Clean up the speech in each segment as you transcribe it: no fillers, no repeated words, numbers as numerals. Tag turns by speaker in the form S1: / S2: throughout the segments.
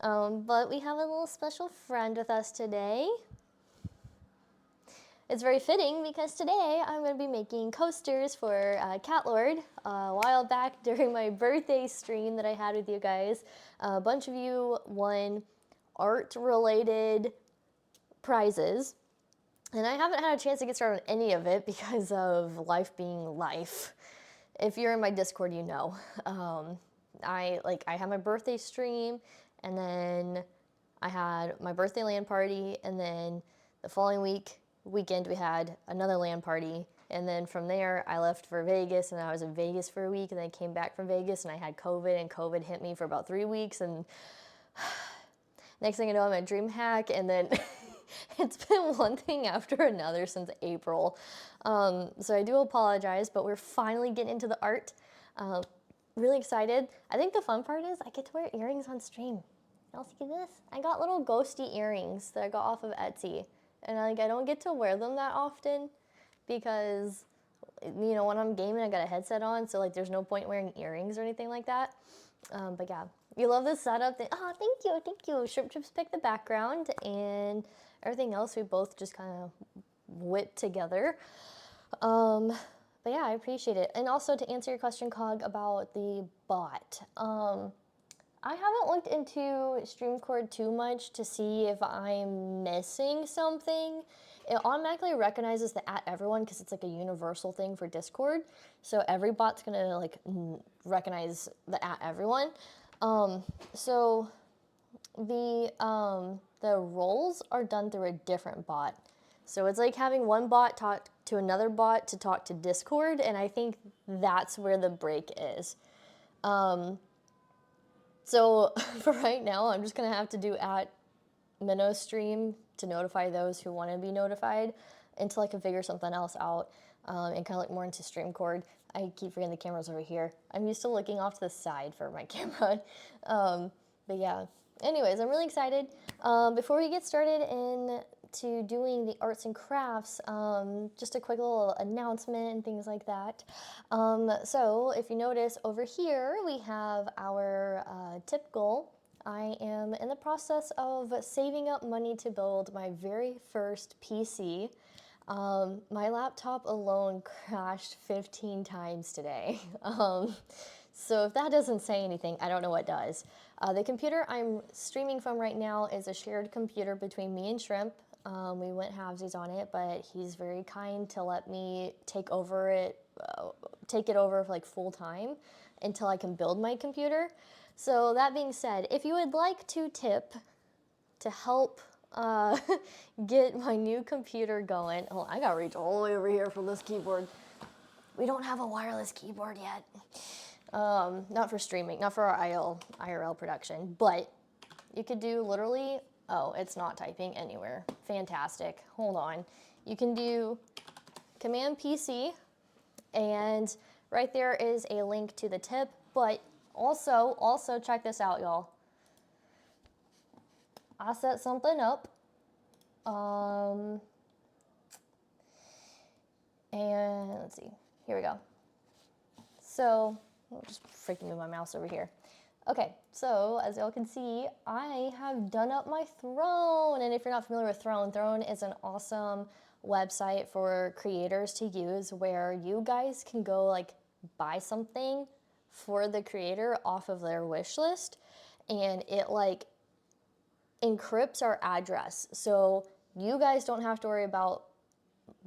S1: But we have a little special friend with us today. It's very fitting because today I'm going to be making coasters for Cat Lord. A while back during my birthday stream that I had with you guys, a bunch of you won art-related prizes. And I haven't had a chance to get started on any of it because of life being life. If you're in my Discord, you know. I had my birthday stream, and then I had my birthday LAN party, and then the following weekend we had another LAN party, and then from there I left for Vegas, and I was in Vegas for a week, and then I came back from Vegas, and I had COVID, and COVID hit me for about 3 weeks, and next thing I know I'm at DreamHack, and then it's been one thing after another since April. So I do apologize, but we're finally getting into the art. Really excited. I think the fun part is I get to wear earrings on stream. Y'all see this? I got little ghosty earrings that I got off of Etsy. And I don't get to wear them that often because, when I'm gaming, I got a headset on, so there's no point wearing earrings or anything like that. But yeah, you love this setup. Oh, thank you. Shrimp Chips picked the background, and everything else we both just kind of whipped together. But yeah, I appreciate it. And also to answer your question, Cog, about the bot. I haven't looked into StreamCord too much to see if I'm missing something. It automatically recognizes the @everyone because it's like a universal thing for Discord. So every bot's gonna recognize the @everyone. So the roles are done through a different bot. So it's like having one bot talk to another bot to talk to Discord, and I think that's where the break is. So for right now, I'm just gonna have to do @MinnowStream to notify those who want to be notified until I can figure something else out and kind of look more into StreamCord. I keep forgetting the camera's over here. I'm used to looking off to the side for my camera. But yeah, anyways, I'm really excited. Before we get started into doing the arts and crafts, just a quick little announcement and things like that. So if you notice over here, we have our tip goal. I am in the process of saving up money to build my very first PC. My laptop alone crashed 15 times today. So if that doesn't say anything, I don't know what does. The computer I'm streaming from right now is a shared computer between me and Shrimp. We went halvesies on it, but he's very kind to let me take it over for full time until I can build my computer. So that being said, if you would like to tip to help get my new computer going, I gotta reach all the way over here for this keyboard. We don't have a wireless keyboard yet. Not for streaming, not for our IRL production, but you could do literally, it's not typing anywhere. Fantastic. Hold on. You can do Command PC, and right there is a link to the tip, but also check this out, y'all. I set something up. And let's see. Here we go. So, I'll just freaking move my mouse over here. Okay, so as y'all can see, I have done up my Throne. And if you're not familiar with Throne, Throne is an awesome website for creators to use where you guys can go buy something for the creator off of their wish list, and it encrypts our address. So you guys don't have to worry about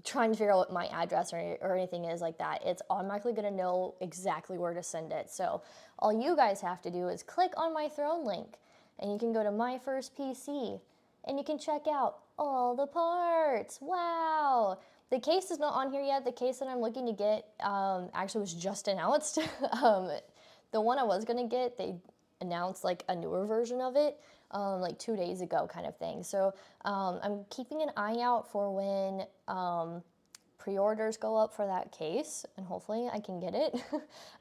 S1: trying to figure out what my address or anything is like that. It's automatically going to know exactly where to send it. So all you guys have to do is click on my Throne link, and you can go to My First PC, and you can check out all the parts. Wow. The case is not on here yet. The case that I'm looking to get actually was just announced. The one I was going to get, they announced a newer version of it 2 days ago kind of thing. So I'm keeping an eye out for when pre-orders go up for that case, and hopefully I can get it.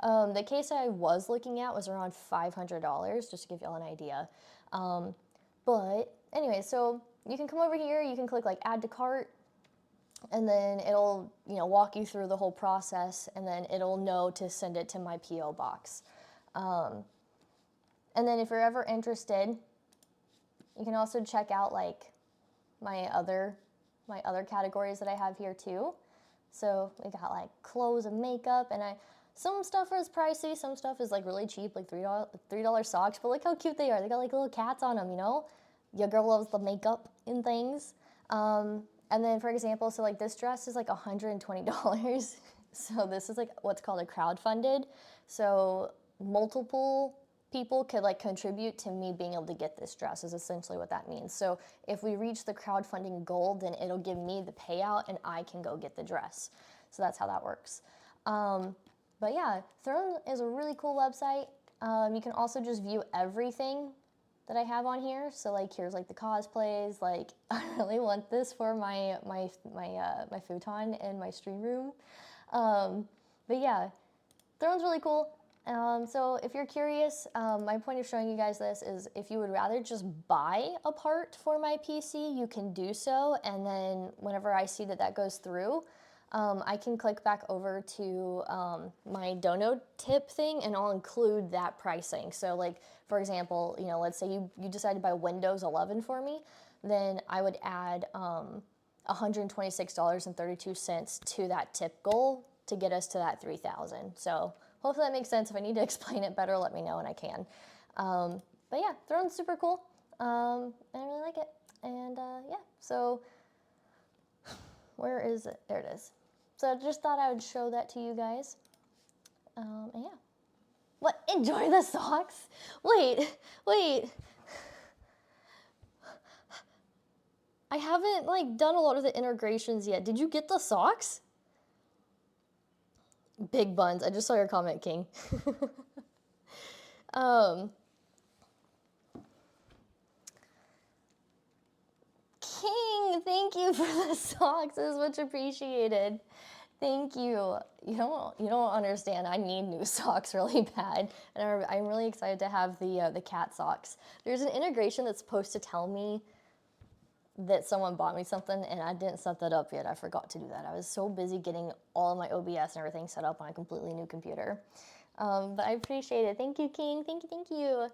S1: The case I was looking at was around $500, just to give y'all an idea. But anyway, so you can come over here, you can click add to cart, and then it'll walk you through the whole process, and then it'll know to send it to my PO box. And then if you're ever interested You can also check out like my other categories that I have here too. So we got like clothes and makeup, and some stuff is pricey, some stuff is like really cheap, like $3 socks, but look how cute they are. They got like little cats on them, you know? Your girl loves the makeup and things. And then for example, so like this dress is like $120. So this is like what's called a crowdfunded. So multiple people could like contribute to me being able to get this dress is essentially what that means. So if we reach the crowdfunding goal, then it'll give me the payout and I can go get the dress. So that's how that works. But yeah, Throne is a really cool website. You can also just view everything that I have on here. So like here's like the cosplays. Like I really want this for my futon in my stream room. But yeah, Throne's really cool. So if you're curious, my point of showing you guys this is if you would rather just buy a part for my PC, you can do so. And then whenever I see that that goes through, I can click back over to my dono tip thing and I'll include that pricing. So like, for example, you know, let's say you decide to buy Windows 11 for me, then I would add $126.32 to that tip goal to get us to that 3,000. So hopefully that makes sense. If I need to explain it better, let me know and I can. But yeah, Throne's super cool. And I really like it. And yeah, so where is it? There it is. So I just thought I would show that to you guys. And yeah. What? Enjoy the socks? Wait. I haven't like done a lot of the integrations yet. Did you get the socks? Big buns. I just saw your comment, King. King, thank you for the socks. It is much appreciated. Thank you. You don't understand. I need new socks really bad, and I'm really excited to have the cat socks. There's an integration that's supposed to tell me that someone bought me something, and I didn't set that up yet. I forgot to do that. I was so busy getting all of my OBS and everything set up on a completely new computer. But I appreciate it. Thank you, King. Thank you.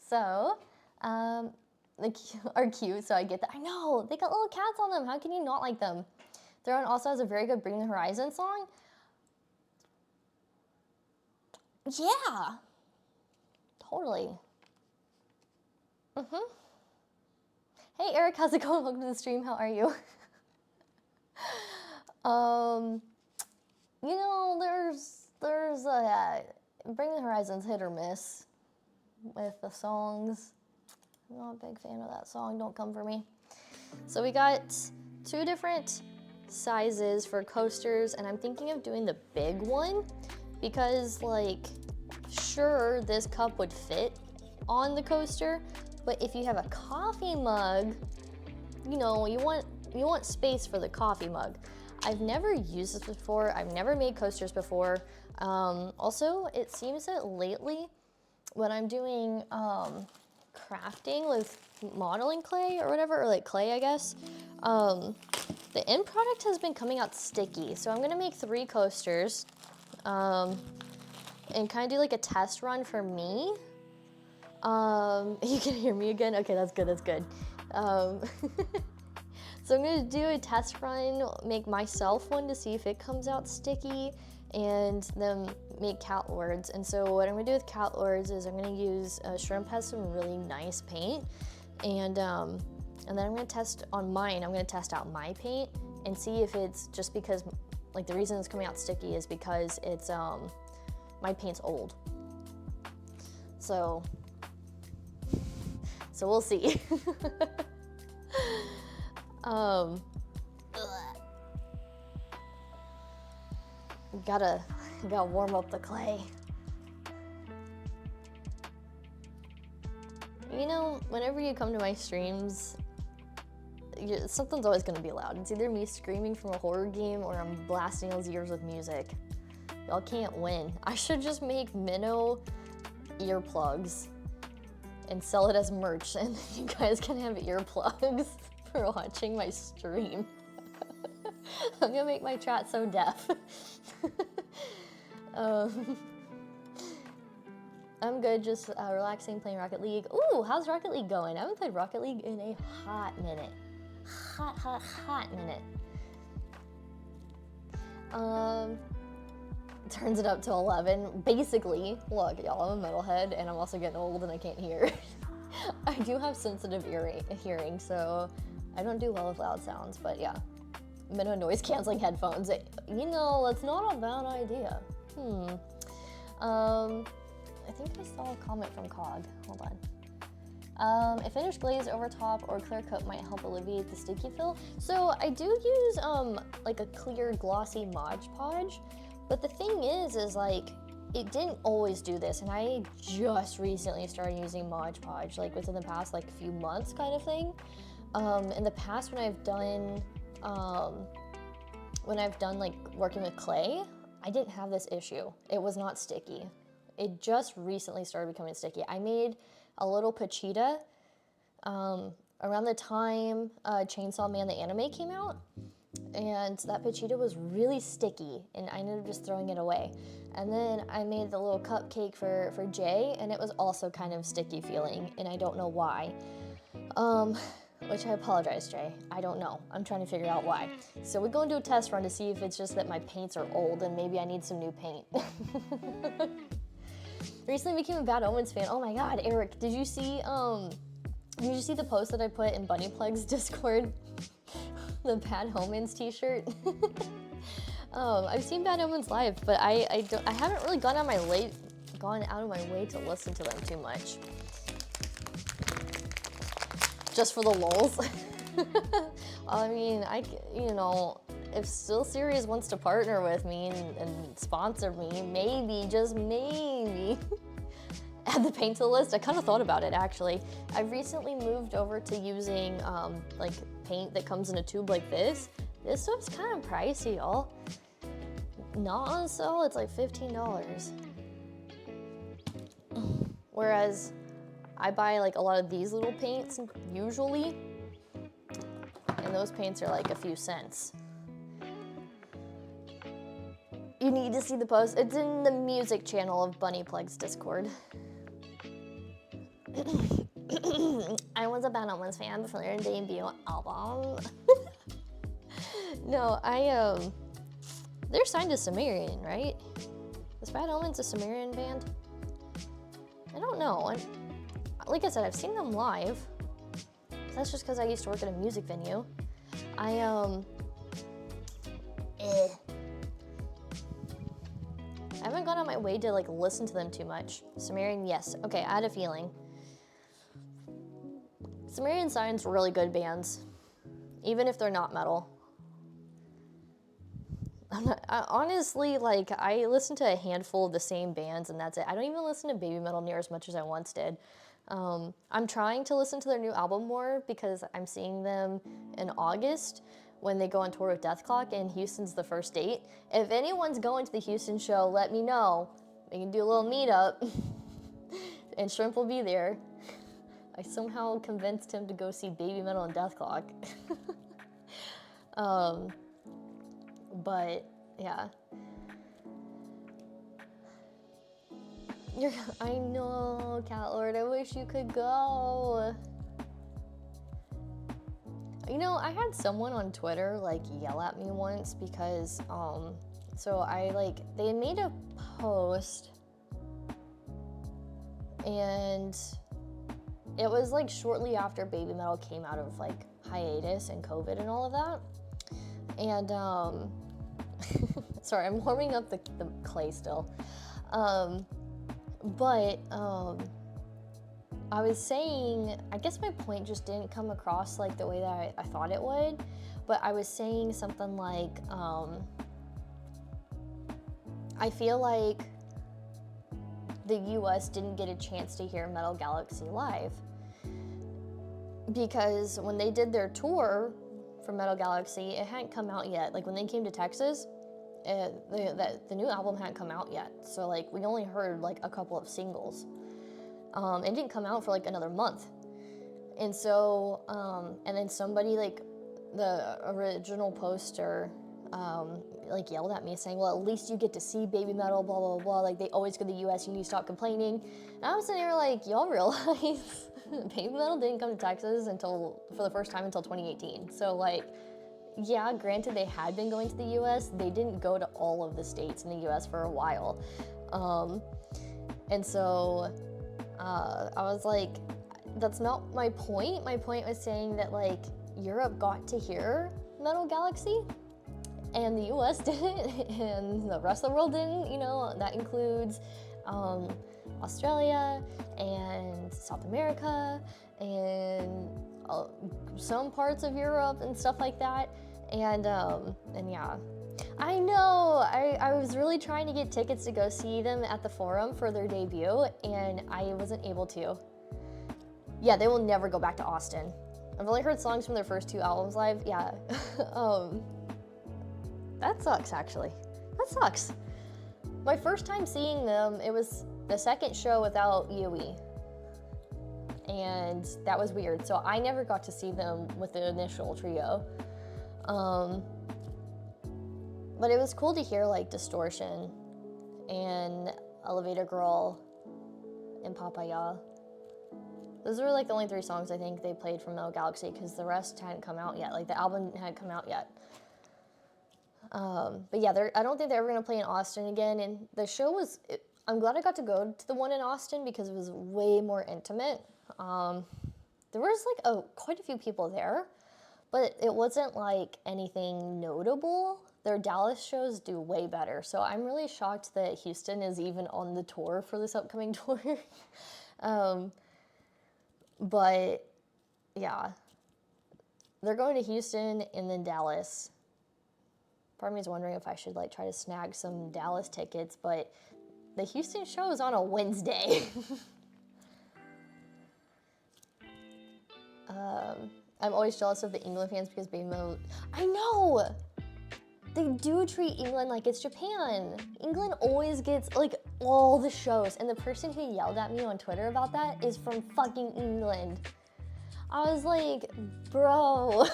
S1: So, they are cute, so I get that. I know, they got little cats on them. How can you not like them? Throne also has a very good Bring the Horizon song. Yeah, totally. Hey Eric, how's it going? Welcome to the stream. How are you? You know, there's a Bring the Horizon's hit or miss with the songs. I'm not a big fan of that song. Don't come for me. So we got 2 different sizes for coasters, and I'm thinking of doing the big one because, like, sure, this cup would fit on the coaster, but if you have a coffee mug, you know, you want space for the coffee mug. I've never used this before. I've never made coasters before. Also, it seems that lately when I'm doing crafting with modeling clay or whatever, or like clay, I guess, the end product has been coming out sticky. So I'm gonna make 3 coasters and kind of do like a test run for me. You can hear me again? Okay, that's good. So I'm gonna do a test run, make myself one to see if it comes out sticky, and then make cat lords. And so what I'm gonna do with cat lords is I'm gonna use, Shrimp has some really nice paint, and then I'm gonna test on mine, I'm gonna test out my paint and see if it's just because, like, the reason it's coming out sticky is because it's, my paint's old. So we'll see. Gotta warm up the clay. You know, whenever you come to my streams, something's always gonna be loud. It's either me screaming from a horror game or I'm blasting those ears with music. Y'all can't win. I should just make minnow earplugs and sell it as merch, and you guys can have earplugs for watching my stream. I'm gonna make my chat so deaf. I'm good, just relaxing, playing Rocket League. Ooh, how's Rocket League going? I haven't played Rocket League in a hot minute. Hot minute. Turns it up to 11. Basically, look, y'all, I'm a metalhead, and I'm also getting old and I can't hear. I do have sensitive hearing, so I don't do well with loud sounds, but yeah. Minimum noise canceling headphones. You know, that's not a bad idea. I think I saw a comment from Cog. Hold on. A finished glaze over top or clear coat might help alleviate the sticky feel. So I do use like a clear glossy Mod Podge, but the thing is like it didn't always do this, and I just recently started using Mod Podge, like within the past like few months kind of thing. In the past when I've done like working with clay, I didn't have this issue. It was not sticky. It just recently started becoming sticky. I made a little Pachita around the time Chainsaw Man the anime came out, and that Pachita was really sticky, and I ended up just throwing it away. And then I made the little cupcake for Jay, and it was also kind of sticky feeling, and I don't know why. Which I apologize, Jay. I don't know. I'm trying to figure out why. So we're going to do a test run to see if it's just that my paints are old and maybe I need some new paint. Recently became a Bad Omens fan. Oh my god, Eric, did you see the post that I put in Bunny Plug's Discord? The Bad Omens t-shirt? I've seen Bad Omens live, but I haven't really gone out of my way to listen to them too much. Just for the lulz. I mean, you know, if Still Series wants to partner with me and sponsor me, maybe, just maybe, add the paint to the list. I kind of thought about it, actually. I recently moved over to using like paint that comes in a tube like this. This stuff's kind of pricey, y'all. Not on sale, it's like $15. Whereas I buy like a lot of these little paints usually, and those paints are like a few cents. You need to see the post. It's in the music channel of Bunny Plug's Discord. I was a Bad Omens fan before their debut album. No, they're signed to Sumerian, right? Is Bad Omens a Sumerian band? I don't know. Like I said, I've seen them live. That's just because I used to work at a music venue. I haven't gone on my way to like listen to them too much. Sumerian, yes. Okay, I had a feeling. Sumerian signs really good bands, even if they're not metal. Honestly, like, I listen to a handful of the same bands and that's it. I don't even listen to baby metal near as much as I once did. I'm trying to listen to their new album more because I'm seeing them in August when they go on tour with Deathclock, and Houston's the first date. If anyone's going to the Houston show, let me know. We can do a little meetup, and Shrimp will be there. I somehow convinced him to go see Baby Metal and Deathclock. But yeah. I know, Cat Lord, I wish you could go. You know, I had someone on Twitter like yell at me once because so they made a post and it was like shortly after Baby Metal came out of like hiatus and COVID and all of that. And sorry, I'm warming up the clay still. But I was saying, I guess my point just didn't come across like the way that I thought it would, but I was saying something like, I feel like the US didn't get a chance to hear Metal Galaxy live because when they did their tour for Metal Galaxy, it hadn't come out yet. Like when they came to Texas, the new album hadn't come out yet. So like we only heard like a couple of singles. It didn't come out for like another month. And so, and then somebody like the original poster, like yelled at me saying, well, at least you get to see Baby Metal, blah, blah, blah. Like, they always go to the US, you need to stop complaining. And I was sitting there like, y'all realize Baby Metal didn't come to Texas for the first time until 2018. So like, yeah, granted they had been going to the US, they didn't go to all of the states in the US for a while. And so I was like, that's not my point. My point was saying that like Europe got to hear Metal Galaxy and the US didn't, and the rest of the world didn't, you know, that includes Australia and South America and some parts of Europe and stuff like that. And yeah, I know, I was really trying to get tickets to go see them at the Forum for their debut, and I wasn't able to. Yeah, they will never go back to Austin. I've only heard songs from their first 2 albums live, yeah. That sucks, actually. That sucks. My first time seeing them, it was the second show without Yui. And that was weird. So I never got to see them with the initial trio. But it was cool to hear like Distortion and Elevator Girl and Papaya. Those were like the only 3 songs I think they played from Metal Galaxy because the rest hadn't come out yet. Like the album hadn't come out yet. But yeah, I don't think they're ever gonna play in Austin again. And the show was, I'm glad I got to go to the one in Austin because it was way more intimate. There was like quite a few people there, but it wasn't like anything notable. Their Dallas shows do way better. So I'm really shocked that Houston is even on the tour for this upcoming tour. But yeah, they're going to Houston and then Dallas. Part of me is wondering if I should like try to snag some Dallas tickets, but the Houston show is on a Wednesday. I'm always jealous of the England fans because Baby Metal, I know! They do treat England like it's Japan. England always gets like all the shows, and the person who yelled at me on Twitter about that is from fucking England. I was like, bro,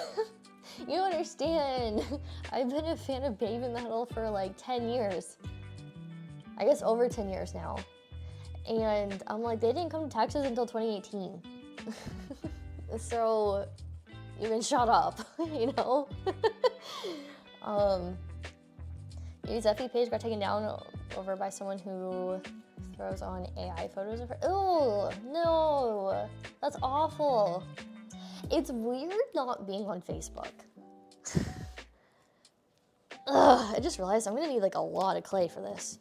S1: you don't understand. I've been a fan of Baby Metal for like 10 years. I guess over 10 years now. And I'm like, they didn't come to Texas until 2018. So, you can shut up, you know? Yui's FB page got taken down over by someone who throws on AI photos of her. Ooh, no, that's awful. It's weird not being on Facebook. Ugh, I just realized I'm gonna need like a lot of clay for this.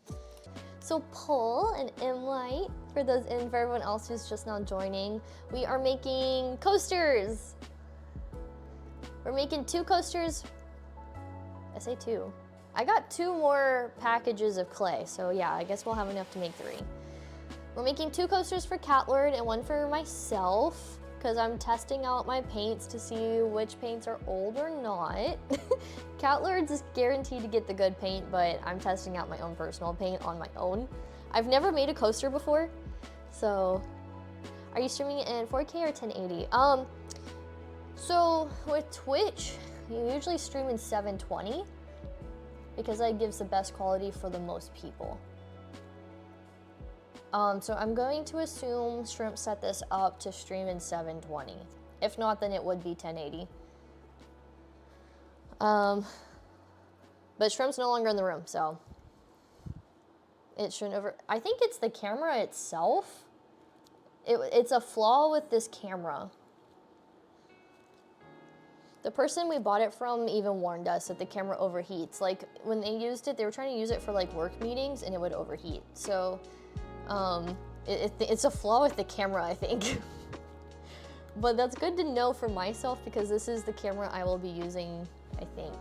S1: So Paul and M-Light, for everyone else who's just now joining, we are making coasters. We're making 2 coasters. I say 2. I got 2 more packages of clay, so yeah, I guess we'll have enough to make 3. We're making 2 coasters for Catlord and 1 for myself, because I'm testing out my paints to see which paints are old or not. Catlord's is guaranteed to get the good paint, but I'm testing out my own personal paint on my own. I've never made a coaster before, so are you streaming it in 4K or 1080? So with Twitch, you usually stream in 720 because that gives the best quality for the most people. So I'm going to assume Shrimp set this up to stream in 720. If not, then it would be 1080. But Shrimp's no longer in the room, so it shouldn't I think it's the camera itself. It's a flaw with this camera. The person we bought it from even warned us that the camera overheats. Like when they used it, they were trying to use it for like work meetings and it would overheat. So it's a flaw with the camera, I think. But that's good to know for myself because this is the camera I will be using, I think.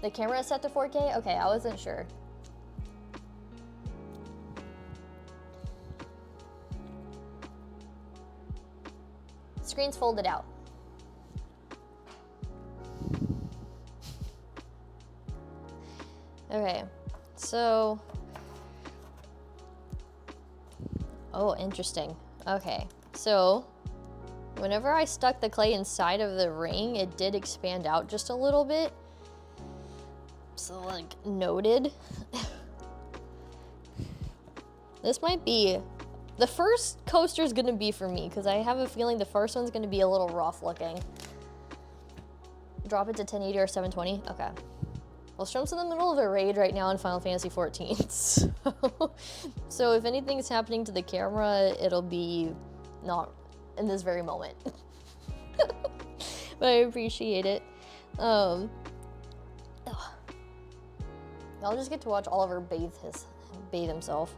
S1: The camera is set to 4K? Okay, I wasn't sure. Screen's folded out. Okay, so, oh, interesting. Okay, so whenever I stuck the clay inside of the ring, it did expand out just a little bit. So like noted. This might be, the first coaster is gonna be for me because I have a feeling the first one's gonna be a little rough looking. Drop it to 1080 or 720, okay. Well, Shrimp's in the middle of a raid right now in Final Fantasy XIV. So if anything's happening to the camera, it'll be not in this very moment. But I appreciate it. Y'all just get to watch Oliver bathe himself.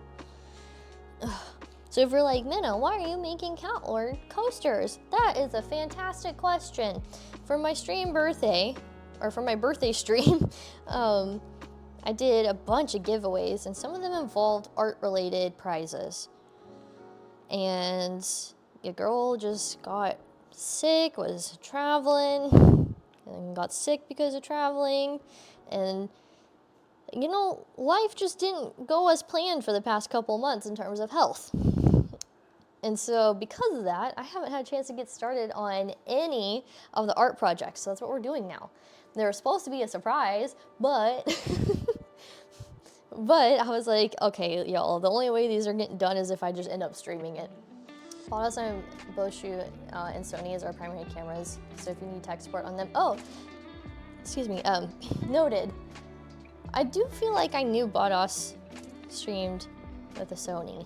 S1: So if you're like, Minna, why are you making Cat Lord coasters? That is a fantastic question. For my birthday stream, I did a bunch of giveaways, and some of them involved art-related prizes. And your girl just got sick, was traveling, and got sick because of traveling, and you know, life just didn't go as planned for the past couple months in terms of health. And so because of that, I haven't had a chance to get started on any of the art projects. So that's what we're doing now. They were supposed to be a surprise, but but I was like, okay, y'all, the only way these are getting done is if I just end up streaming it. Photos and Boshu and Sony is our primary cameras. So if you need tech support on them, excuse me, noted. I do feel like I knew Bodos streamed with a Sony.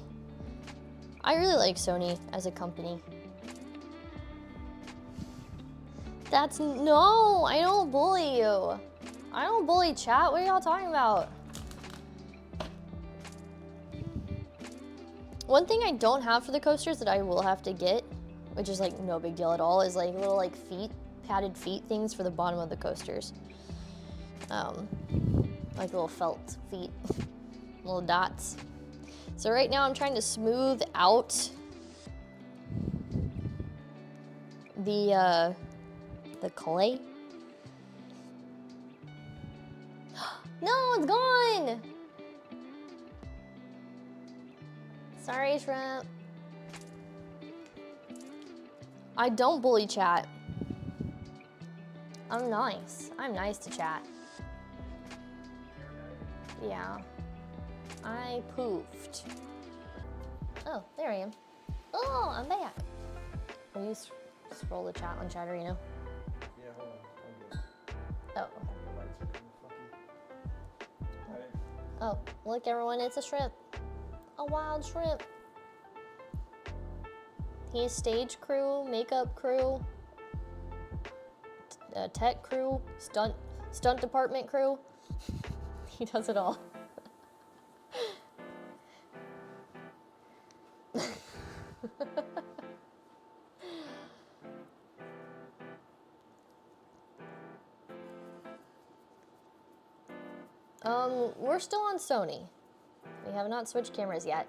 S1: I really like Sony as a company. No, I don't bully you. I don't bully chat, what are y'all talking about? One thing I don't have for the coasters that I will have to get, which is like no big deal at all, is like little like padded feet things for the bottom of the coasters. Like little felt feet, little dots. So right now I'm trying to smooth out the clay. No, it's gone! Sorry, Shrimp. I don't bully chat. I'm nice. I'm nice to chat. Yeah. I poofed. Oh, there I am. Oh, I'm back. Will you scroll the chat on Chatterino?
S2: Yeah, hold on.
S1: Oh. Oh, look everyone, it's a shrimp. A wild shrimp. He's stage crew, makeup crew, tech crew, stunt department crew. He does it all. We're still on Sony. We have not switched cameras yet.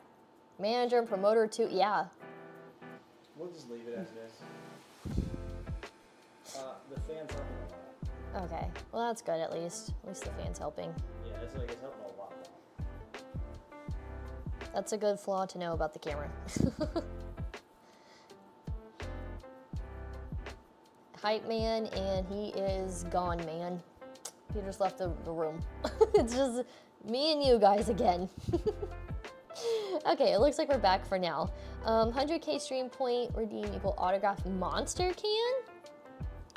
S1: Manager and promoter too, yeah.
S2: We'll just leave it as it is. The fans helping a lot.
S1: Okay, well that's good at least. At least the fan's helping.
S2: Yeah, it's helping a lot.
S1: That's a good flaw to know about the camera. Hype man, and he is gone, man. He just left the room. It's just me and you guys again. Okay, it looks like we're back for now. 100K stream point, redeem equal autograph monster can?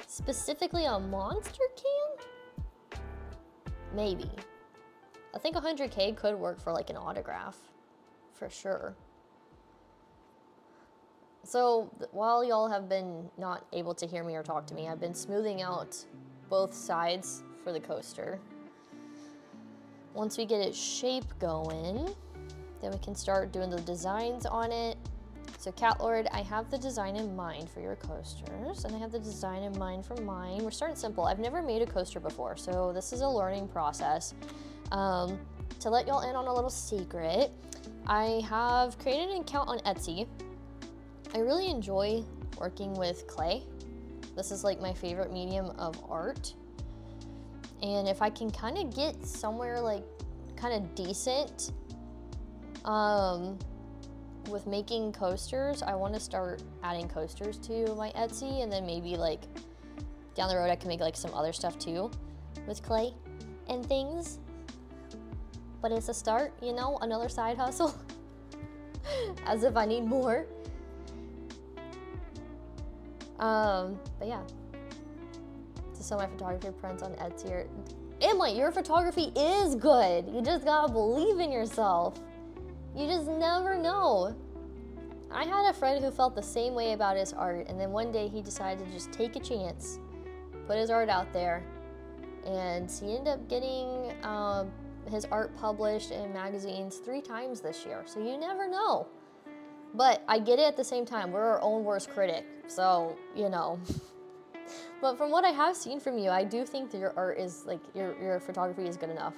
S1: Specifically a monster can? Maybe. I think 100K could work for like an autograph, for sure. So while y'all have been not able to hear me or talk to me, I've been smoothing out both sides for the coaster. Once we get its shape going, then we can start doing the designs on it. So Cat Lord, I have the design in mind for your coasters, and I have the design in mind for mine. We're starting simple. I've never made a coaster before, so this is a learning process. To let y'all in on a little secret, I have created an account on Etsy. I really enjoy working with clay. This is like my favorite medium of art. And if I can kind of get somewhere like kind of decent with making coasters, I want to start adding coasters to my Etsy, and then maybe like down the road I can make like some other stuff too with clay. and things. But it's a start, you know, another side hustle. As if I need more. But yeah. To sell my photography prints on Etsy or... Emily, your photography is good. You just gotta believe in yourself. You just never know. I had a friend who felt the same way about his art, and then one day he decided to just take a chance, put his art out there, and he ended up getting his art published in magazines 3 times this year. So you never know. But I get it at the same time. We're our own worst critic, so, you know. But from what I have seen from you, I do think that your art is, like, your photography is good enough.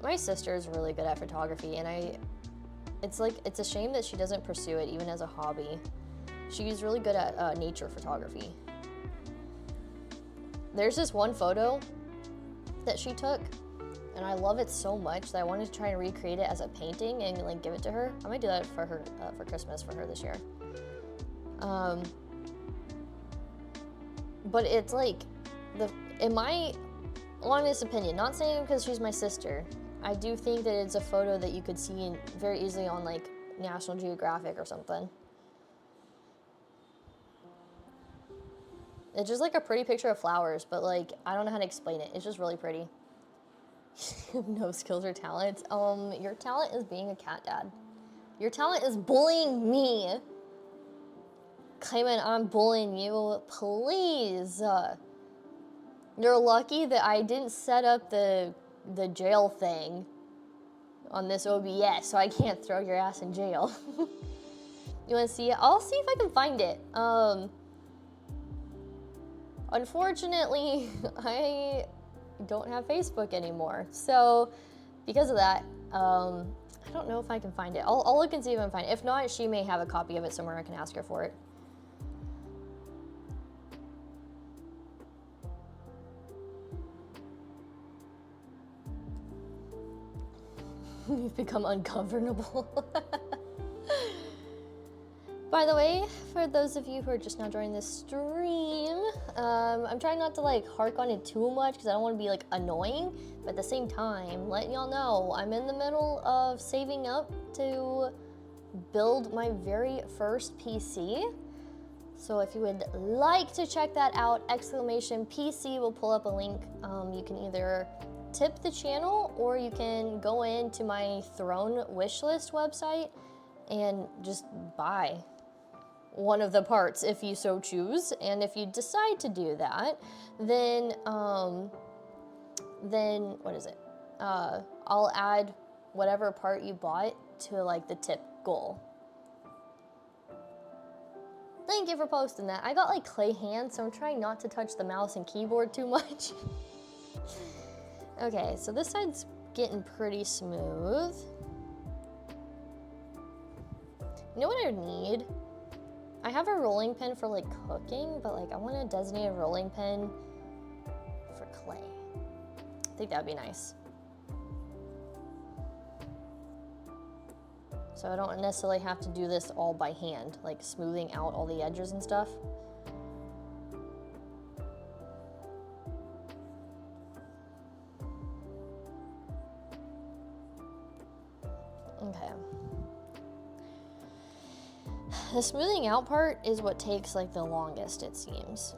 S1: My sister is really good at photography, and it's a shame that she doesn't pursue it even as a hobby. She's really good at nature photography. There's this one photo that she took, and I love it so much that I wanted to try and recreate it as a painting and like give it to her. I might do that for her for Christmas for her this year. But it's like in my honest opinion, not saying because she's my sister, I do think that it's a photo that you could see very easily on like National Geographic or something. It's just like a pretty picture of flowers, but like I don't know how to explain it. It's just really pretty. You have no skills or talents. Your talent is being a cat dad. Your talent is bullying me. Claiming I'm bullying you, please. You're lucky that I didn't set up the jail thing on this OBS, so I can't throw your ass in jail. You wanna see it? I'll see if I can find it. Unfortunately, I don't have Facebook anymore. So because of that, I don't know if I can find it. I'll look and see if I can find it. If not, she may have a copy of it somewhere. I can ask her for it. You've become ungovernable. By the way, for those of you who are just now joining this stream, I'm trying not to like hark on it too much because I don't want to be like annoying, but at the same time, letting y'all know I'm in the middle of saving up to build my very first PC. So if you would like to check that out, exclamation PC will pull up a link. You can either tip the channel or you can go into my Throne wishlist website and just buy one of the parts if you so choose. And if you decide to do that, then what is it? I'll add whatever part you bought to like the tip goal. Thank you for posting that. I got like clay hands, so I'm trying not to touch the mouse and keyboard too much. Okay, so this side's getting pretty smooth. You know what I need? I have a rolling pin for like cooking, but like I want a designated rolling pin for clay. I think that'd be nice. So I don't necessarily have to do this all by hand, like smoothing out all the edges and stuff. Okay. The smoothing out part is what takes like the longest, it seems.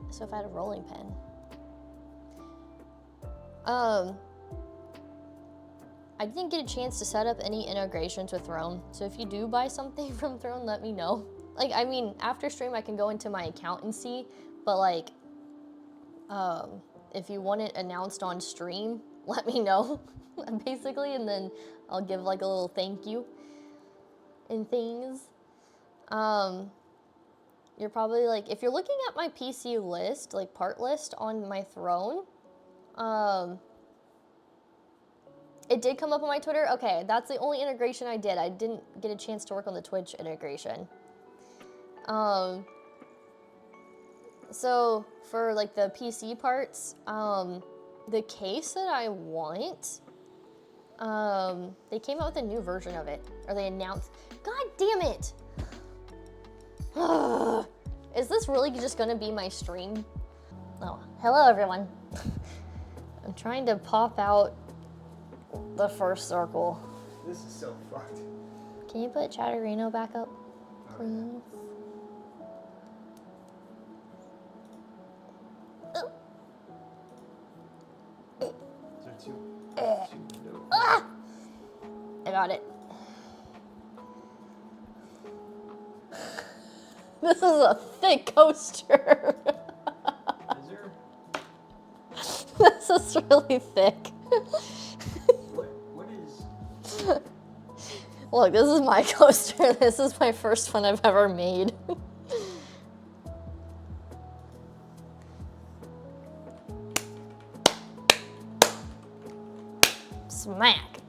S1: So if I had a rolling pin. I didn't get a chance to set up any integrations with Throne, so if you do buy something from Throne, let me know. Like, I mean, after stream I can go into my account and see, but like, if you want it announced on stream, let me know, basically, and then I'll give like a little thank you and things. You're probably like, if you're looking at my PC list, like part list on my Throne, it did come up on my Twitter. Okay, that's the only integration I did. I didn't get a chance to work on the Twitch integration. So for like the PC parts, the case that I want, They came out with a new version of it, or they announced. God damn it! Is this really just gonna be my stream? Oh, hello everyone. I'm trying to pop out the first circle.
S2: This is so fucked.
S1: Can you put Chatterino back up, please?
S2: Is there two?
S1: Ah! I got it. This is a thick coaster.
S2: Is there?
S1: This is really thick.
S2: What is?
S1: Look, this is my coaster. This is my first one I've ever made. Smack.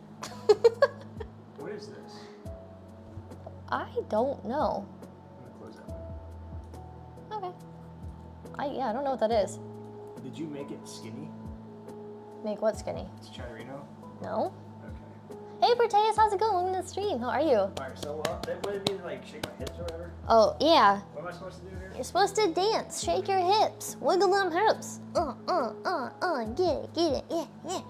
S2: What is this?
S1: I don't know.
S2: I'm gonna close that one.
S1: Okay. Yeah, I don't know what that is.
S2: Did you make it skinny?
S1: Make what skinny?
S2: It's Chatterino?
S1: No?
S2: Okay.
S1: Hey, Proteus, how's it going in the stream? How are you?
S2: Alright, so what would it mean to like shake my hips or whatever?
S1: Oh, yeah.
S2: What am I supposed to do here?
S1: You're supposed to dance, shake your hips, wiggle them hips. Get it, yeah, yeah.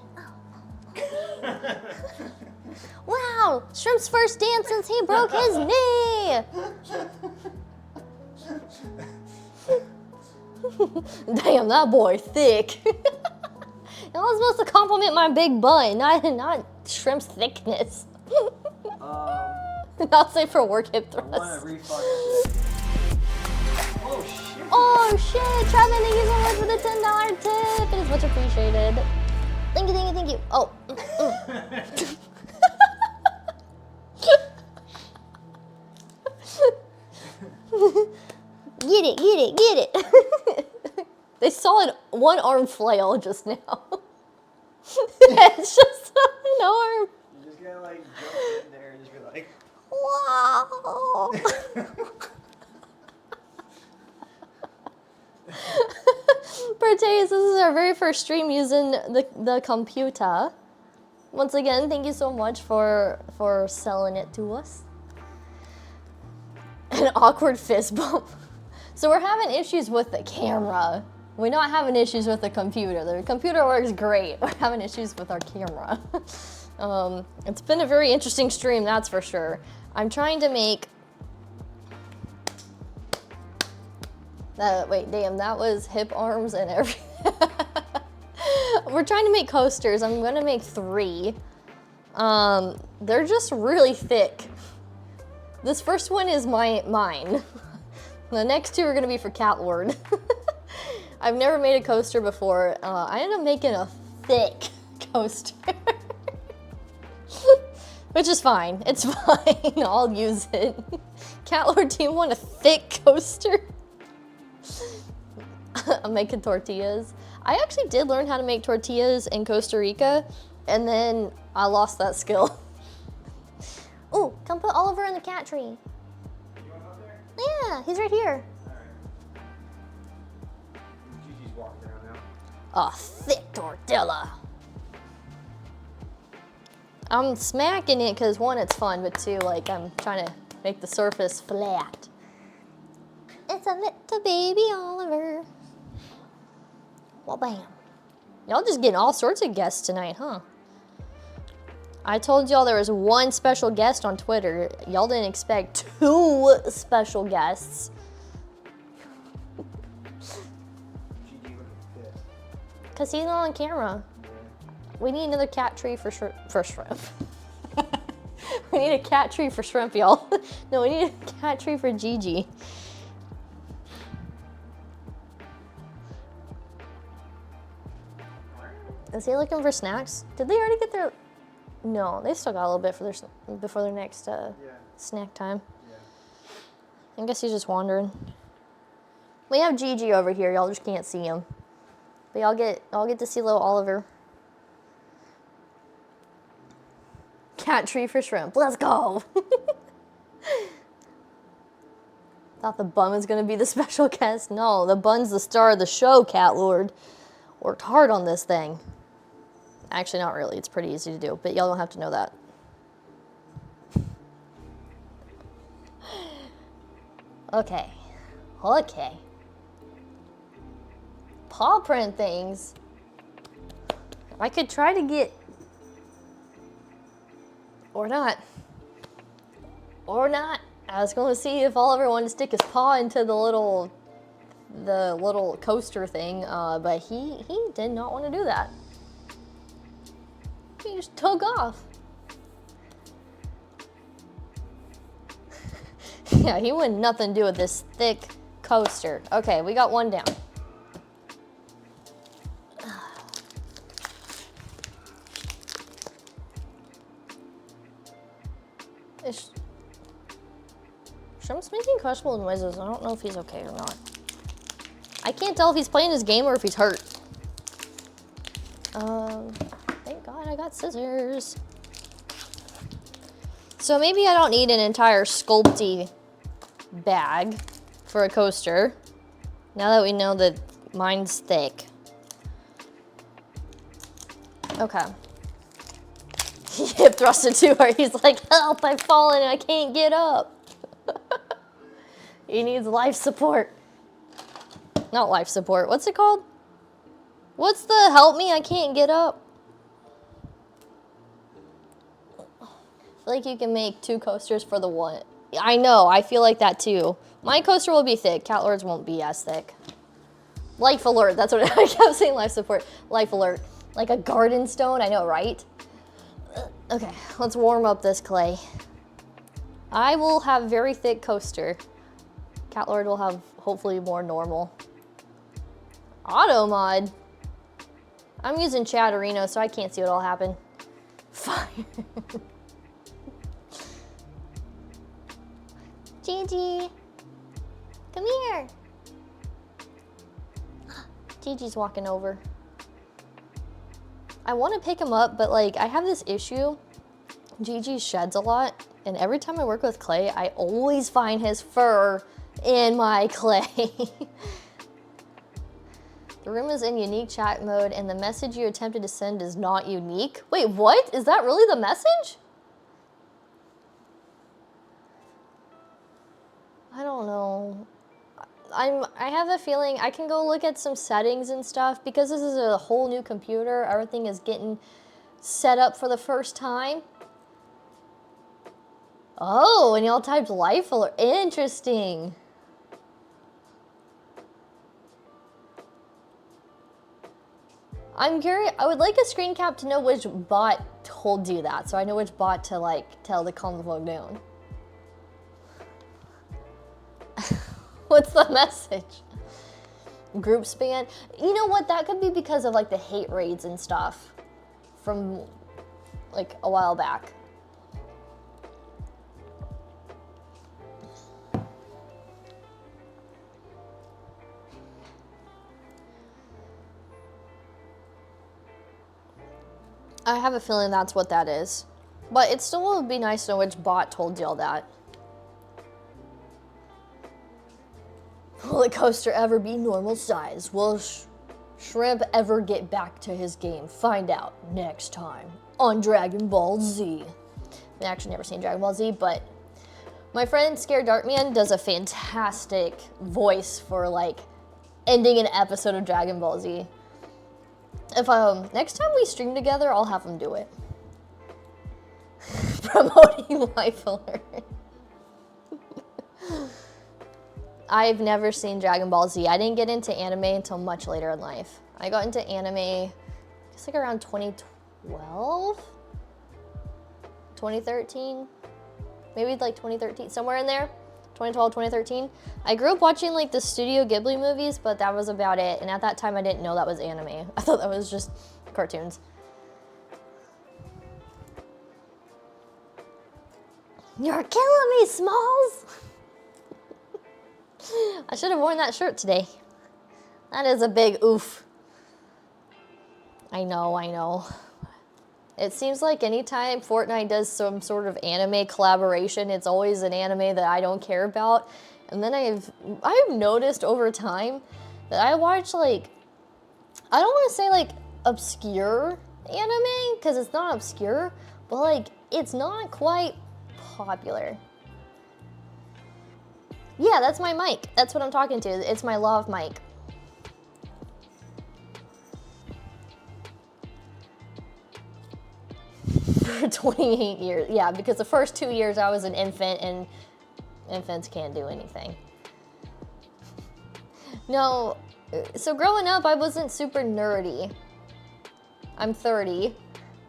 S1: Wow, Shrimp's first dance since he broke his knee. Damn, that boy thick. Y'all was supposed to compliment my big butt, not Shrimp's thickness. Not safe for work hip
S2: I want
S1: thrust.
S2: to refuck this. Oh shit!
S1: Oh shit, Trevin, thank you so much for the $10 tip. It is much appreciated. Thank you, thank you, thank you. Oh. Get it, get it, get it. They saw an one-arm flail just now. It's just an arm.
S2: You just gotta like jump in there and just be like,
S1: Wow. Proteus, this is our very first stream using the computer. Once again, thank you so much for selling it to us. An awkward fist bump. So we're having issues with the camera. We're not having issues with the computer. The computer works great. We're having issues with our camera. It's been a very interesting stream, that's for sure. I'm trying to make... wait, damn, that was hip arms and everything. We're trying to make coasters. I'm gonna make 3. They're just really thick. This first one is mine. The next 2 are gonna be for Cat Lord. I've never made a coaster before. I ended up making a thick coaster. Which is fine, it's fine, I'll use it. Cat Lord, do you want a thick coaster? I'm making tortillas. I actually did learn how to make tortillas in Costa Rica, and then I lost that skill. Oh, come put Oliver in the cat tree.
S2: you want up there?
S1: Yeah, he's right here.
S2: Alright. Gigi's walking around now.
S1: A thick tortilla. I'm smacking it because 1, it's fun, but 2, like I'm trying to make the surface flat. It's a little baby Oliver. Well, bam. Y'all just getting all sorts of guests tonight, huh? I told y'all there was 1 special guest on Twitter. Y'all didn't expect 2 special guests.
S2: Gigi looking pissed.
S1: Because he's not on camera.
S2: Yeah.
S1: We need another cat tree for shrimp. We need a cat tree for shrimp, y'all. No, we need a cat tree for Gigi. Is he looking for snacks? Did they already get their... No, they still got a little bit for their before their next
S2: Yeah.
S1: snack time.
S2: Yeah.
S1: I guess he's just wandering. We have Gigi over here. Y'all just can't see him. But y'all get to see little Oliver. Cat tree for shrimp. Let's go. Thought the bun was gonna be the special guest. No, the bun's the star of the show, Cat Lord. Worked hard on this thing. Actually, not really. It's pretty easy to do, but y'all don't have to know that. Okay. Okay. Paw print things. I could try to get... Or not. Or not. I was going to see if Oliver wanted to stick his paw into the little coaster thing, but he did not want to do that. He just took off. Yeah, he wanted nothing to do with this thick coaster. Okay, we got one down. Shrimp's making questionable noises. I don't know if he's okay or not. I can't tell if he's playing his game or if he's hurt. Thank God I got scissors. So maybe I don't need an entire sculpty bag for a coaster. Now that we know that mine's thick. Okay. He hip thrusted to her. He's like, help, I've fallen and I can't get up. He needs life support. Not life support. What's it called? What's the help me, I can't get up? I feel like you can make 2 coasters for the one. I know, I feel like that too. My coaster will be thick. Cat Lord's won't be as thick. Life alert, that's what I kept saying, life support. Life alert. Like a garden stone, I know, right? Okay, let's warm up this clay. I will have very thick coaster. Cat Lord will have hopefully more normal. Auto mod. I'm using Chatterino, so I can't see what all happened. Fire. Gigi, come here. Gigi's walking over. I want to pick him up, but like I have this issue. Gigi sheds a lot, and every time I work with clay, I always find his fur in my clay. The room is in unique chat mode, and the message you attempted to send is not unique. Wait, what? Is that really the message? I don't know. I have a feeling I can go look at some settings and stuff because this is a whole new computer. Everything is getting set up for the first time. Oh, and y'all typed life alert. Interesting. I'm curious. I would like a screen cap to know which bot told you that, so I know which bot to like tell to calm the fuck down. What's the message? Group span? You know what? That could be because of like the hate raids and stuff from like a while back. I have a feeling that's what that is. But it still would be nice to know which bot told y'all that. Will the coaster ever be normal size? Will Shrimp ever get back to his game? Find out next time on Dragon Ball Z. I've actually never seen Dragon Ball Z, but my friend Scared Darkman does a fantastic voice for like ending an episode of Dragon Ball Z. If next time we stream together, I'll have him do it. Promoting Life Alert. I've never seen Dragon Ball Z. I didn't get into anime until much later in life. I got into anime just like around 2012, 2013, maybe like 2013, somewhere in there. 2012, 2013. I grew up watching like the Studio Ghibli movies, but that was about it. And at that time, I didn't know that was anime. I thought that was just cartoons. You're killing me, Smalls! I should have worn that shirt today. That is a big oof. I know, I know. It seems like anytime Fortnite does some sort of anime collaboration, it's always an anime that I don't care about. And then I've noticed over time that I watch like, I don't want to say like obscure anime because it's not obscure, but like it's not quite popular. Yeah, that's my mic. That's what I'm talking to. It's my lav mic. For 28 years. Yeah, because the first 2 years I was an infant and infants can't do anything. No, so growing up I wasn't super nerdy. I'm 30,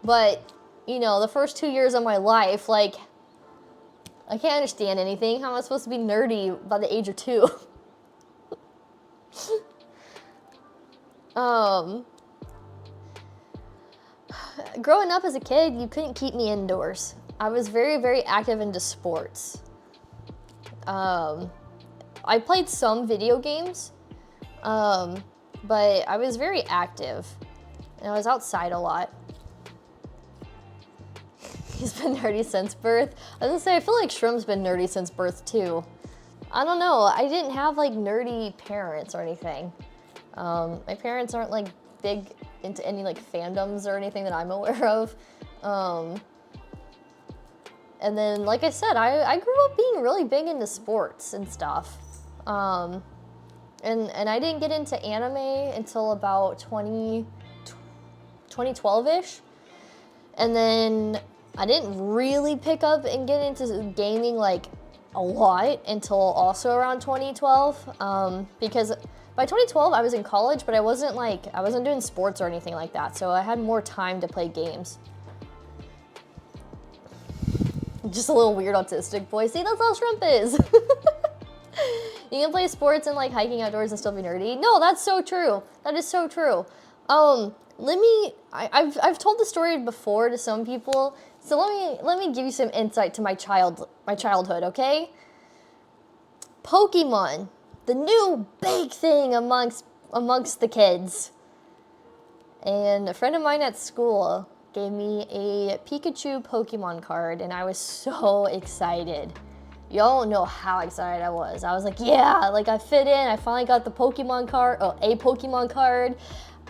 S1: but you know, the first 2 years of my life, like, I can't understand anything. How am I supposed to be nerdy by the age of 2? Growing up as a kid, you couldn't keep me indoors. I was very, very active into sports. I played some video games, but I was very active, and I was outside a lot. He's been nerdy since birth. I was gonna say, I feel like Shrimp's been nerdy since birth too. I don't know, I didn't have like nerdy parents or anything. My parents aren't like big into any like fandoms or anything that I'm aware of. And then, like I said, I grew up being really big into sports and stuff. And I didn't get into anime until about 2012-ish. And then I didn't really pick up and get into gaming like a lot until also around 2012. Because by 2012 I was in college, but I wasn't doing sports or anything like that. So I had more time to play games. Just a little weird autistic boy. See, that's how Shrimp is. You can play sports and like hiking outdoors and still be nerdy. No, that's so true. That is so true. I've told the story before to some people, so let me give you some insight to my childhood, okay? Pokemon, the new big thing amongst the kids. And a friend of mine at school gave me a Pikachu Pokemon card, and I was so excited. Y'all don't know how excited I was. I was like, yeah, like I fit in. I finally got the Pokemon card, a Pokemon card.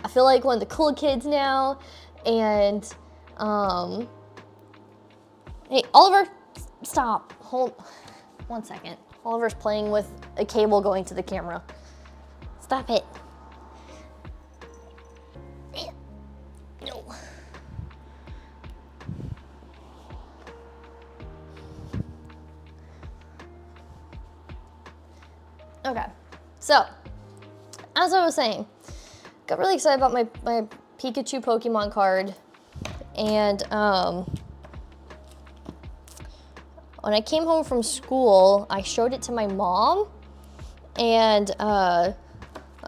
S1: I feel like one of the cool kids now. And, hey, Oliver, stop. Hold 1 second. Oliver's playing with a cable going to the camera. Stop it. No. Okay, so, as I was saying, got really excited about my Pikachu Pokemon card, and when I came home from school, I showed it to my mom, and I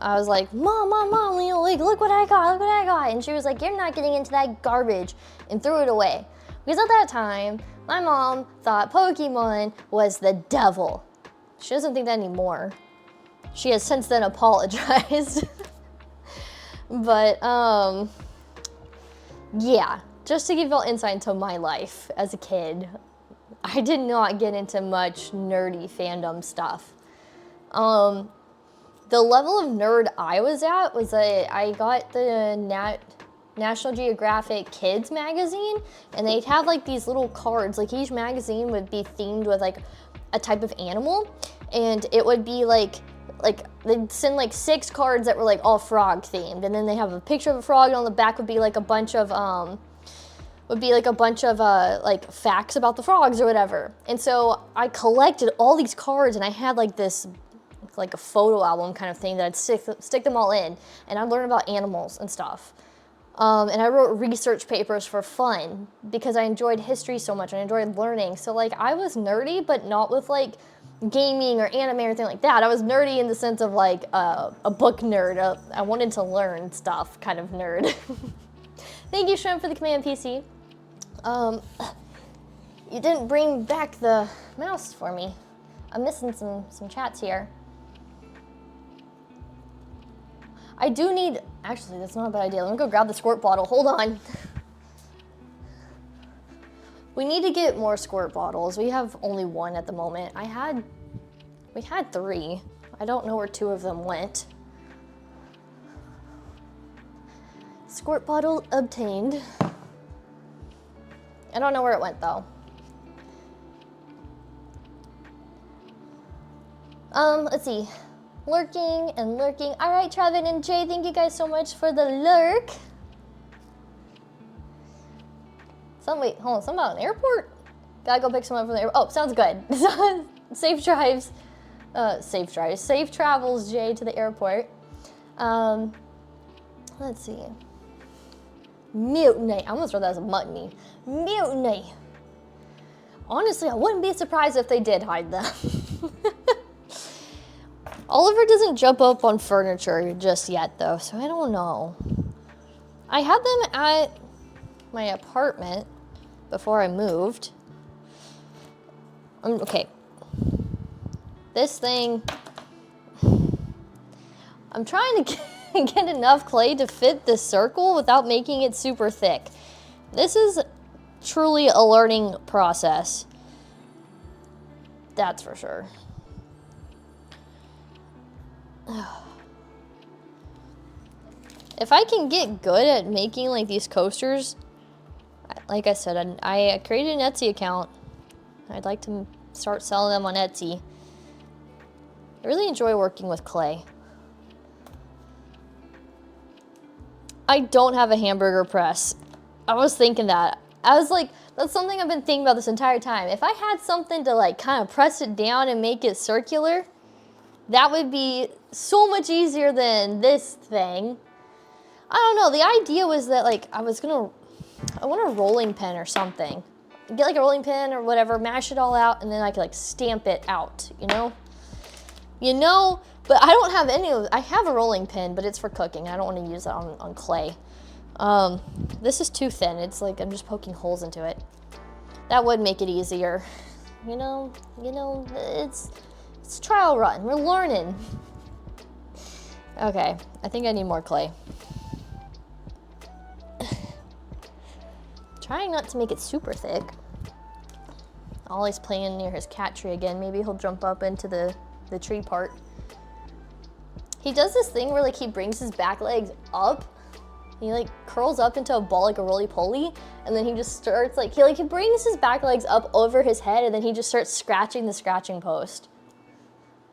S1: was like, Mom, you know, like, look what I got, and she was like, you're not getting into that garbage, and threw it away. Because at that time, my mom thought Pokemon was the devil. She doesn't think that anymore. She has since then apologized. But, yeah, just to give you all insight into my life as a kid, I did not get into much nerdy fandom stuff. The level of nerd I was at was I got the National Geographic Kids magazine, and they'd have like these little cards, like each magazine would be themed with like a type of animal, and it would be like they'd send like 6 cards that were like all frog themed, and then they have a picture of a frog, and on the back would be like a bunch of like facts about the frogs or whatever. And so I collected all these cards, and I had like this like a photo album kind of thing that I'd stick them all in, and I'd learn about animals and stuff. And I wrote research papers for fun because I enjoyed history so much and I enjoyed learning. So like I was nerdy, but not with like gaming or anime or anything like that. I was nerdy in the sense of like a book nerd. I wanted to learn stuff kind of nerd. Thank you, Shrimp, for the command PC. You didn't bring back the mouse for me. I'm missing some chats here. I do need, actually that's not a bad idea. Let me go grab the squirt bottle, hold on. We need to get more squirt bottles. We have only 1 at the moment. We had 3. I don't know where 2 of them went. Squirt bottle obtained. I don't know where it went though. Let's see. Lurking and lurking. All right, Trevin and Jay, thank you guys so much for the lurk. Wait, hold on, something about an airport? Gotta go pick someone up from the airport. Oh, sounds good. Safe drives. Safe travels, Jay, to the airport. Let's see. Mutiny. I almost wrote that as a mutiny. Mutiny. Honestly, I wouldn't be surprised if they did hide them. Oliver doesn't jump up on furniture just yet, though, so I don't know. I had them at my apartment before I moved. Okay. This thing, I'm trying to get enough clay to fit this circle without making it super thick. This is truly a learning process. That's for sure. If I can get good at making like these coasters, like I said, I created an Etsy account. I'd like to start selling them on Etsy. I really enjoy working with clay. I don't have a hamburger press. I was thinking that. I was like, that's something I've been thinking about this entire time. If I had something to like kind of press it down and make it circular, that would be so much easier than this thing. I don't know, the idea was that like I want a rolling pin or something. Get like a rolling pin or whatever, mash it all out, and then I could like stamp it out, you know? But I don't have any of, I have a rolling pin, but it's for cooking. I don't want to use that on clay. This is too thin. It's like I'm just poking holes into it. That would make it easier. You know, it's a trial run. We're learning. Okay, I think I need more clay. Trying not to make it super thick. Ollie's playing near his cat tree again. Maybe he'll jump up into the tree part. He does this thing where like he brings his back legs up. He like curls up into a ball like a roly-poly, and then he just starts like he brings his back legs up over his head, and then he just starts scratching the scratching post.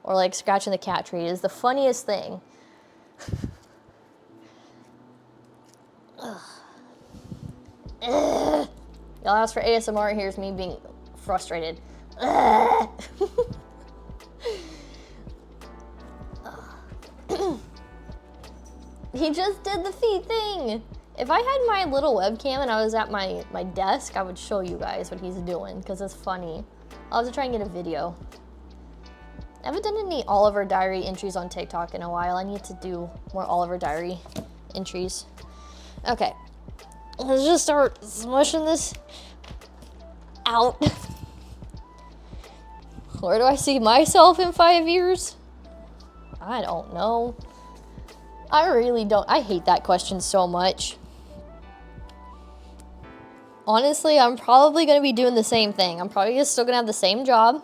S1: Or like scratching the cat tree. It is the funniest thing. Y'all ask for ASMR, here's me being frustrated. He just did the feet thing. If I had my little webcam and I was at my desk, I would show you guys what he's doing because it's funny. I'll have to try and get a video. I haven't done any Oliver Diary entries on TikTok in a while. I need to do more Oliver Diary entries. Okay, let's just start smushing this out. Where do I see myself in 5 years? I don't know. I really don't. I hate that question so much. Honestly, I'm probably going to be doing the same thing. I'm probably just still going to have the same job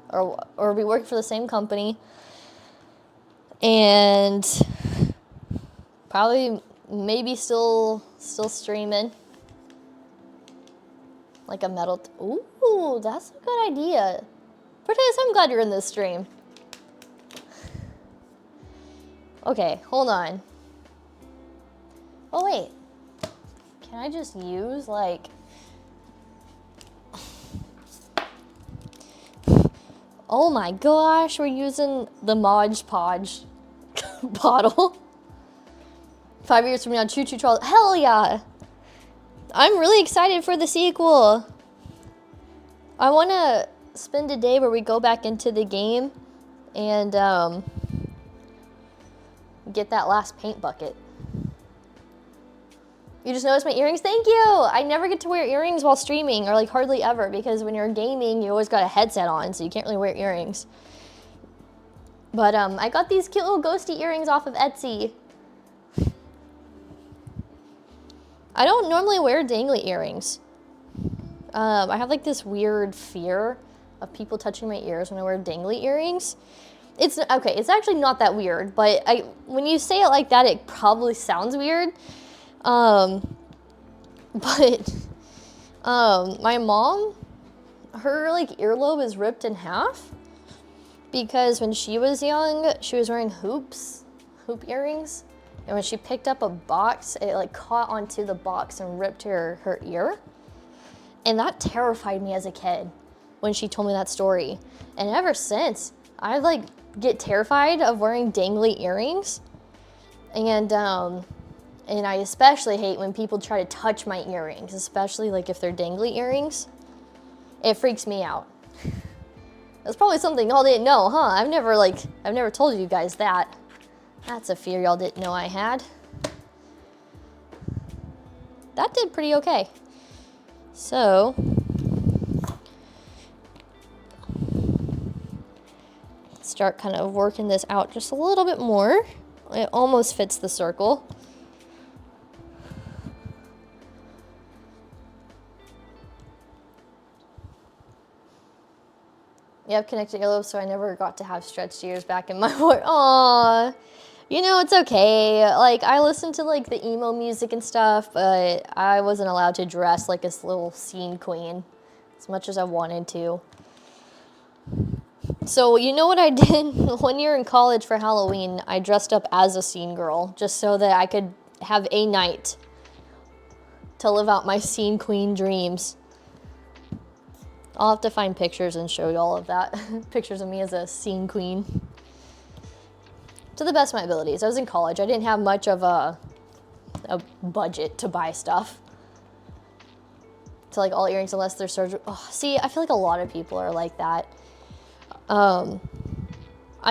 S1: or be working for the same company. And probably maybe still streaming. Like a metal. Ooh, that's a good idea. Proteus, I'm glad you're in this stream. Okay, hold on. Oh wait, can I just use like, oh my gosh, we're using the Mod Podge bottle. 5 years from now, Choo Choo Troll, hell yeah. I'm really excited for the sequel. I wanna spend a day where we go back into the game and get that last paint bucket. You just noticed my earrings? Thank you! I never get to wear earrings while streaming, or like hardly ever, because when you're gaming, you always got a headset on, so you can't really wear earrings. But I got these cute little ghosty earrings off of Etsy. I don't normally wear dangly earrings. I have like this weird fear of people touching my ears when I wear dangly earrings. It's okay, it's actually not that weird, but when you say it like that, it probably sounds weird. But my mom, her like earlobe is ripped in half because when she was young, she was wearing hoop earrings. And when she picked up a box, it like caught onto the box and ripped her ear. And that terrified me as a kid when she told me that story. And ever since, I like get terrified of wearing dangly earrings. And I especially hate when people try to touch my earrings, especially like if they're dangly earrings. It freaks me out. That's probably something y'all didn't know, huh? I've never told you guys that. That's a fear y'all didn't know I had. That did pretty okay. So, start kind of working this out just a little bit more. It almost fits the circle. Yep, connected earlobe, so I never got to have stretched ears back in my voice. Aww. You know, it's okay. Like, I listened to, like, the emo music and stuff, but I wasn't allowed to dress like a little scene queen as much as I wanted to. So, you know what I did? 1 year in college for Halloween, I dressed up as a scene girl just so that I could have a night to live out my scene queen dreams. I'll have to find pictures and show you all of that. Pictures of me as a scene queen. To the best of my abilities. I was in college. I didn't have much of a budget to buy stuff. So like all earrings unless they're surgical. Oh, see, I feel like a lot of people are like that. I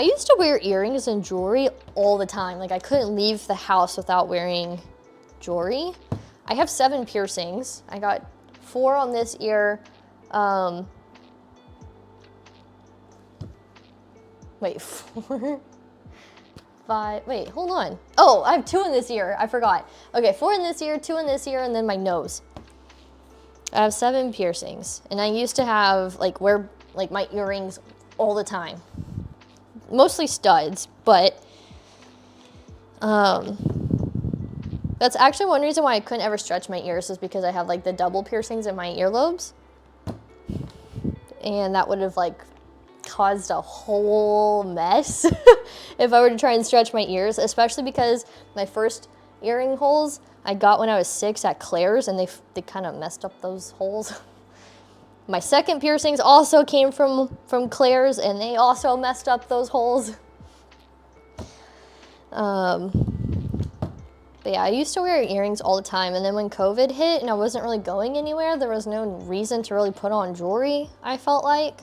S1: used to wear earrings and jewelry all the time. Like I couldn't leave the house without wearing jewelry. I have 7 piercings. I got 4 on this ear. Wait, 4? 5, wait, hold on. Oh, I have 2 in this ear, I forgot. Okay, 4 in this ear, 2 in this ear, and then my nose. I have 7 piercings, and I used to have, like, wear, like, my earrings all the time. Mostly studs, but, that's actually one reason why I couldn't ever stretch my ears is because I have, like, the double piercings in my earlobes. And that would have, like, caused a whole mess if I were to try and stretch my ears, especially because my first earring holes I got when I was 6 at Claire's, and they kind of messed up those holes. My second piercings also came from Claire's, and they also messed up those holes. But yeah, I used to wear earrings all the time, and then when COVID hit and I wasn't really going anywhere, there was no reason to really put on jewelry, I felt like.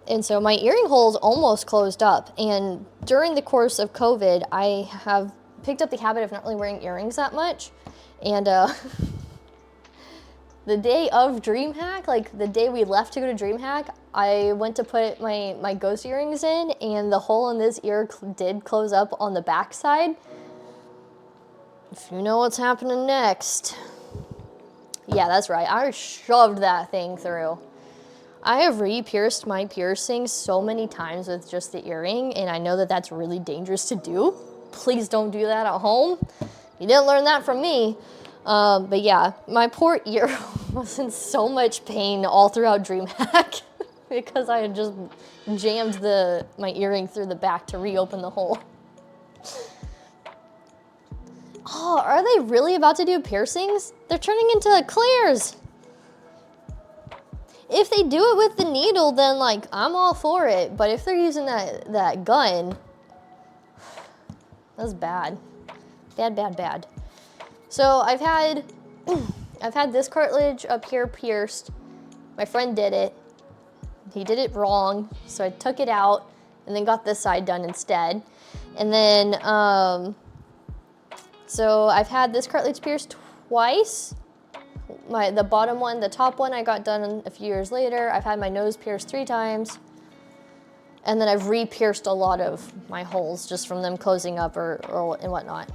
S1: And so my earring holes almost closed up. And during the course of COVID, I have picked up the habit of not really wearing earrings that much. And the day of DreamHack, like the day we left to go to DreamHack, I went to put my ghost earrings in, and the hole in this ear did close up on the back side. If you know what's happening next. Yeah, that's right. I shoved that thing through. I have re-pierced my piercings so many times with just the earring, and I know that that's really dangerous to do. Please don't do that at home. You didn't learn that from me. But yeah, my poor ear was in so much pain all throughout DreamHack because I had just jammed my earring through the back to reopen the hole. Oh, are they really about to do piercings? They're turning into Claire's. If they do it with the needle, then like I'm all for it. But if they're using that gun, that's bad. Bad, bad, bad. So I've had this cartilage up here pierced. My friend did it. He did it wrong, so I took it out and then got this side done instead. And then so I've had this cartilage pierced twice. The bottom one, the top one I got done a few years later. I've had my nose pierced 3 times. And then I've re-pierced a lot of my holes just from them closing up or and whatnot.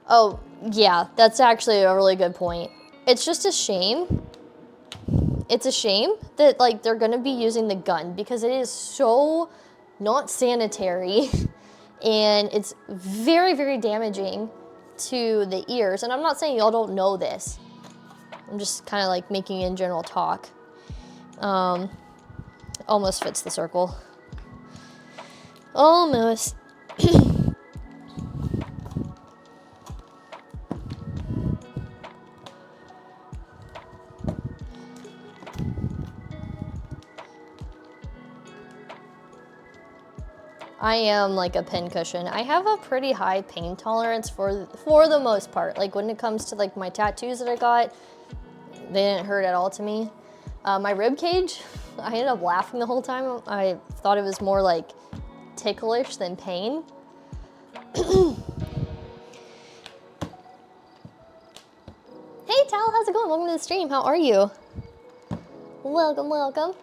S1: Oh, yeah, that's actually a really good point. It's just a shame. It's a shame that like they're gonna be using the gun because it is so not sanitary and it's very, very damaging to the ears. And I'm not saying y'all don't know this. I'm just kind of like making in general talk. Almost fits the circle. Almost. I am like a pincushion. I have a pretty high pain tolerance for the most part. Like when it comes to like my tattoos that I got, they didn't hurt at all to me. My rib cage, I ended up laughing the whole time. I thought it was more like ticklish than pain. Hey Tal, how's it going? Welcome to the stream. How are you? Welcome, welcome.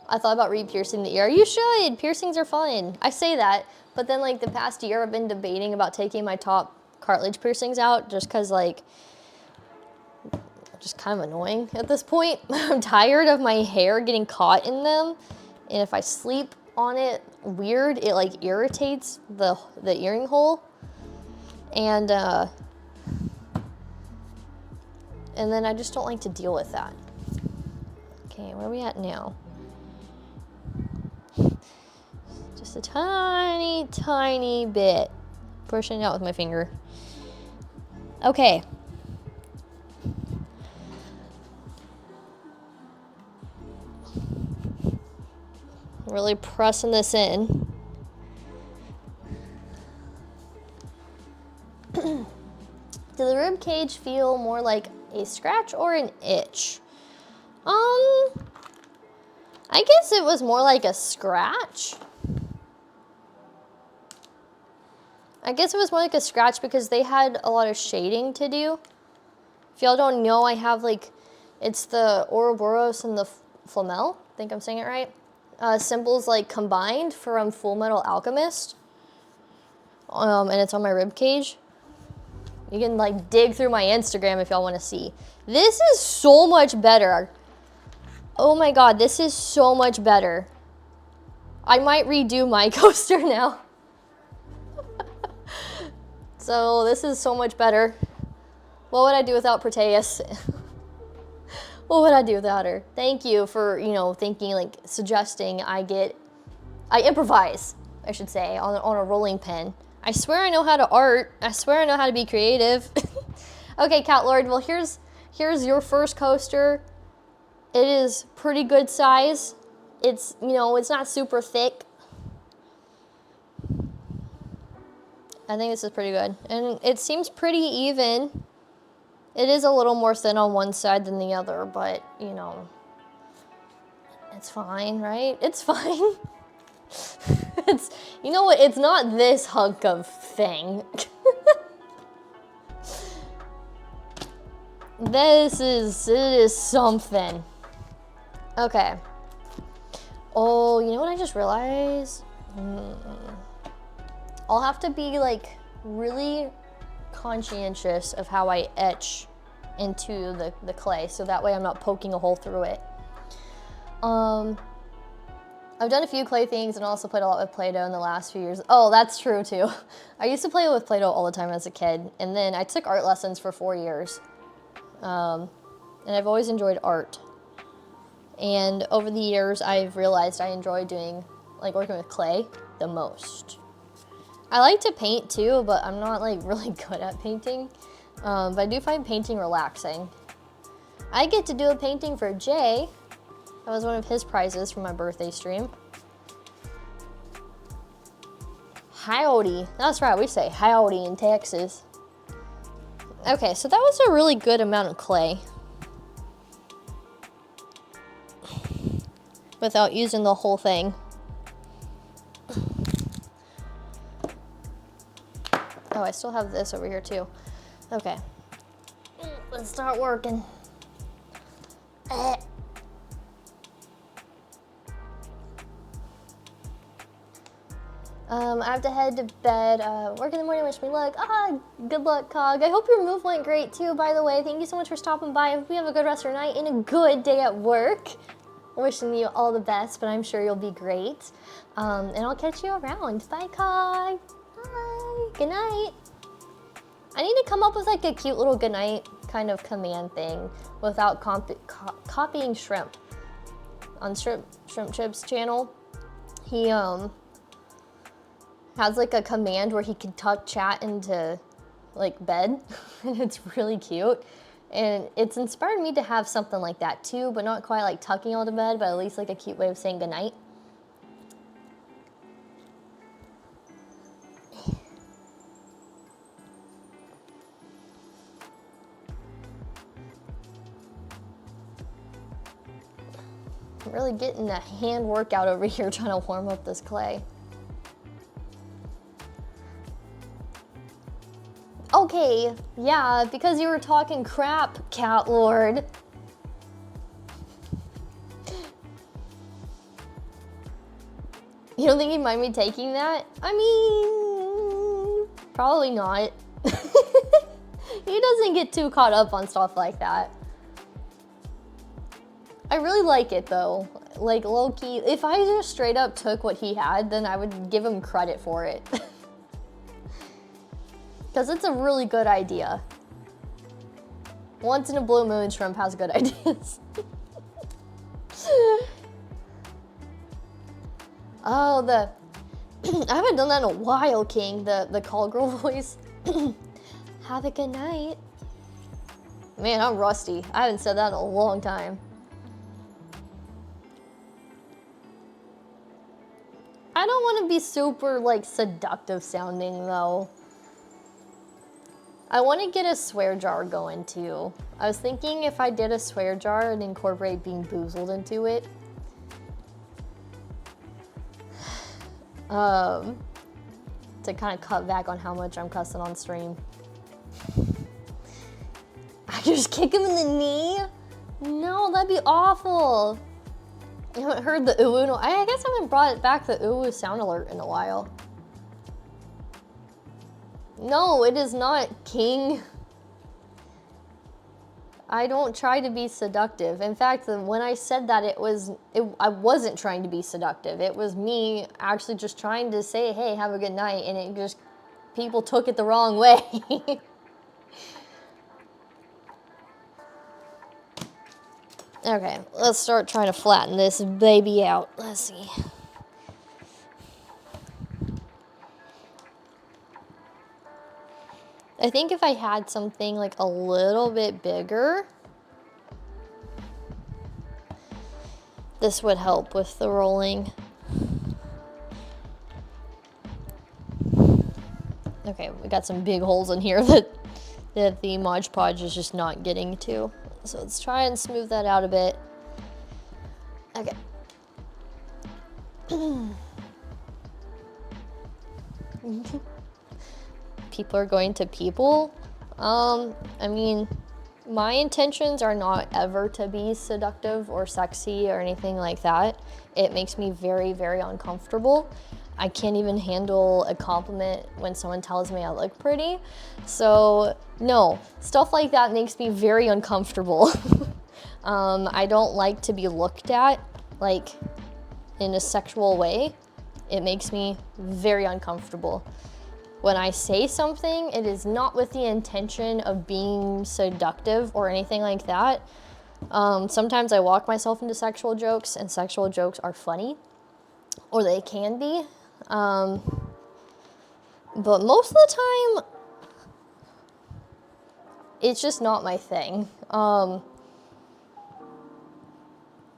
S1: I thought about re-piercing the ear. You should. Piercings are fun. I say that, but then like the past year I've been debating about taking my top cartilage piercings out just because like, just kind of annoying at this point. I'm tired of my hair getting caught in them, and if I sleep on it weird, it like irritates the earring hole, and then I just don't like to deal with that. Okay, where are we at now? Just a tiny, tiny bit. Pushing it out with my finger. Okay. Really pressing this in. Does the rib cage feel more like a scratch or an itch? I guess it was more like a scratch. I guess it was more like a scratch because they had a lot of shading to do. If y'all don't know, I have like, it's the Ouroboros and the Flamel, I think I'm saying it right. Symbols like combined from Full Metal Alchemist. And it's on my rib cage. You can like dig through my Instagram if y'all want to see. This is so much better. Oh my God, this is so much better. I might redo my coaster now. So this is so much better. What would I do without Proteus? What would I do without her? Thank you for, you know, thinking, like, suggesting I improvise, I should say, on a rolling pin. I swear I know how to art. I swear I know how to be creative. Okay, Cat Lord, well, here's your first coaster. It is pretty good size. It's, you know, it's not super thick. I think this is pretty good. And it seems pretty even. It is a little more thin on one side than the other, but, you know, it's fine, right? It's fine. It's, you know what, it's not this hunk of thing. It is something. Okay. Oh, you know what I just realized? I'll have to be like really conscientious of how I etch into the clay, so that way I'm not poking a hole through it. I've done a few clay things and also played a lot with Play-Doh in the last few years. Oh, that's true too. I used to play with Play-Doh all the time as a kid, and then I took art lessons for 4 years. And I've always enjoyed art. And over the years, I've realized I enjoy doing, like, working with clay the most. I like to paint too, but I'm not like really good at painting. But I do find painting relaxing. I get to do a painting for Jay. That was one of his prizes from my birthday stream. Howdy. That's right, we say howdy in Texas. Okay, so that was a really good amount of clay. Without using the whole thing. Oh, I still have this over here too. Okay. Let's start working. I have to head to bed. Work in the morning, wish me luck. Good luck, Cog. I hope your move went great too, by the way. Thank you so much for stopping by. I hope you have a good rest of your night and a good day at work. wishing you all the best, but I'm sure you'll be great. And I'll catch you around. Bye, Kai. Bye. Good night. I need to come up with like a cute little goodnight kind of command thing without copying Shrimp. On Shrimp Chip's channel, he has like a command where he can tuck chat into like bed, and it's really cute. And it's inspired me to have something like that too, but not quite like tucking all to bed, but at least like a cute way of saying goodnight. I'm really getting a hand workout over here trying to warm up this clay. Okay, yeah, because you were talking crap, Cat Lord. You don't think he might be taking that? I mean, probably not. He doesn't get too caught up on stuff like that. I really like it though. Like low-key, if I just straight up took what he had, then I would give him credit for it. Because it's a really good idea. Once in a blue moon, Shrimp has good ideas. Oh, I haven't done that in a while, King. The call girl voice. Have a good night. Man, I'm rusty. I haven't said that in a long time. I don't want to be super like seductive sounding though. I want to get a swear jar going too. I was thinking if I did a swear jar and incorporate being boozled into it. To kind of cut back on how much I'm cussing on stream. I just kick him in the knee? No, that'd be awful. I haven't heard the ooh. No, I guess I haven't brought back the ooh sound alert in a while. No, it is not, King. I don't try to be seductive. In fact, when I said that, I wasn't trying to be seductive. It was me actually just trying to say, hey, have a good night, and it just, people took it the wrong way. Okay, let's start trying to flatten this baby out. Let's see. I think if I had something like a little bit bigger, this would help with the rolling. Okay, we got some big holes in here that the Mod Podge is just not getting to. So let's try and smooth that out a bit. Okay. People are going to people. I mean, my intentions are not ever to be seductive or sexy or anything like that. It makes me very, very uncomfortable. I can't even handle a compliment when someone tells me I look pretty. So no, stuff like that makes me very uncomfortable. I don't like to be looked at like in a sexual way. It makes me very uncomfortable. When I say something, it is not with the intention of being seductive or anything like that. Sometimes I walk myself into sexual jokes, and sexual jokes are funny, or they can be. But most of the time, it's just not my thing.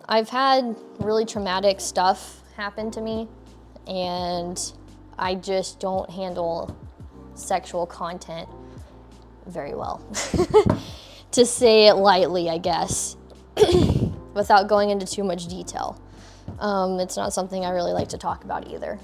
S1: I've had really traumatic stuff happen to me, and I just don't handle sexual content very well. To say it lightly, I guess, without going into too much detail. It's not something I really like to talk about either.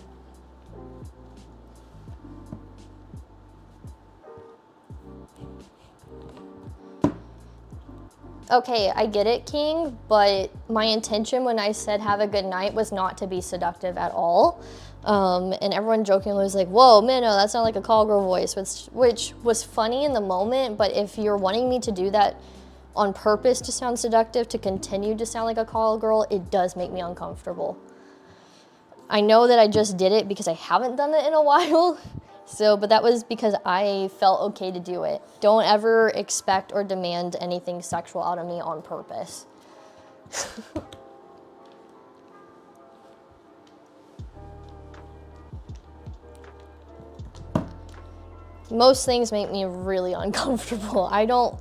S1: Okay, I get it, King, but my intention when I said have a good night was not to be seductive at all. And everyone jokingly was like, whoa, Minnow, that's not like a call girl voice, which was funny in the moment, but if you're wanting me to do that on purpose to sound seductive, to continue to sound like a call girl, it does make me uncomfortable. I know that I just did it because I haven't done it in a while. So, but that was because I felt okay to do it. Don't ever expect or demand anything sexual out of me on purpose. Most things make me really uncomfortable. I don't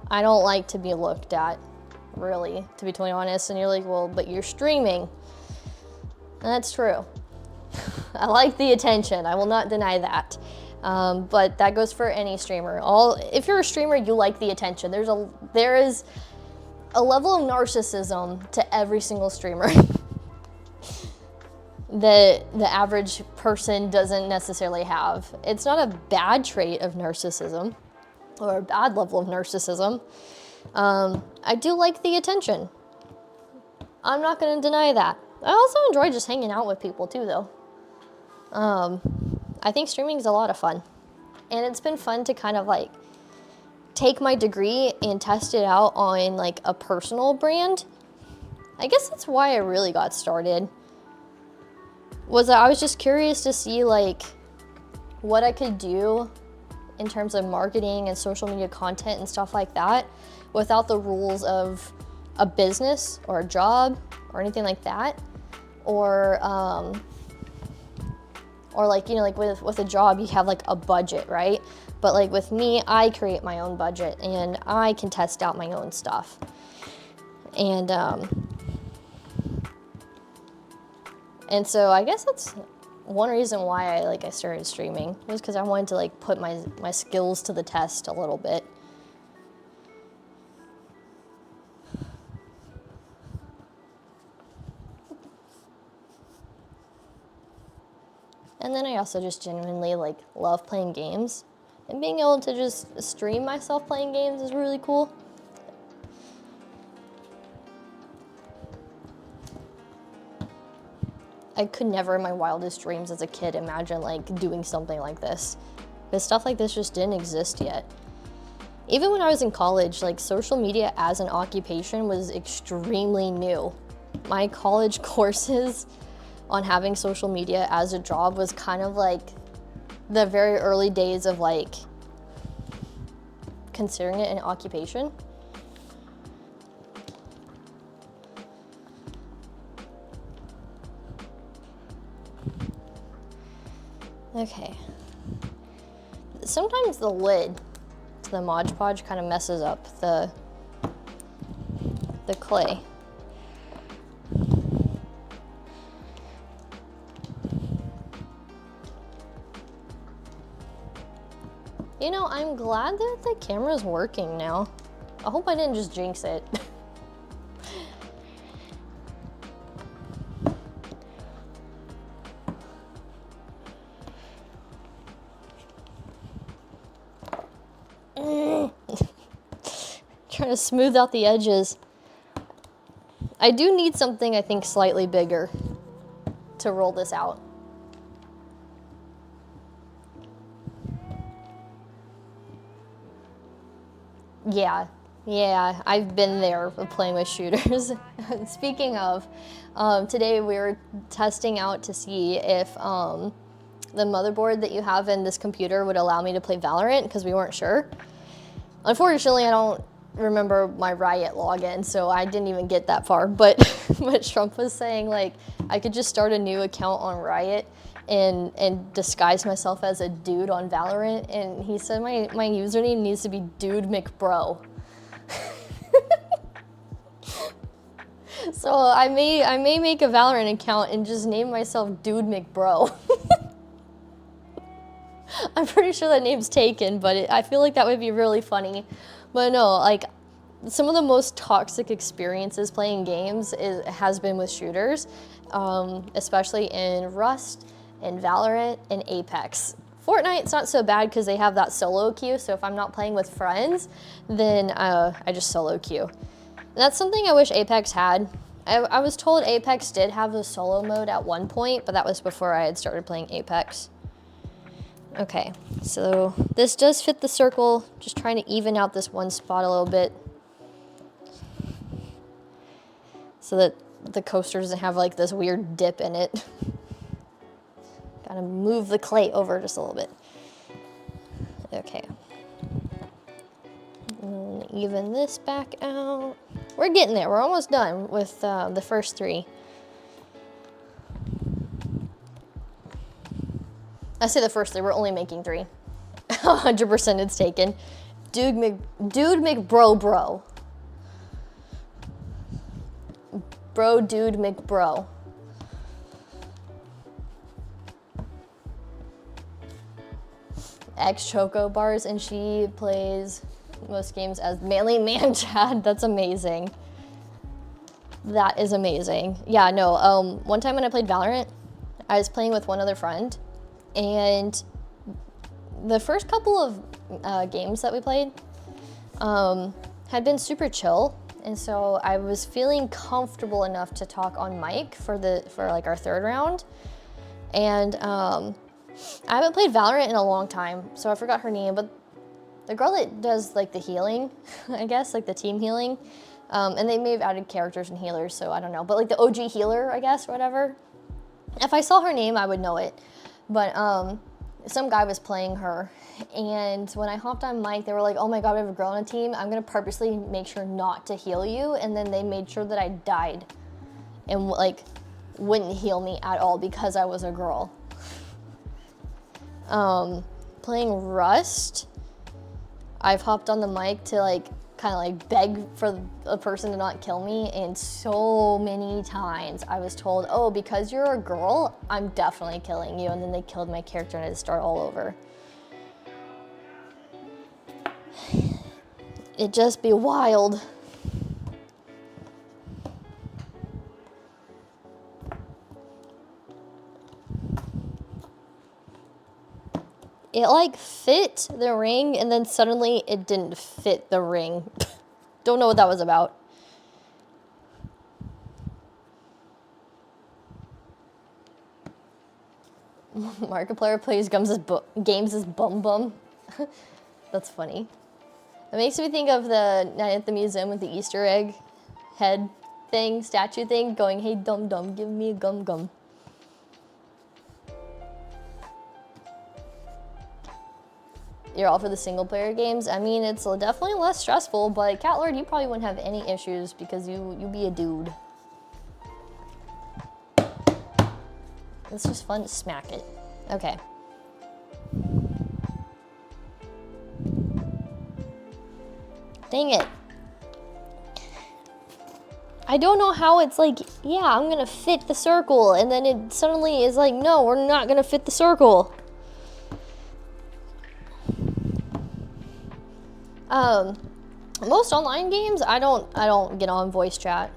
S1: like to be looked at, really, to be totally honest. And you're like, well, but you're streaming. And that's true. I like the attention, I will not deny that. But that goes for any streamer. If you're a streamer, you like the attention. There is a level of narcissism to every single streamer that the average person doesn't necessarily have. It's not a bad trait of narcissism or a bad level of narcissism. I do like the attention. I'm not gonna deny that. I also enjoy just hanging out with people too, though. I think streaming is a lot of fun. And it's been fun to kind of like take my degree and test it out on like a personal brand. I guess that's why I really got started. Was that I was just curious to see like what I could do in terms of marketing and social media content and stuff like that without the rules of a business or a job or anything like that. Or like, you know, like with a job, you have like a budget, right? But like with me, I create my own budget and I can test out my own stuff. And so I guess that's one reason why I started streaming, was because I wanted to like put my skills to the test a little bit. And then I also just genuinely like love playing games, and being able to just stream myself playing games is really cool. I could never in my wildest dreams as a kid imagine like doing something like this. Because stuff like this just didn't exist yet. Even when I was in college, like social media as an occupation was extremely new. My college courses on having social media as a job was kind of like the very early days of like considering it an occupation. Okay. Sometimes the lid to the Mod Podge kind of messes up the clay. You know, I'm glad that the camera's working now. I hope I didn't just jinx it. Trying to smooth out the edges. I do need something, I think, slightly bigger to roll this out. Yeah, I've been there with playing with shooters. Speaking of, today we were testing out to see if the motherboard that you have in this computer would allow me to play Valorant, because we weren't sure. Unfortunately, I don't remember my Riot login, so I didn't even get that far. But what Trump was saying, like, I could just start a new account on Riot and disguise myself as a dude on Valorant, and he said my username needs to be Dude McBro. So I may make a Valorant account and just name myself Dude McBro. I'm pretty sure that name's taken, but I feel like that would be really funny. But no, like, some of the most toxic experiences playing games has been with shooters, especially in Rust, in Valorant, and Apex. Fortnite's not so bad because they have that solo queue, so if I'm not playing with friends, then I just solo queue. And that's something I wish Apex had. I was told Apex did have the solo mode at one point, but that was before I had started playing Apex. Okay, so this does fit the circle, just trying to even out this one spot a little bit. so that the coaster doesn't have like this weird dip in it. Gotta move the clay over just a little bit. Okay. And even this back out. We're getting there. We're almost done with the first 3. I say the first 3. We're only making 3. 100% it's taken. Dude McBro bro. Bro dude McBro. Ex Choco Bars, and she plays most games as Manly Man Chad. That's amazing. That is amazing. Yeah, no, one time when I played Valorant, I was playing with one other friend, and the first couple of games that we played had been super chill, and so I was feeling comfortable enough to talk on mic for like our 3rd round, and I haven't played Valorant in a long time, so I forgot her name, but the girl that does like the healing, I guess, like the team healing, and they may have added characters and healers, so I don't know, but like the OG healer, I guess, or whatever. If I saw her name, I would know it, but some guy was playing her, and when I hopped on mic, they were like, oh my god, we have a girl on a team, I'm gonna purposely make sure not to heal you, and then they made sure that I died and like wouldn't heal me at all because I was a girl. Playing Rust, I've hopped on the mic to like kind of like beg for a person to not kill me, and so many times I was told, oh, because you're a girl, I'm definitely killing you, and then they killed my character and I had to start all over. It'd just be wild. It like fit the ring, and then suddenly it didn't fit the ring. Don't know what that was about. Markiplier plays games as Bum Bum. That's funny. It makes me think of the night at the museum with the Easter egg head thing, statue thing, going, hey dum dum, give me a gum gum. You're all for the single player games? I mean, it's definitely less stressful, but Cat Lord, you probably wouldn't have any issues because you be a dude. It's just fun to smack it. Okay. Dang it. I don't know how it's like, yeah, I'm gonna fit the circle, and then it suddenly is like, no, we're not gonna fit the circle. Most online games, I don't get on voice chat.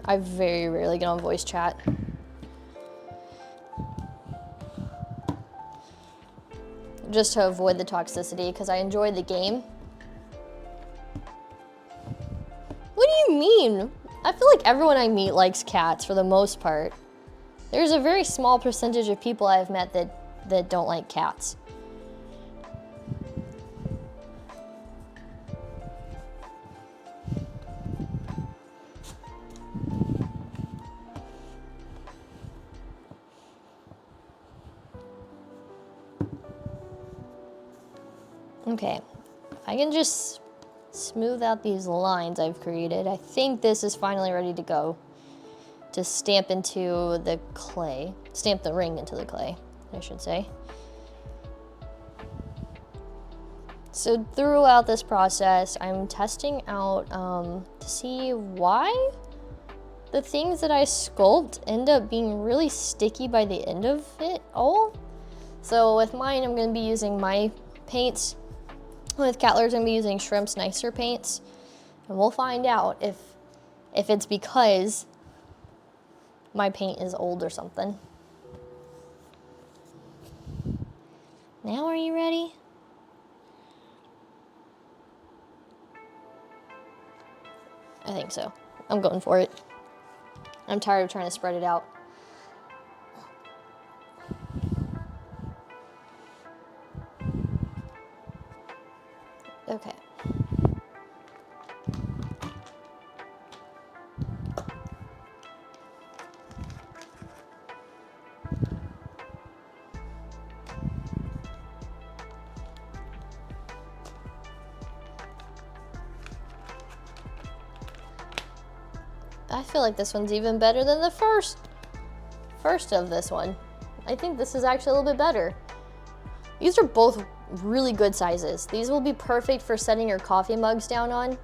S1: I very rarely get on voice chat. Just to avoid the toxicity, because I enjoy the game. What do you mean? I feel like everyone I meet likes cats for the most part. There's a very small percentage of people I've met that don't like cats. Okay, I can just smooth out these lines I've created. I think this is finally ready to go. To stamp into the clay. Stamp the ring into the clay, I should say. So throughout this process, I'm testing out to see why the things that I sculpt end up being really sticky by the end of it all. So with mine, I'm gonna be using my paints. With Catler's, I'm gonna be using Shrimp's Nicer paints. And we'll find out if it's because my paint is old or something. Now are you ready? I think so. I'm going for it. I'm tired of trying to spread it out. Okay. I feel like this one's even better than the first of this one. I think this is actually a little bit better. These are both really good sizes. These will be perfect for setting your coffee mugs down on,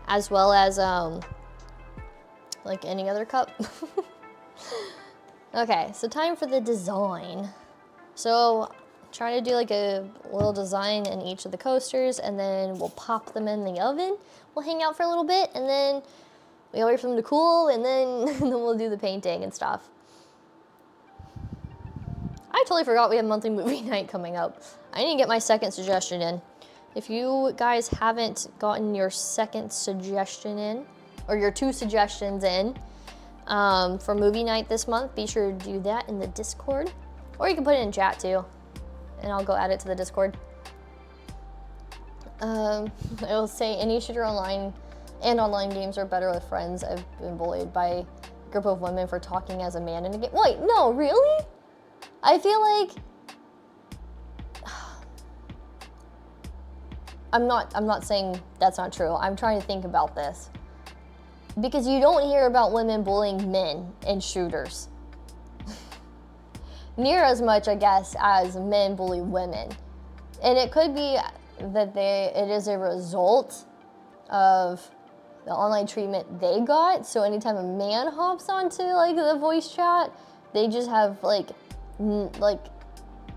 S1: as well as like any other cup. Okay, so time for the design. So try to do like a little design in each of the coasters, and then we'll pop them in the oven. We'll hang out for a little bit, and then we'll wait for them to cool, and then, then we'll do the painting and stuff. I totally forgot we have monthly movie night coming up. I need to get my second suggestion in. If you guys haven't gotten your second suggestion in, or your 2 suggestions in for movie night this month, be sure to do that in the Discord. Or you can put it in chat too, and I'll go add it to the Discord. I will say any shooter online and online games are better with friends. I've been bullied by a group of women for talking as a man in a game. Wait, no, really? I feel like I'm not saying that's not true. I'm trying to think about this. Because you don't hear about women bullying men in shooters. Near as much, I guess, as men bully women. And it could be that it is a result of the online treatment they got. So anytime a man hops onto like the voice chat, they just have like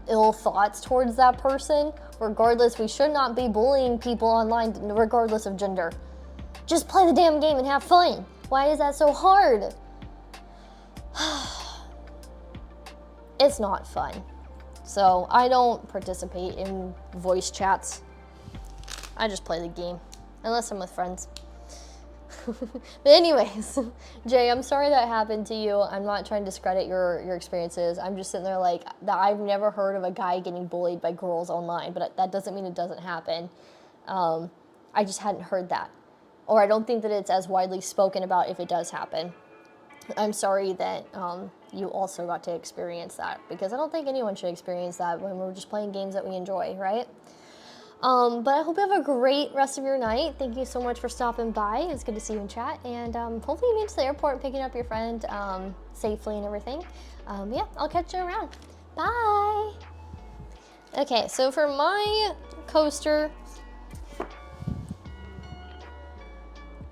S1: ill thoughts towards that person. Regardless, we should not be bullying people online regardless of gender. Just play the damn game and have fun. Why is that so hard? It's not fun. So I don't participate in voice chats. I just play the game, unless I'm with friends. But anyways, Jay, I'm sorry that happened to you. I'm not trying to discredit your experiences. I'm just sitting there like, that I've never heard of a guy getting bullied by girls online, but that doesn't mean it doesn't happen. I just hadn't heard that. Or I don't think that it's as widely spoken about if it does happen. I'm sorry that you also got to experience that, because I don't think anyone should experience that when we're just playing games that we enjoy, right? But I hope you have a great rest of your night. Thank you so much for stopping by. It's good to see you in chat. And hopefully you made it to the airport and picking up your friend safely and everything. Yeah, I'll catch you around. Bye. Okay, so for my coaster,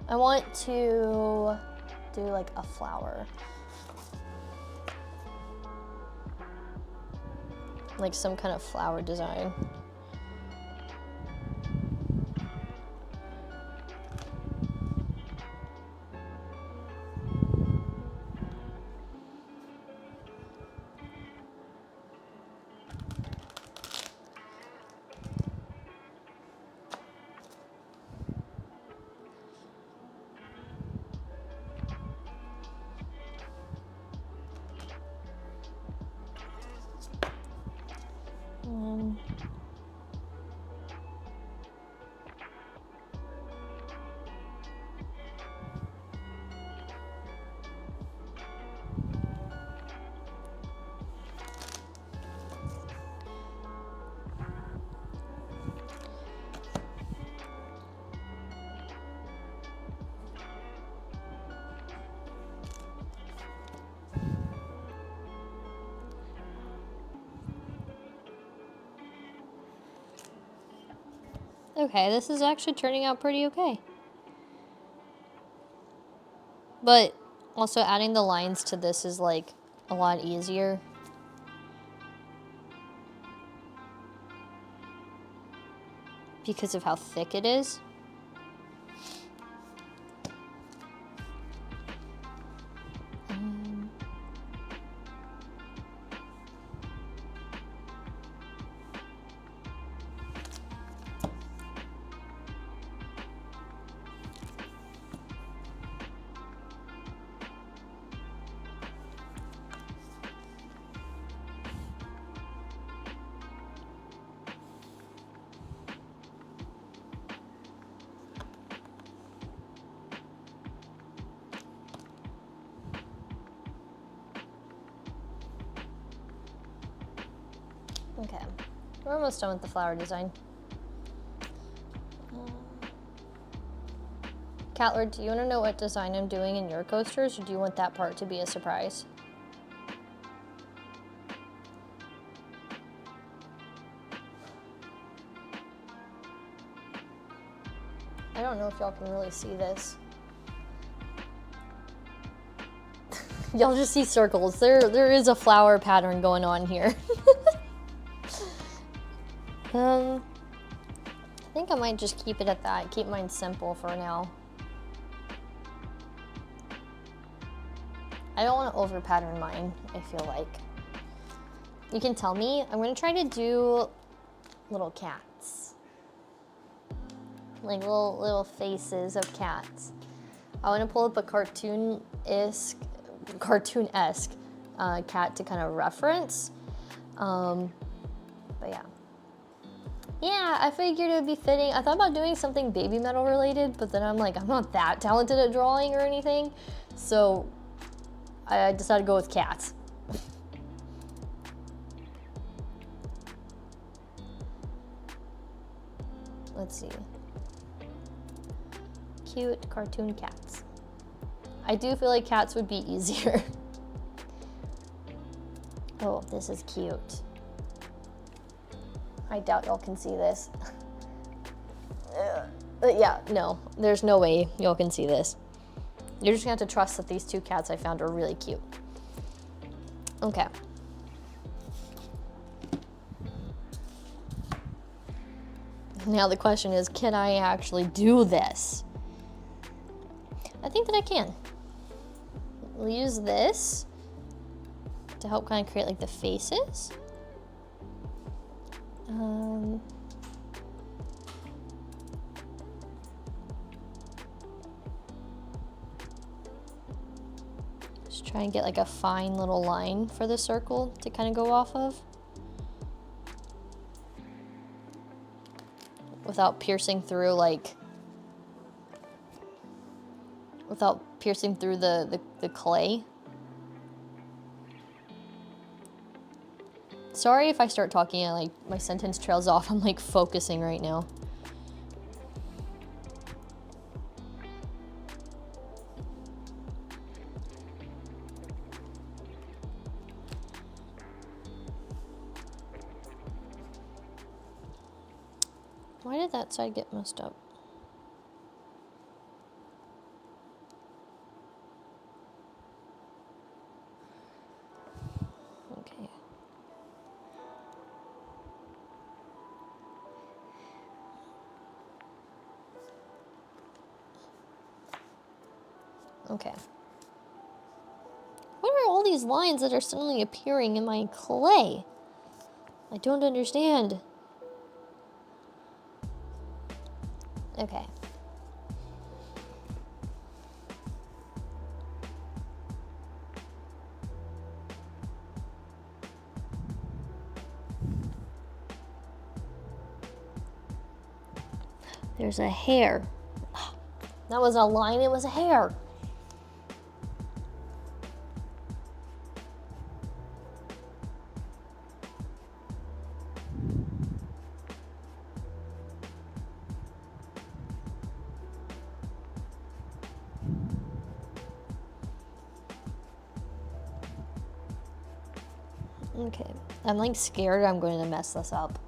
S1: I want to do like a flower. Like some kind of flower design. Okay, this is actually turning out pretty okay. But also adding the lines to this is like a lot easier. Because of how thick it is. Okay, we're almost done with the flower design. Catler, do you want to know what design I'm doing in your coasters, or do you want that part to be a surprise? I don't know if y'all can really see this. Y'all just see circles. There is a flower pattern going on here. I think I might just keep it at that. Keep mine simple for now. I don't want to over pattern mine, I feel like. You can tell me. I'm gonna try to do little cats. Like little faces of cats. I want to pull up a cartoon-esque cat to kind of reference. But yeah. Yeah, I figured it would be fitting. I thought about doing something baby metal related, but then I'm like, I'm not that talented at drawing or anything. So I decided to go with cats. Let's see. Cute cartoon cats. I do feel like cats would be easier. Oh, this is cute. I doubt y'all can see this. Yeah, no, there's no way y'all can see this. You're just gonna have to trust that these two cats I found are really cute. Okay. Now the question is, can I actually do this? I think that I can. We'll use this to help kind of create like the faces. Just try and get like a fine little line for the circle to kind of go off of. Without piercing through the clay. Sorry if I start talking and like my sentence trails off. I'm like focusing right now. Why did that side get messed up? Okay. Okay. What are all these lines that are suddenly appearing in my clay? I don't understand. Okay. There's a hair. That wasn't a line, it was a hair. Okay, I'm like scared I'm going to mess this up.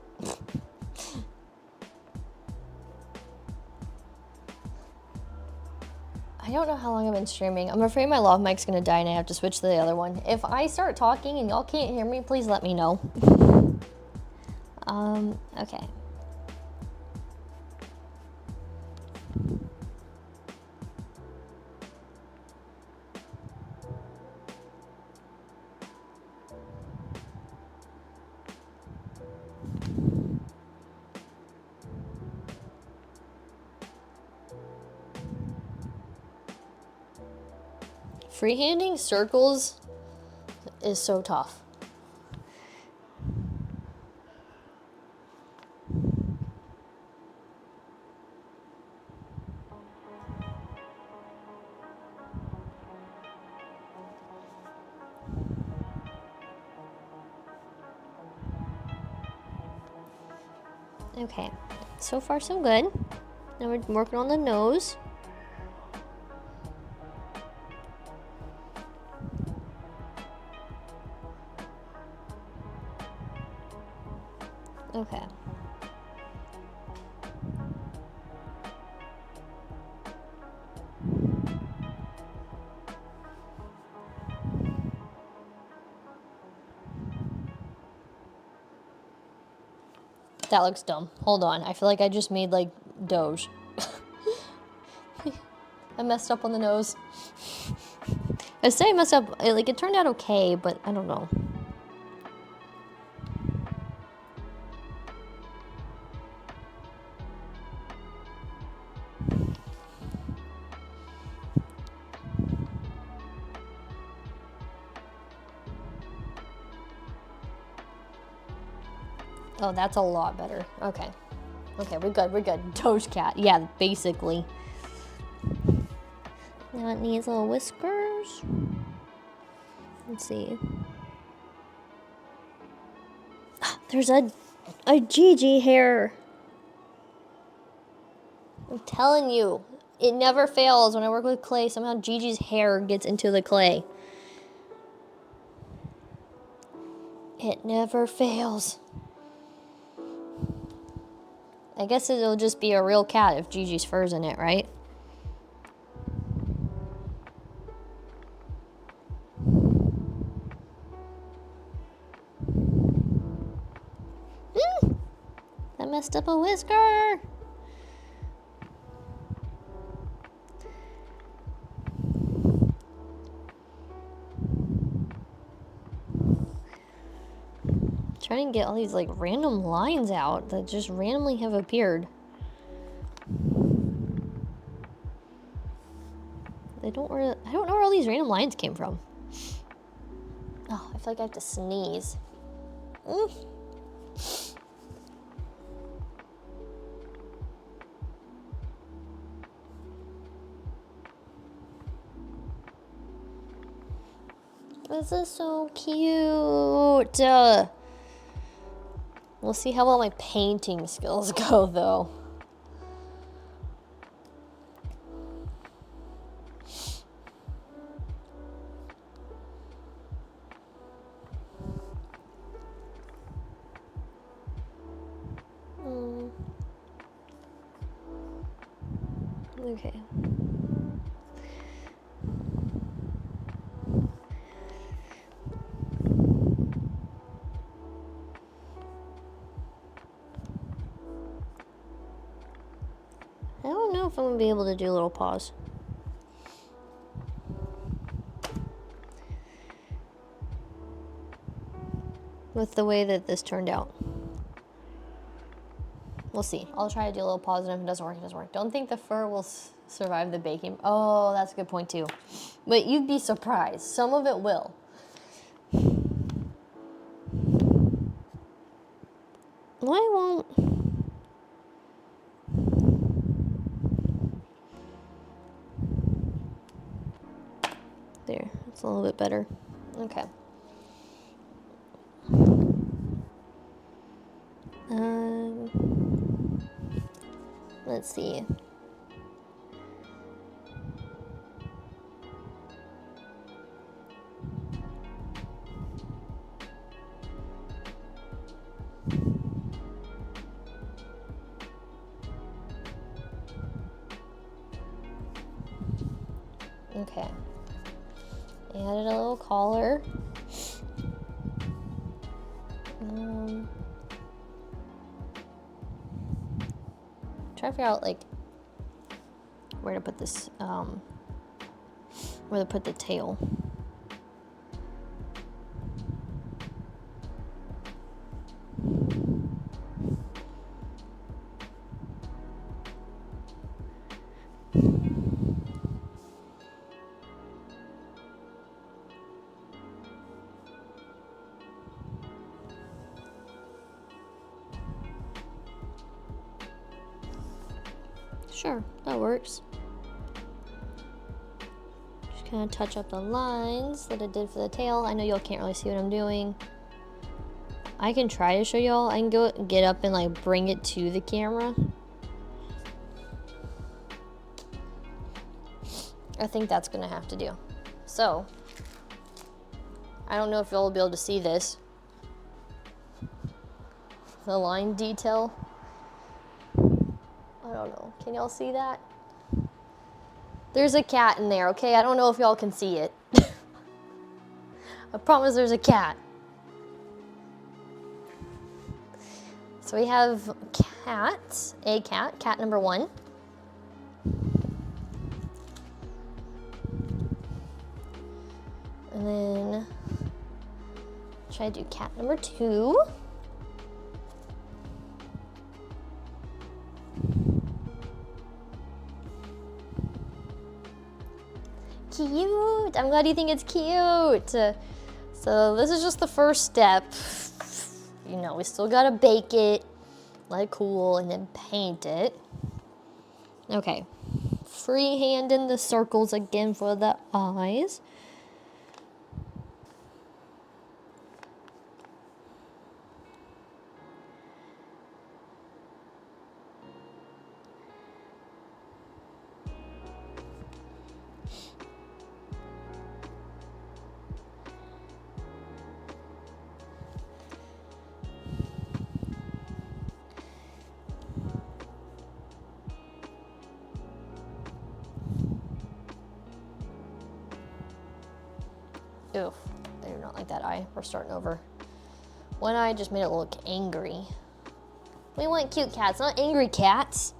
S1: I don't know how long I've been streaming. I'm afraid my lav mic's gonna die and I have to switch to the other one. If I start talking and y'all can't hear me, please let me know. Okay. Freehanding circles is so tough. Okay, so far so good. Now we're working on the nose. Okay. That looks dumb. Hold on. I feel like I just made like Doge. I messed up on the nose. I say I messed up, like it turned out okay, but I don't know. Oh, that's a lot better. Okay. Okay, we're good, we're good. Doge cat. Yeah, basically. Now it needs little whiskers. Let's see. There's a Gigi hair. I'm telling you, it never fails when I work with clay. Somehow Gigi's hair gets into the clay. It never fails. I guess it'll just be a real cat if Gigi's fur's in it, right? I messed up a whisker. Trying to get all these like random lines out that just randomly have appeared. I don't know where all these random lines came from. Oh, I feel like I have to sneeze. This is so cute. We'll see how well my painting skills go, though. Okay. I don't know if I'm gonna be able to do a little pause. With the way that this turned out. We'll see. I'll try to do a little pause, and if it doesn't work, it doesn't work. Don't think the fur will survive the baking. Oh, that's a good point too. But you'd be surprised. Some of it will. Why won't... There, it's a little bit better. Okay. Let's see. Okay. Added a little collar. Try to figure out like where to put this, where to put the tail. Sure, that works. Just kind of touch up the lines that I did for the tail. I know y'all can't really see what I'm doing. I can try to show y'all. I can go get up and like bring it to the camera. I think that's gonna have to do. So, I don't know if y'all will be able to see this. the line detail. I don't know. Can y'all see that? There's a cat in there, okay? I don't know if y'all can see it. I promise there's a cat. So we have a cat number 1. And then try to do cat number 2. Cute. I'm glad you think it's cute. So this is just the first step. You know, we still gotta bake it, let it cool, and then paint it. Okay. Freehand in the circles again for the eyes. Oof, I do not like that eye. We're starting over. One eye just made it look angry. We want cute cats, not angry cats.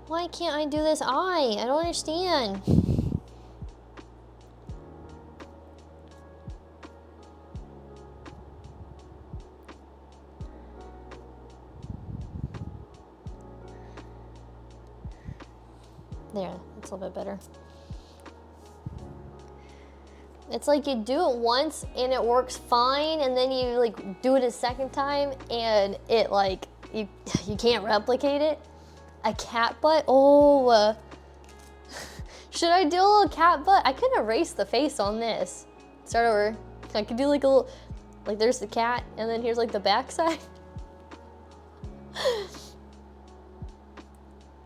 S1: Why can't I do this eye? I don't understand. There, that's a little bit better. It's like you do it once and it works fine, and then you like do it a second time and it like you can't replicate it. A cat butt? Oh, should I do a little cat butt? I could erase the face on this. Start over. I could do like a little, like there's the cat and then here's like the back side.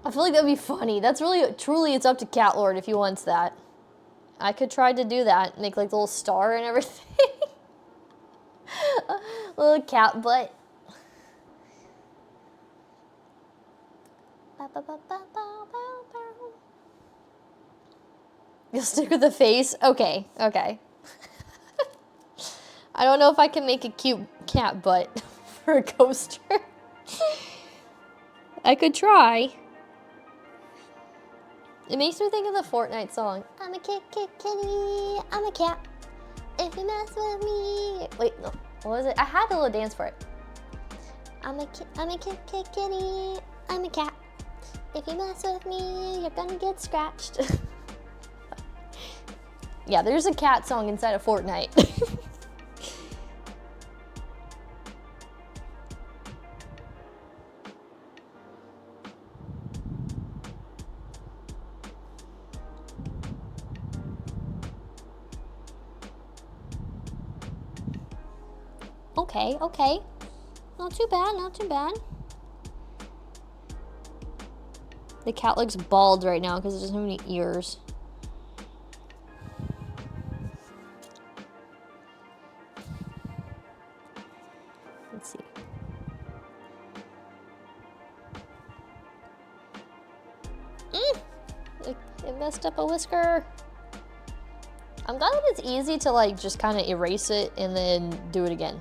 S1: I feel like that'd be funny. That's really, truly, it's up to Cat Lord if he wants that. I could try to do that, make like the little star and everything. Little cat butt. You'll stick with the face? Okay, okay. I don't know if I can make a cute cat butt for a coaster. I could try. It makes me think of the Fortnite song. I'm a kitty, I'm a cat. If you mess with me. Wait, no, what was it? I had a little dance for it. I'm a kitty, I'm a cat. If you mess with me, you're gonna get scratched. Yeah, there's a cat song inside of Fortnite. Okay, okay. Not too bad, not too bad. The cat looks bald right now because it doesn't have any ears. Let's see. It messed up a whisker. I'm glad that it's easy to like just kind of erase it and then do it again.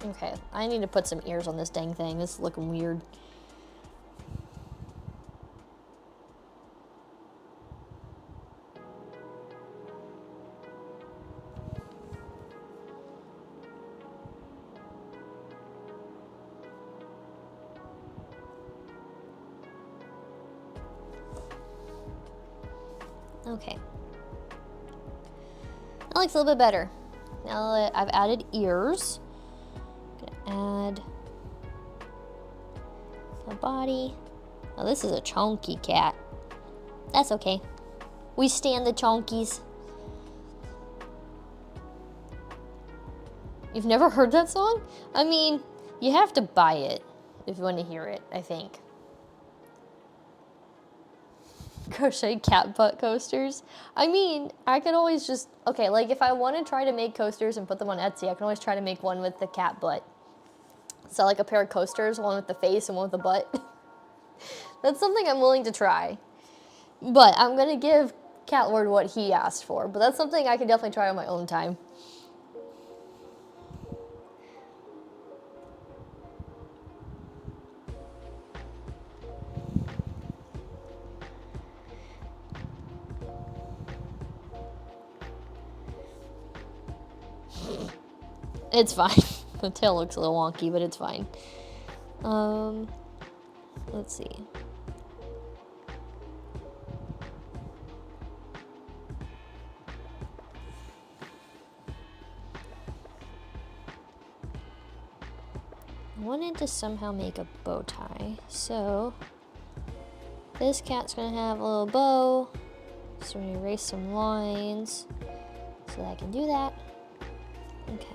S1: Okay, I need to put some ears on this dang thing. This is looking weird. Okay. That looks a little bit better. now that I've added ears, I'm gonna add the body. Oh, this is a chunky cat. That's okay. We stand the chunkies. You've never heard that song? I mean, you have to buy it if you want to hear it, I think. Crochet cat butt coasters. I mean, I could always just, okay, like if I want to try to make coasters and put them on Etsy, I can always try to make one with the cat butt. So like a pair of coasters, one with the face and one with the butt. That's something I'm willing to try. But I'm gonna give Cat Lord what he asked for, but that's something I could definitely try on my own time. It's fine. The tail looks a little wonky, but it's fine. Let's see. I wanted to somehow make a bow tie, so this cat's gonna have a little bow. So I'm gonna erase some lines so that I can do that. Okay.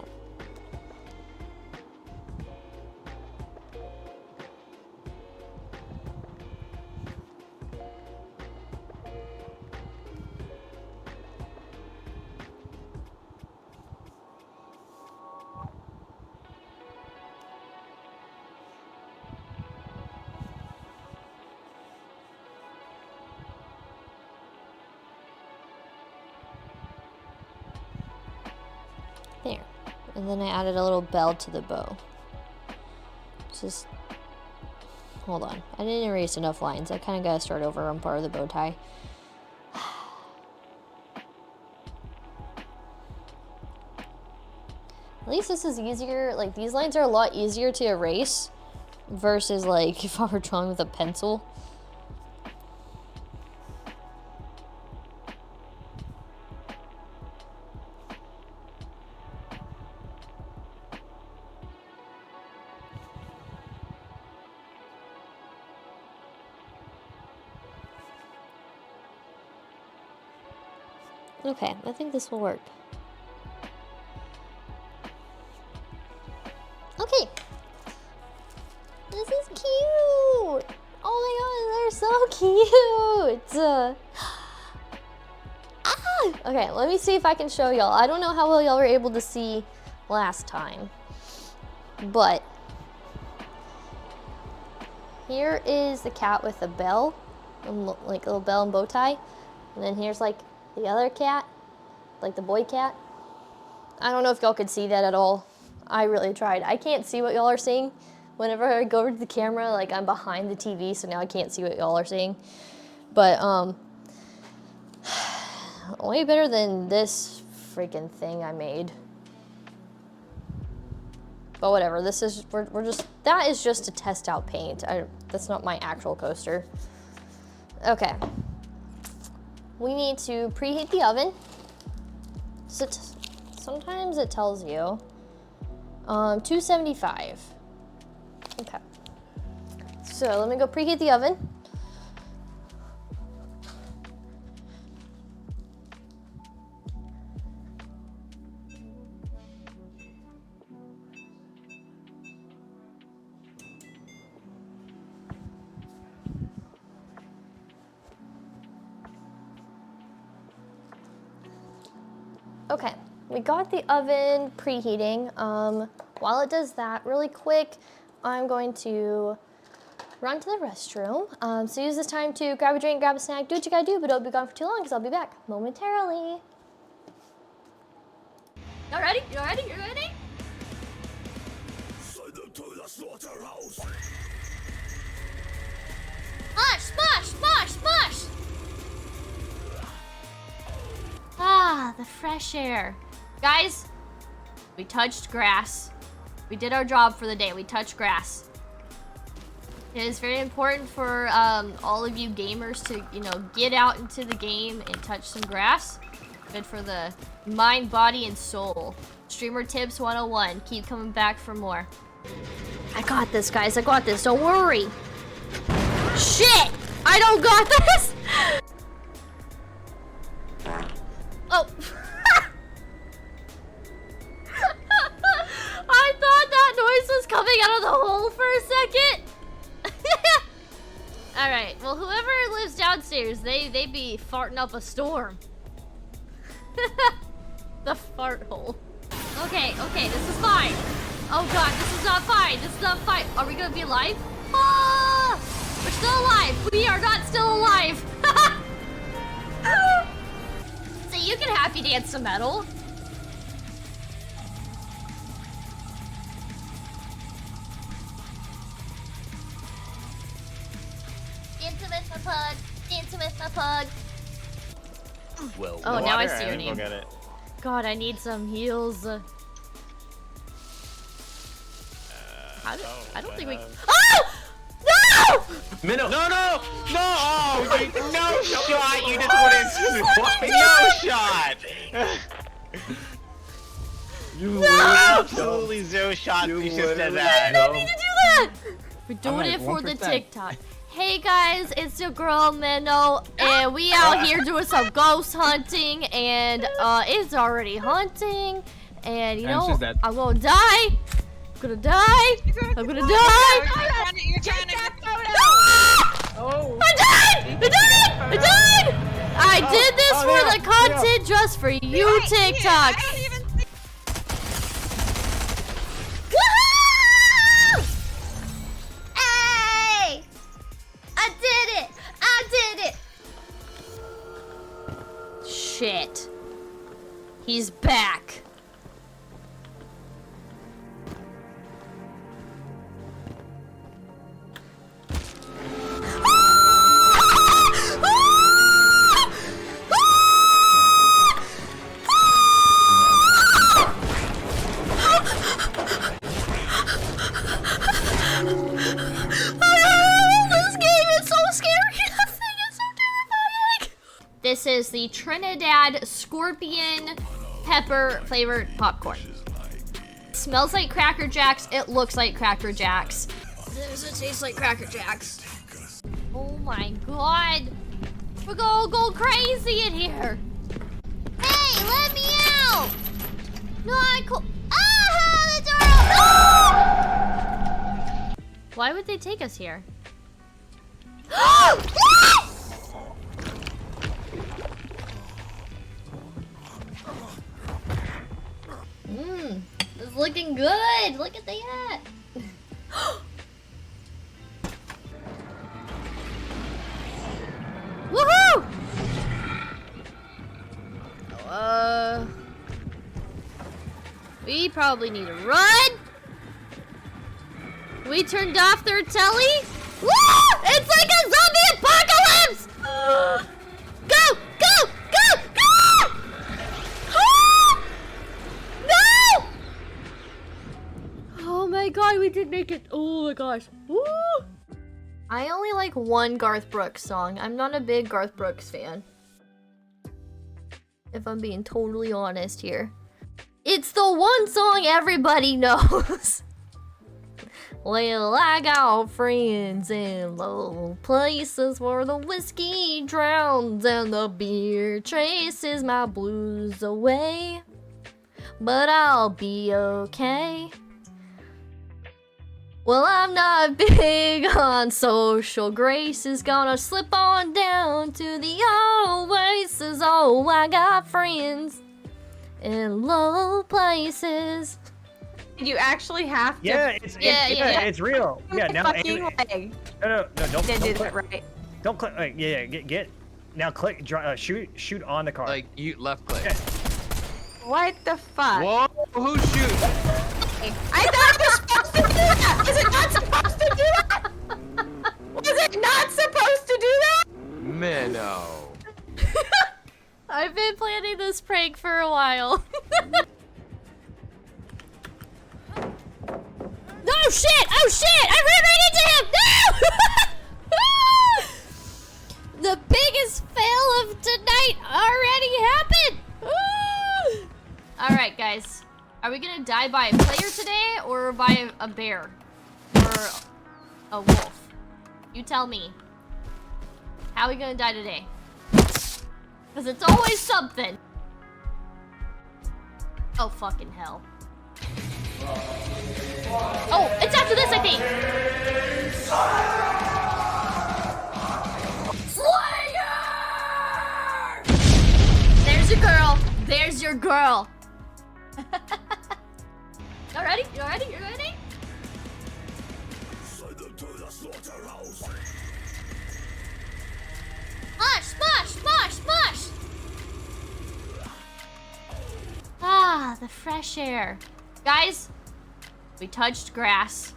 S1: There. And then I added a little bell to the bow. Just, hold on. I didn't erase enough lines. I kind of got to start over on part of the bow tie. At least this is easier. Like, these lines are a lot easier to erase versus, like, if I were drawing with a pencil. Okay, I think this will work. Okay. This is cute. Oh my god, they're so cute. Okay, let me see if I can show y'all. I don't know how well y'all were able to see last time, but here is the cat with the bell, like a little bell and bow tie, and then here's like the other cat, like the boy cat. I don't know if y'all could see that at all. I really tried. I can't see what y'all are seeing. Whenever I go over to the camera, like I'm behind the TV, so now I can't see what y'all are seeing. But way better than this freaking thing I made. But whatever, this is, we're just, that is just to test out paint. That's not my actual coaster. Okay. We need to preheat the oven. So sometimes it tells you 275. Okay. So let me go preheat the oven. Okay, we got the oven preheating. While it does that, really quick, I'm going to run to the restroom. So use this time to grab a drink, grab a snack, do what you gotta do, but don't be gone for too long because I'll be back momentarily. Y'all ready? You ready? You ready?
S3: Send them to the slaughterhouse.
S1: Smash, smash, smash! Ah, the fresh air. Guys, we touched grass. We did our job for the day. We touched grass. It is very important for all of you gamers to, you know, get out into the game and touch some grass. Good for the mind, body, and soul. Streamer tips 101. Keep coming back for more. I got this, guys. I got this. Don't worry. Shit! I don't got this! Oh. I thought that noise was coming out of the hole for a second. Alright, well, whoever lives downstairs, they be farting up a storm. The fart hole. Okay, this is fine. Oh god, this is not fine. This is not fine. Are we gonna be alive? Ah! We're still alive. We are not still alive. So you can happy dance to metal. Dancing with my pug. Dancing with my pug.
S3: Well,
S1: Oh, now I see your
S4: and
S1: name.
S4: Go get it.
S1: God, I need some heals. I don't think we. Oh! No!
S4: Minnow. No! Oh, no shot! You just wouldn't. No shot!
S2: You
S4: Absolutely zero shot. You should have said that.
S1: I don't need to do that. We're doing it for the
S2: 1%.
S1: TikTok. Hey guys, it's your girl Minnow, and we out here doing some ghost hunting, and it's already hunting, and you know, I'm gonna die. I'm gonna die. I'm gonna die.
S5: You're trying to get photo.
S1: Oh. I died! I did this for the content just for you, TikTok. Woohoo! Hey! I did it! Shit. He's back. This game is so scary. This thing is so terrifying. This is the Trinidad Scorpion Pepper flavored popcorn. Smells like Cracker Jacks. It looks like Cracker Jacks. Does it taste like Cracker Jacks? Oh my god. We're gonna go crazy in here. Hey, let me out. Not cool. Ah, the door. Ah! Why would they take us here? It's looking good. Look at that. Woohoo! We probably need to run. We turned off their telly. Woo! It's like a zombie apocalypse! Go! Go! Go! Go! Ah! No! Oh my god, we did make it. Oh my gosh. Woo! I only like one Garth Brooks song. I'm not a big Garth Brooks fan. If I'm being totally honest here. It's the one song everybody knows. Well, I got friends in low places where the whiskey drowns and the beer chases my blues away. But I'll be okay. Well, I'm not big on social graces. Gonna slip on down to the oasis. Oh, I got friends in low places.
S5: You actually have to.
S2: Yeah, it's real. Yeah, now
S5: fucking way.
S2: no, don't
S5: Didn't do
S2: click.
S5: that right.
S2: Don't click. Get. Now click. Shoot on the car.
S6: Like, you left click.
S2: Okay.
S5: What the fuck?
S6: Whoa, who's shooting?
S5: I thought it was supposed to do that! Was it not supposed to do that? Was it not supposed to do that?
S6: Minnow.
S1: I've been planning this prank for a while. Oh shit! Oh shit! I ran right into him! No! The biggest fail of tonight already happened! die by a player today or by a bear? Or a wolf? You tell me. How are we gonna die today? Because it's always something. Oh, fucking hell. Oh, it's after this, I think. Slayer! There's your girl. There's your girl. Y'all ready? You ready? You ready? Smash! Smash! Smash! Smash! Ah, the fresh air. Guys, we touched grass.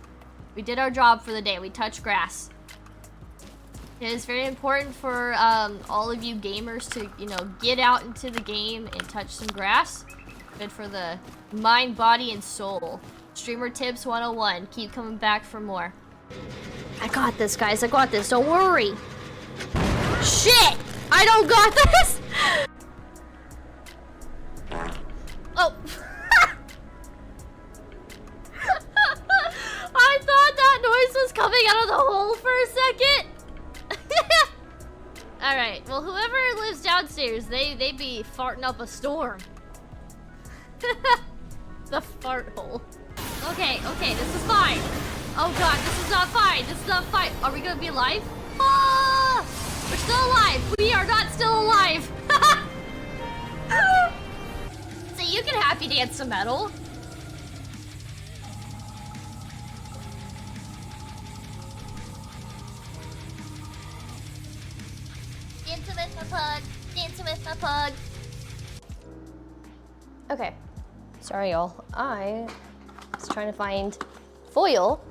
S1: We did our job for the day. We touched grass. It is very important for all of you gamers to, you know, get out into the game and touch some grass. Good for the mind, body, and soul. Streamer tips 101. Keep coming back for more. I got this, guys. I got this. Don't worry. Shit! I don't got this! Oh. I thought that noise was coming out of the hole for a second. Alright, well, whoever lives downstairs, they be farting up a storm. The fart hole. Okay, okay, this is fine. Oh god, this is not fine. This is not fine. Are we gonna be alive? Ah! We're still alive. We are not still alive. So you can happy dance some metal. Dancing with my pug. Dancing with my pug. Okay. Sorry, y'all. I was trying to find foil.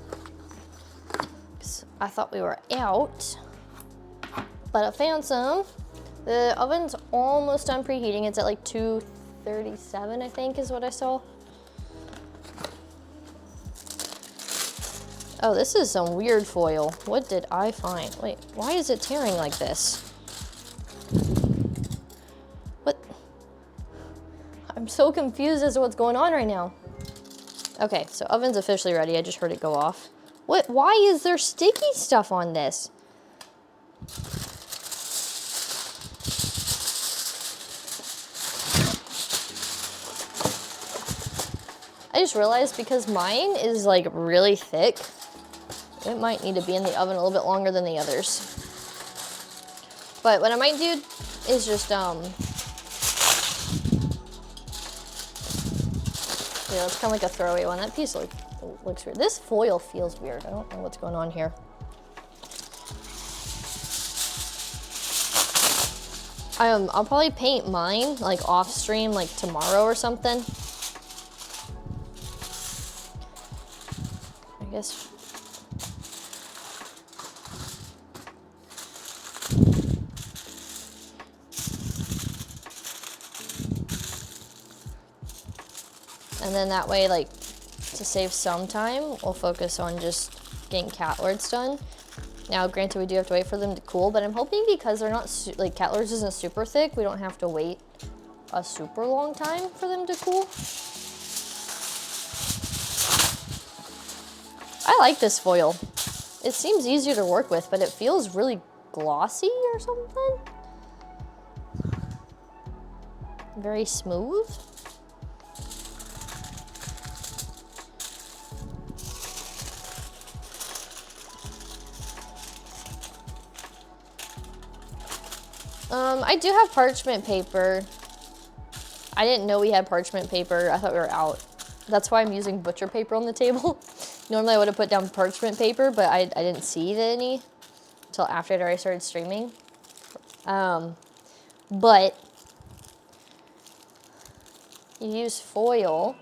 S1: 'Cause I thought we were out. But I found some. The oven's almost done preheating. It's at like 237, I think, is what I saw. Oh, this is some weird foil. What did I find? Wait, why is it tearing like this? What? I'm so confused as to what's going on right now. Okay, so oven's officially ready. I just heard it go off. What? Why is there sticky stuff on this? I just realized because mine is like really thick, it might need to be in the oven a little bit longer than the others. But what I might do is just, yeah, it's kind of like a throwaway one. That piece looks weird. This foil feels weird. I don't know what's going on here. I'll probably paint mine like off stream, like tomorrow or something. I guess. And then that way, like, to save some time, we'll focus on just getting cat lords done. Now, granted, we do have to wait for them to cool, but I'm hoping because they're not, like, cat lords isn't super thick, we don't have to wait a super long time for them to cool. I like this foil. It seems easier to work with, but it feels really glossy or something. Very smooth. I do have parchment paper. I didn't know we had parchment paper. I thought we were out. That's why I'm using butcher paper on the table. Normally I would have put down parchment paper, but I didn't see any until after I'd already started streaming. But you use foil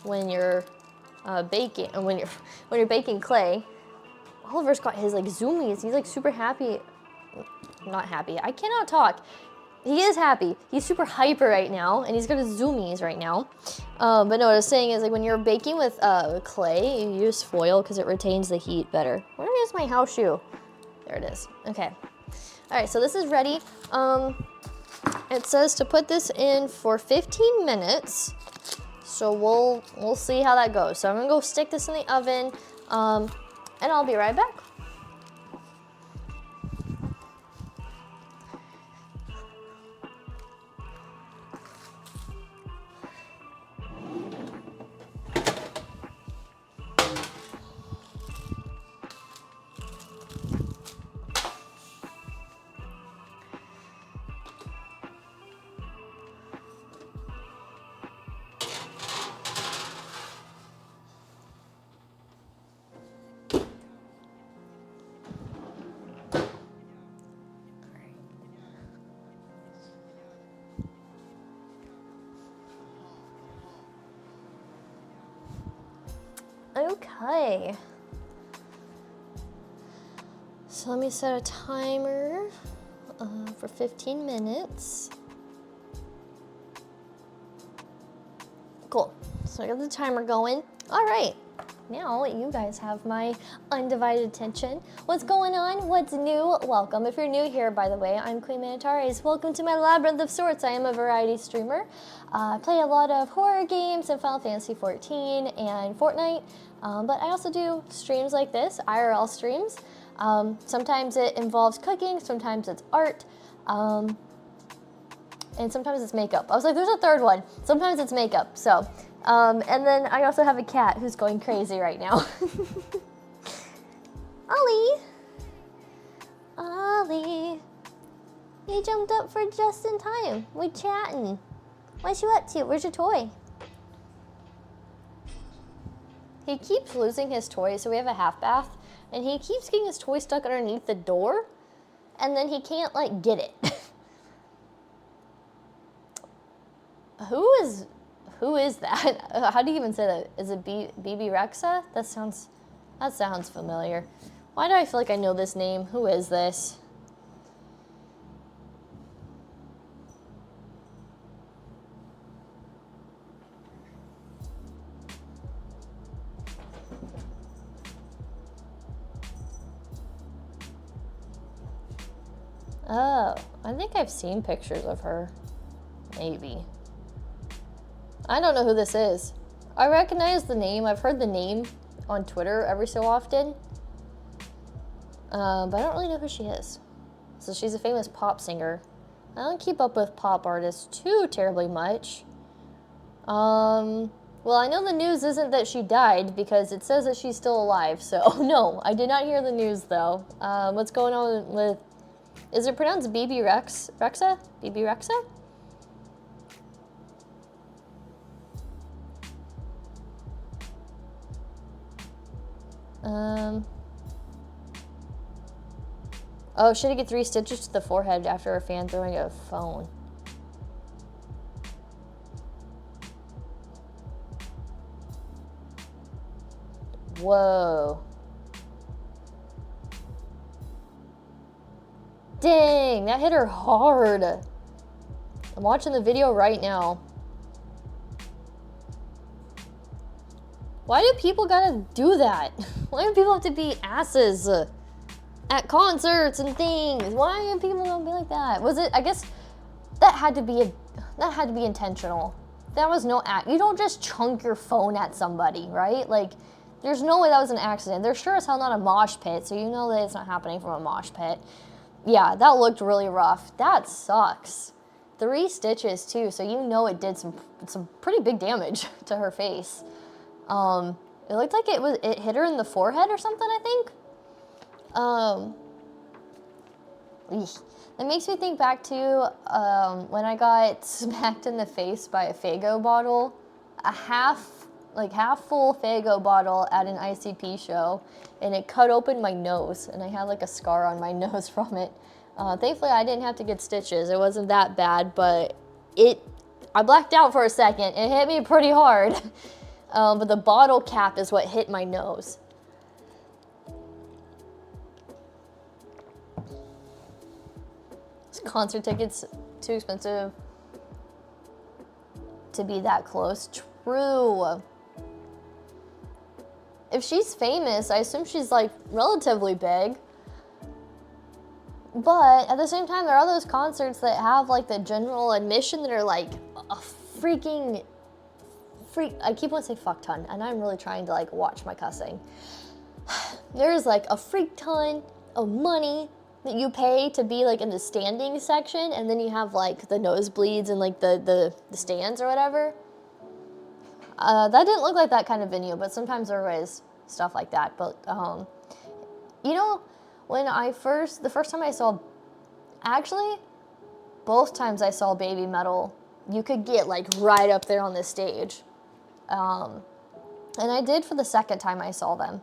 S1: when you're baking, and when you're baking clay. Oliver's got his like zoomies. He's like super happy. Not happy. I cannot talk. He is happy. He's super hyper right now, and he's got his zoomies right now. But no, what I was saying is like when you're baking with clay, you use foil because it retains the heat better. Where is my house shoe? There it is. Okay. All right, so this is ready. It says to put this in for 15 minutes. So we'll see how that goes. So I'm gonna go stick this in the oven, and I'll be right back. Okay. So let me set a timer for 15 minutes. Cool. So I got the timer going. All right. Now you guys have my undivided attention. What's going on? What's new? Welcome. If you're new here, by the way, I'm Queen Manatares. Welcome to my labyrinth of sorts. I am a variety streamer. I play a lot of horror games and Final Fantasy 14 and Fortnite, but I also do streams like this, IRL streams. Sometimes it involves cooking, sometimes it's art, and sometimes it's makeup. I was like, there's a third one. Sometimes it's makeup, so. And then I also have a cat who's going crazy right now. Ollie! Ollie! You jumped up for just in time. We're chatting. What you up to? Where's your toy? He keeps losing his toy, so we have a half bath, and he keeps getting his toy stuck underneath the door, and then he can't, like, get it. Who is that? How do you even say that? Is it BB Rexa? That sounds familiar. Why do I feel like I know this name? Who is this? Oh, I think I've seen pictures of her. Maybe. I don't know who this is. I recognize the name. I've heard the name on Twitter every so often. But I don't really know who she is. So she's a famous pop singer. I don't keep up with pop artists too terribly much. Well, I know the news isn't that she died because it says that she's still alive. So no, I did not hear the news though. What's going on with, is it pronounced BB Rexa? BB Rexa? Oh, she had to get 3 stitches to the forehead after a fan throwing a phone. Whoa. Dang, that hit her hard. I'm watching the video right now. Why do people gotta do that? Why do people have to be asses at concerts and things? Why do people gonna be like that? Was it, I guess that had to be intentional. That was no act. You don't just chunk your phone at somebody, right? Like, there's no way that was an accident. There's sure as hell not a mosh pit, so you know that it's not happening from a mosh pit. Yeah, that looked really rough. That sucks. 3 stitches too, so you know it did some pretty big damage to her face. It looked like it hit her in the forehead or something, I think. That makes me think back to when I got smacked in the face by a Faygo bottle, a half full Faygo bottle at an ICP show, and it cut open my nose, and I had like a scar on my nose from it. Thankfully, I didn't have to get stitches. It wasn't that bad, but I blacked out for a second. It hit me pretty hard. But the bottle cap is what hit my nose. Concert tickets too expensive to be that close. True. If she's famous, I assume she's like relatively big. But at the same time, there are those concerts that have like the general admission that are like a freaking I keep wanting to say fuck ton, and I'm really trying to like watch my cussing. There's like a freak ton of money that you pay to be like in the standing section, and then you have like the nosebleeds and like the stands or whatever. That didn't look like that kind of venue, but sometimes there was stuff like that. But you know, when the first time I saw, actually, both times I saw Baby Metal, you could get like right up there on the stage. And I did for the second time I saw them.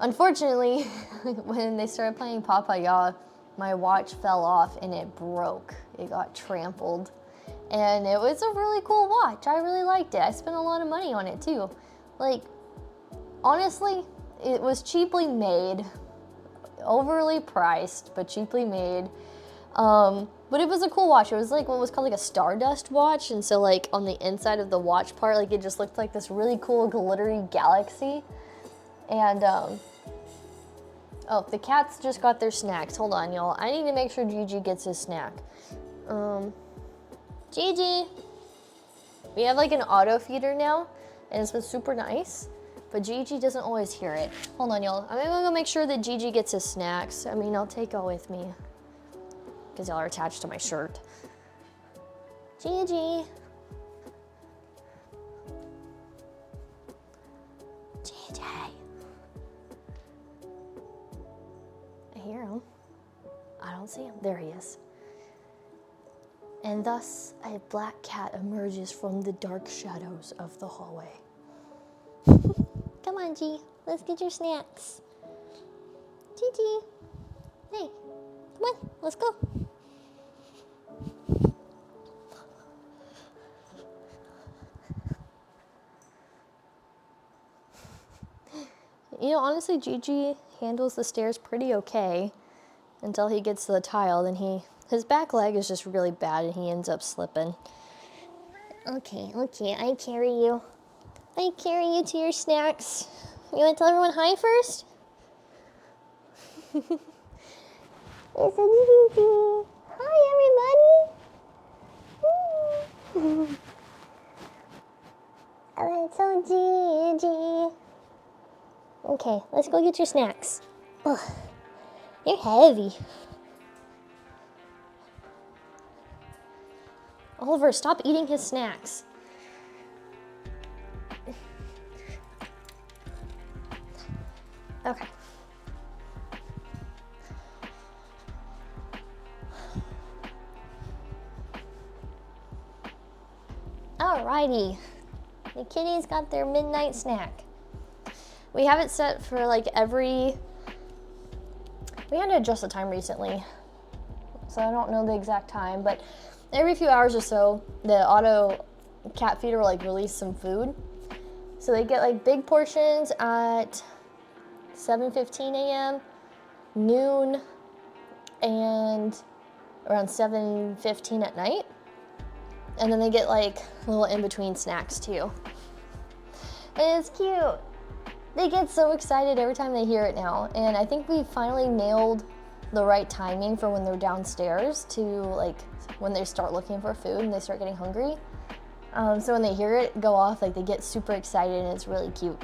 S1: Unfortunately, when they started playing Papaya, my watch fell off and it broke. It got trampled. And it was a really cool watch. I really liked it. I spent a lot of money on it too. Like, honestly, it was cheaply made. Overly priced, but cheaply made. But it was a cool watch. It was like what was called like a Stardust watch. And so like on the inside of the watch part, like it just looked like this really cool glittery galaxy. And, oh, the cats just got their snacks. Hold on, y'all. I need to make sure Gigi gets his snack. Gigi. We have like an auto feeder now, and it's been super nice, but Gigi doesn't always hear it. Hold on, y'all. I'm gonna go make sure that Gigi gets his snacks. I mean, I'll take y'all with me, because y'all are attached to my shirt. Gigi. Gigi. I hear him. I don't see him. There he is. And thus, a black cat emerges from the dark shadows of the hallway. Come on, G. Let's get your snacks. Gigi. Hey, come on. Let's go. You know, honestly, Gigi handles the stairs pretty okay until he gets to the tile. Then his back leg is just really bad and he ends up slipping. Okay, I carry you. I carry you to your snacks. You want to tell everyone hi first? It's a Gigi. Hi, everybody. Oh, it's so Gigi. Okay, let's go get your snacks. Ugh, you're heavy. Oliver, stop eating his snacks. Okay. Alrighty. The kitties got their midnight snack. We have it set for like we had to adjust the time recently, so I don't know the exact time, but every few hours or so, the auto cat feeder will like release some food. So they get like big portions at 7:15 a.m., noon, and around 7:15 at night. And then they get like little in-between snacks too. And it's cute. They get so excited every time they hear it now. And I think we finally nailed the right timing for when they're downstairs to like when they start looking for food and they start getting hungry. So when they hear it go off, like they get super excited and it's really cute.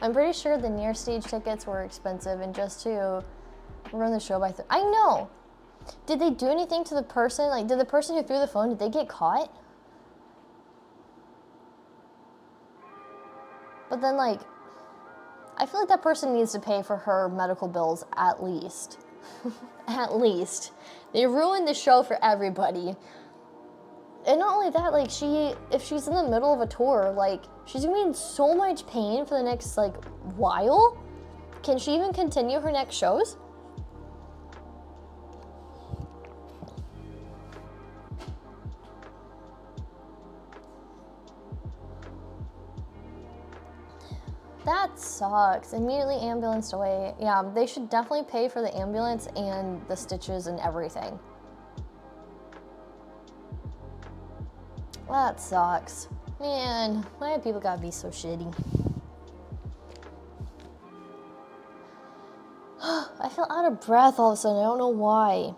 S1: I'm pretty sure the near stage tickets were expensive, and just to run the show by I know. Did they do anything to the person? Like, did the person who threw the phone, did they get caught? But then, like, I feel like that person needs to pay for her medical bills at least. At least. They ruined the show for everybody. And not only that, like, if she's in the middle of a tour, like, she's gonna be in so much pain for the next, like, while. Can she even continue her next shows? That sucks. Immediately ambulanced away. Yeah, they should definitely pay for the ambulance and the stitches and everything. That sucks. Man, why do people gotta be so shitty? I feel out of breath all of a sudden. I don't know why.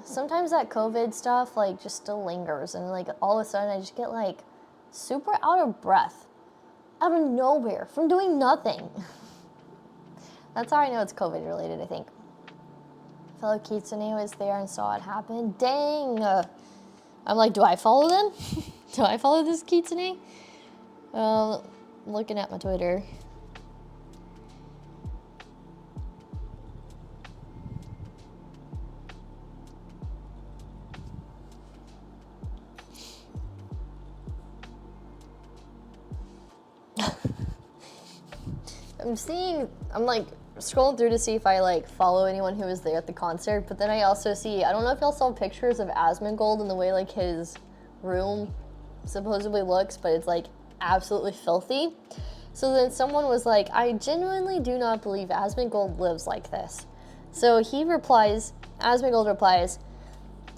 S1: sometimes that COVID stuff like just still lingers, and like all of a sudden I just get like super out of breath out of nowhere from doing nothing. That's how I know it's COVID related, I think. Fellow Kitsune was there and saw it happen. Dang. I'm like, do I follow them? Do I follow this Kitsune? Looking at my Twitter. I'm like scrolling through to see if I like follow anyone who was there at the concert, but then I also see, I don't know if y'all saw pictures of Asmongold and the way like his room supposedly looks, but it's like absolutely filthy. So then someone was like, I genuinely do not believe Asmongold lives like this. So Asmongold replies,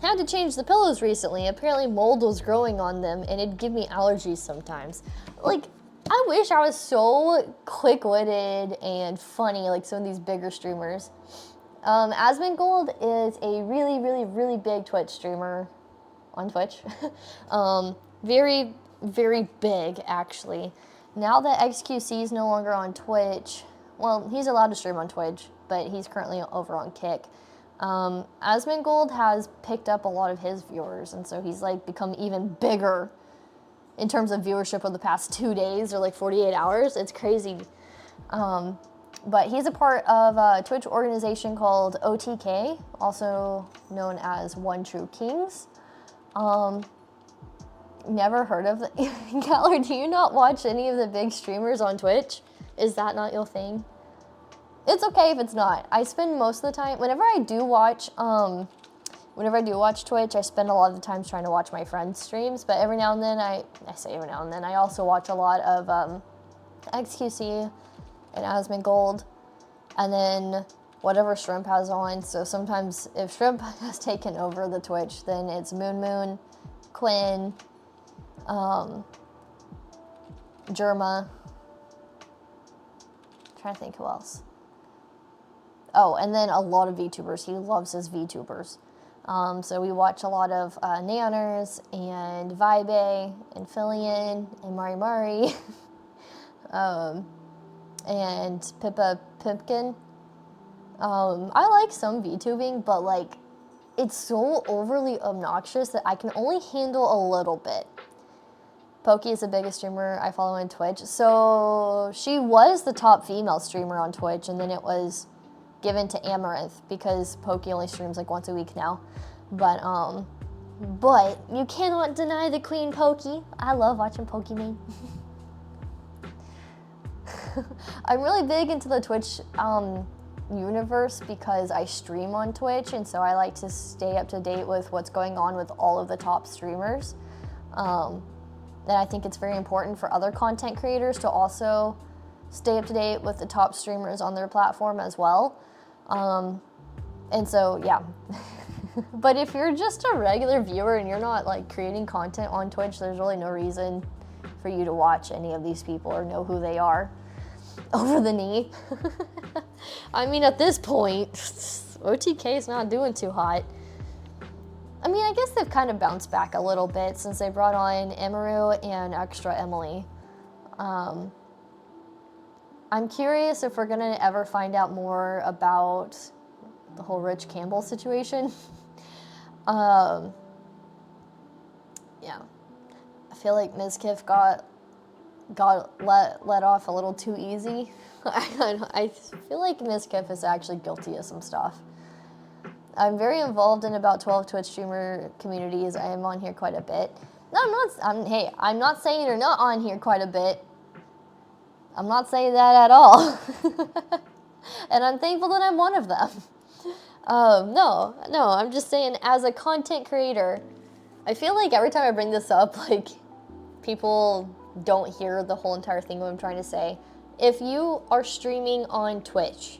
S1: had to change the pillows recently. Apparently mold was growing on them and it'd give me allergies sometimes. Like, I wish I was so quick-witted and funny like some of these bigger streamers. Asmongold is a really, really, really big Twitch streamer on Twitch. Very, very big, actually. Now that XQC is no longer on Twitch, well, he's allowed to stream on Twitch, but he's currently over on Kick. Asmongold has picked up a lot of his viewers, and so he's like become even bigger in terms of viewership of the past 2 days or like 48 hours. It's crazy. But he's a part of a Twitch organization called OTK, also known as One True Kings. Never heard of it. Galler, do you not watch any of the big streamers on Twitch? Is that not your thing? It's okay if it's not. I spend most of the time, whenever I do watch Twitch, I spend a lot of the time trying to watch my friends' streams, but every now and then, I say every now and then, I also watch a lot of XQC and Asmongold, and then whatever Shrimp has on. So sometimes if Shrimp has taken over the Twitch, then it's Moon, Quinn, Germa. I'm trying to think who else. Oh, and then a lot of VTubers. He loves his VTubers. So we watch a lot of Nanners and Vibe and Fillion and Mari and Pippa Pipkin. I like some VTubing, but like it's so overly obnoxious that I can only handle a little bit. Pokey is the biggest streamer I follow on Twitch. So she was the top female streamer on Twitch, and then it was given to Amaranth because Pokey only streams like once a week now. But you cannot deny the Queen Pokey. I love watching Pokemon. I'm really big into the Twitch universe because I stream on Twitch, and so I like to stay up to date with what's going on with all of the top streamers. And I think it's very important for other content creators to also stay up to date with the top streamers on their platform as well. And so, yeah. But if you're just a regular viewer and you're not like creating content on Twitch, there's really no reason for you to watch any of these people or know who they are over the knee. I mean, at this point, OTK is not doing too hot. I mean, I guess they've kind of bounced back a little bit since they brought on Emaru and Extra Emily. I'm curious if we're gonna ever find out more about the whole Rich Campbell situation. Yeah. I feel like Ms. Kiff got let off a little too easy. I feel like Ms. Kiff is actually guilty of some stuff. I'm very involved in about 12 Twitch streamer communities. I am on here quite a bit. No, I'm not saying you're not on here quite a bit. I'm not saying that at all. And I'm thankful that I'm one of them. No, I'm just saying as a content creator, I feel like every time I bring this up, like, people don't hear the whole entire thing what I'm trying to say. If you are streaming on Twitch,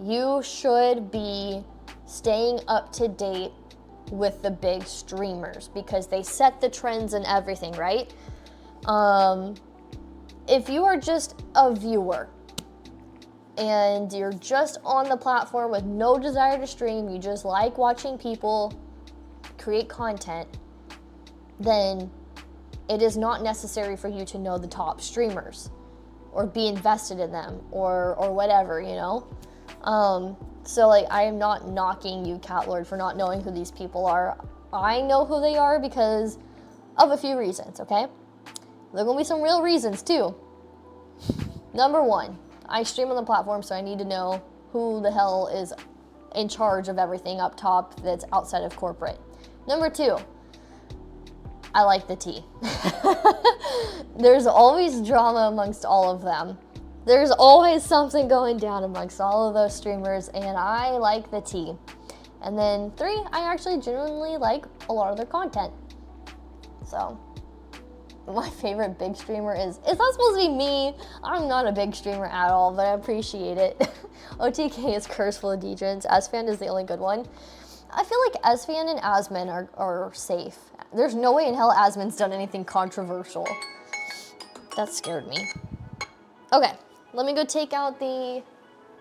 S1: you should be staying up to date with the big streamers because they set the trends and everything, right? If you are just a viewer and you're just on the platform with no desire to stream, you just like watching people create content, then it is not necessary for you to know the top streamers or be invested in them or whatever, you know? So like, I am not knocking you, Catlord, for not knowing who these people are. I know who they are because of a few reasons, okay? There are gonna be some real reasons too. Number one, I stream on the platform, so I need to know who the hell is in charge of everything up top that's outside of corporate. Number two, I like the tea. There's always drama amongst all of them. There's always something going down amongst all of those streamers, and I like the tea. And then three, I actually genuinely like a lot of their content. So, my favorite big streamer is, it's not supposed to be me. I'm not a big streamer at all, but I appreciate it. OTK is cursed full of degens. Asfan is the only good one. I feel like Asfan and Asman are safe. There's no way in hell Asman's done anything controversial. That scared me. Okay, let me go take out the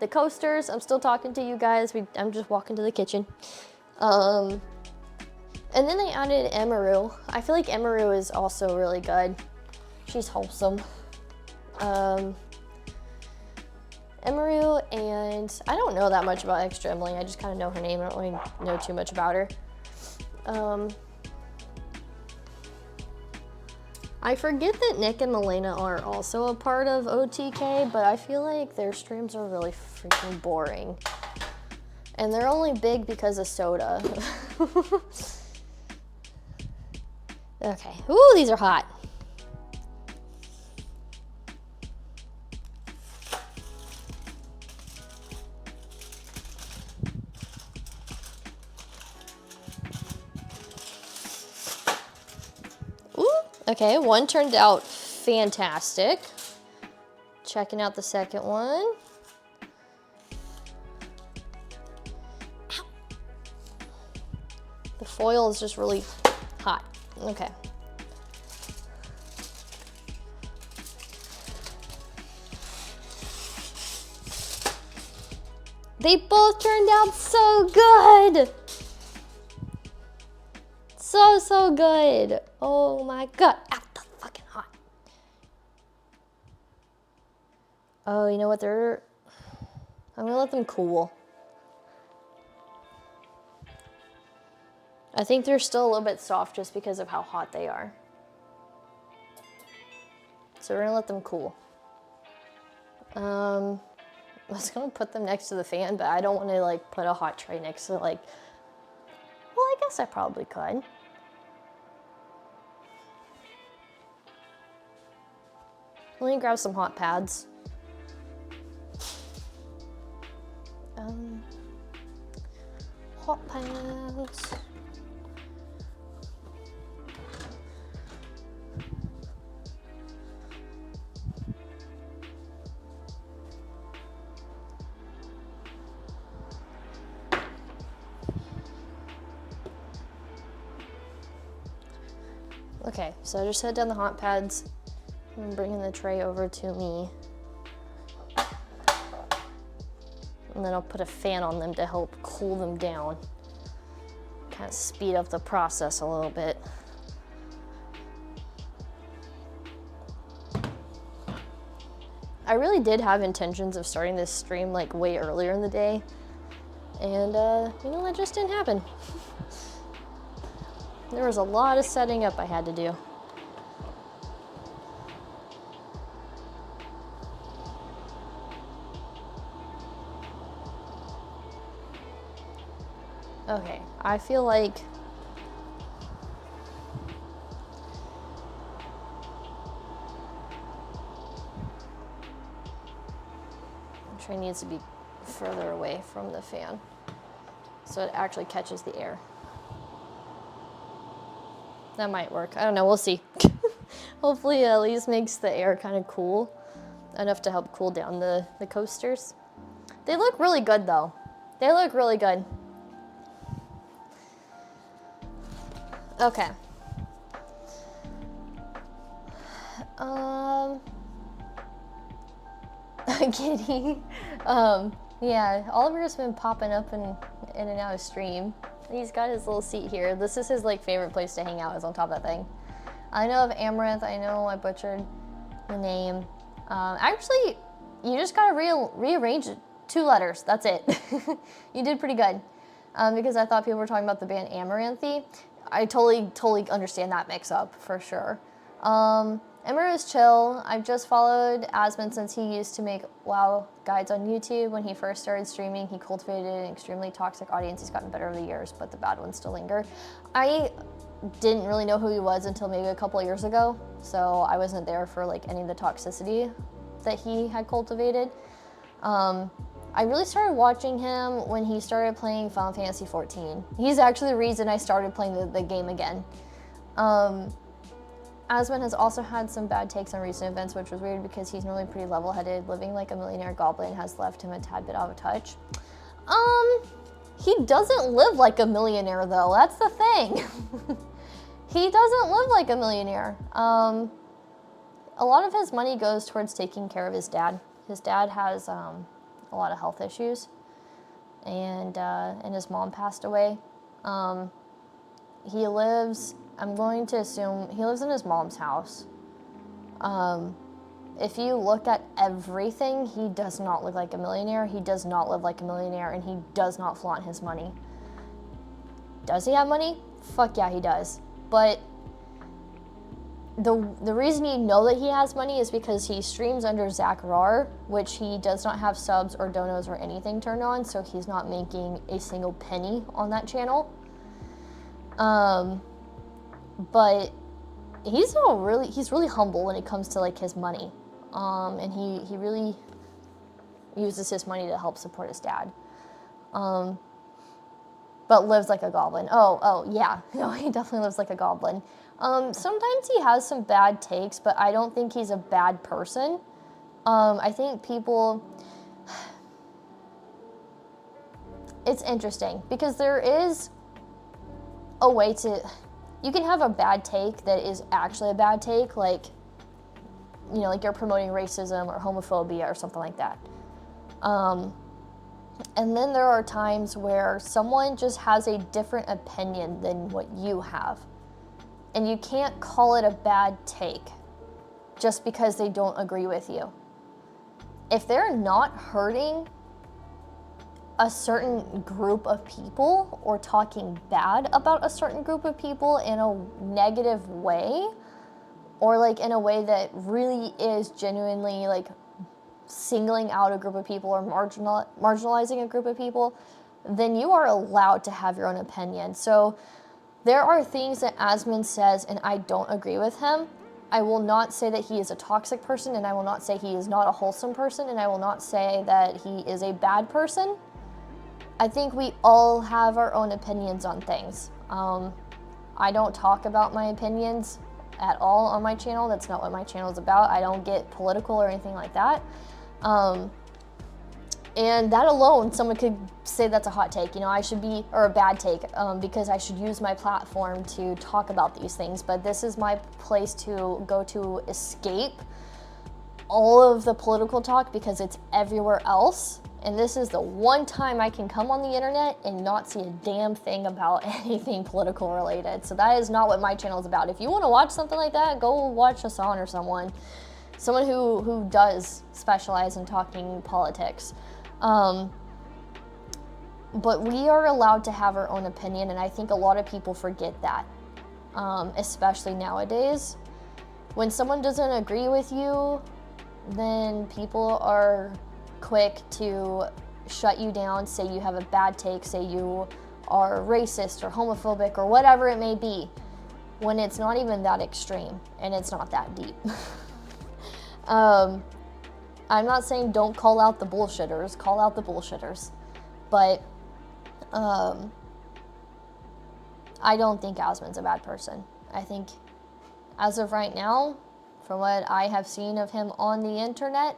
S1: coasters. I'm still talking to you guys. I'm just walking to the kitchen. And then I added Emaru. I feel like Emaru is also really good. She's wholesome. Emaru, and I don't know that much about Extra Emily. I just kind of know her name. I don't really know too much about her. I forget that Nick and Milena are also a part of OTK, but I feel like their streams are really freaking boring. And they're only big because of soda. Okay, ooh, these are hot. Ooh, okay, one turned out fantastic. Checking out the second one. Ow. The foil is just really hot. Okay. They both turned out so good. So good. Oh my god. Ow, that's fucking hot. Oh, you know what? I'm gonna let them cool. I think they're still a little bit soft just because of how hot they are. So we're gonna let them cool. I was gonna put them next to the fan, but I don't want to like put a hot tray next to like, well, I guess I probably could. Let me grab some hot pads. Hot pads. Okay, so I just set down the hot pads. I'm bringing the tray over to me. And then I'll put a fan on them to help cool them down. Kind of speed up the process a little bit. I really did have intentions of starting this stream like way earlier in the day. And you know, that just didn't happen. There was a lot of setting up I had to do. Okay, I feel like the tray needs to be further away from the fan so it actually catches the air. That might work. I don't know, we'll see. Hopefully at least makes the air kind of cool enough to help cool down the coasters. They look really good though. They look really good. Okay. Kitty. Yeah, Oliver's been popping up in and out of stream. He's got his little seat here. This is his like favorite place to hang out, is on top of that thing. I know of Amaranth. I know I butchered the name. Actually, you just gotta rearrange 2 letters. That's it. You did pretty good. Because I thought people were talking about the band Amaranthy. I totally understand that mix-up for sure. Emmer is chill. I've just followed Asmund since he used to make WoW guides on YouTube. When he first started streaming, he cultivated an extremely toxic audience. He's gotten better over the years, but the bad ones still linger. I didn't really know who he was until maybe a couple of years ago, so I wasn't there for like any of the toxicity that he had cultivated. I really started watching him when he started playing Final Fantasy XIV. He's actually the reason I started playing the game again. Asmund has also had some bad takes on recent events, which was weird because he's normally pretty level-headed. Living like a millionaire goblin has left him a tad bit out of touch. He doesn't live like a millionaire though, that's the thing. He doesn't live like a millionaire. A lot of his money goes towards taking care of his dad. His dad has a lot of health issues, and his mom passed away. He lives, I'm going to assume, he lives in his mom's house. If you look at everything, he does not look like a millionaire. He does not live like a millionaire, and he does not flaunt his money. Does he have money? Fuck yeah, he does. But the reason you know that he has money is because he streams under Zach Rar, which he does not have subs or donos or anything turned on, so he's not making a single penny on that channel. But he's really humble when it comes to like his money, and he really uses his money to help support his dad. But lives like a goblin. Oh yeah, no, he definitely lives like a goblin. Sometimes he has some bad takes, but I don't think he's a bad person. I think people, it's interesting because there is a way to, you can have a bad take that is actually a bad take, like, you know, like you're promoting racism or homophobia or something like that. And then there are times where someone just has a different opinion than what you have. And you can't call it a bad take just because they don't agree with you. If they're not hurting a certain group of people or talking bad about a certain group of people in a negative way, or like in a way that really is genuinely like singling out a group of people or marginalizing a group of people, then you are allowed to have your own opinion. So there are things that Asmund says and I don't agree with him. I will not say that he is a toxic person, and I will not say he is not a wholesome person, and I will not say that he is a bad person. I think we all have our own opinions on things. I don't talk about my opinions at all on my channel. That's not what my channel is about. I don't get political or anything like that. And that alone, someone could say that's a hot take, you know, I should be, or a bad take, because I should use my platform to talk about these things. But this is my place to go to escape all of the political talk because it's everywhere else. And this is the one time I can come on the internet and not see a damn thing about anything political related. So that is not what my channel is about. If you want to watch something like that, go watch Hassan or someone who does specialize in talking politics. But we are allowed to have our own opinion, and I think a lot of people forget that, especially nowadays. When someone doesn't agree with you, then people are quick to shut you down, say you have a bad take, say you are racist or homophobic or whatever it may be, when it's not even that extreme and it's not that deep. I'm not saying don't call out the bullshitters, call out the bullshitters, but I don't think Asmund's a bad person. I think as of right now, from what I have seen of him on the internet,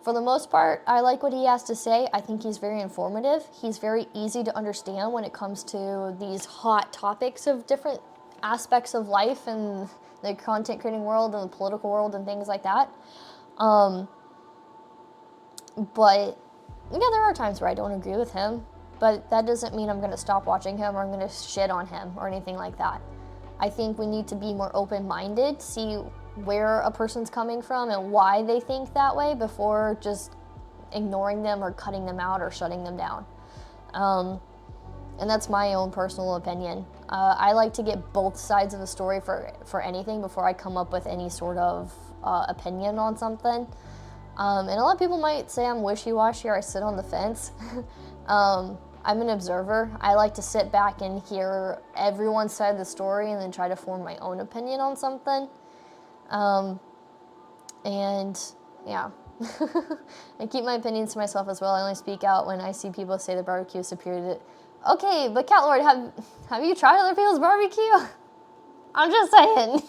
S1: for the most part, I like what he has to say. I think he's very informative. He's very easy to understand when it comes to these hot topics of different aspects of life and the content creating world and the political world and things like that. But yeah, there are times where I don't agree with him, but that doesn't mean I'm going to stop watching him or I'm going to shit on him or anything like that. I think we need to be more open-minded, see where a person's coming from and why they think that way before just ignoring them or cutting them out or shutting them down. And that's my own personal opinion. I like to get both sides of the story for anything before I come up with any sort of opinion on something. And a lot of people might say I'm wishy-washy or I sit on the fence. I'm an observer. I like to sit back and hear everyone's side of the story and then try to form my own opinion on something. And yeah, I keep my opinions to myself as well. I only speak out when I see people say the barbecue is superior to... Okay, but Cat Lord, have you tried other people's barbecue? I'm just saying.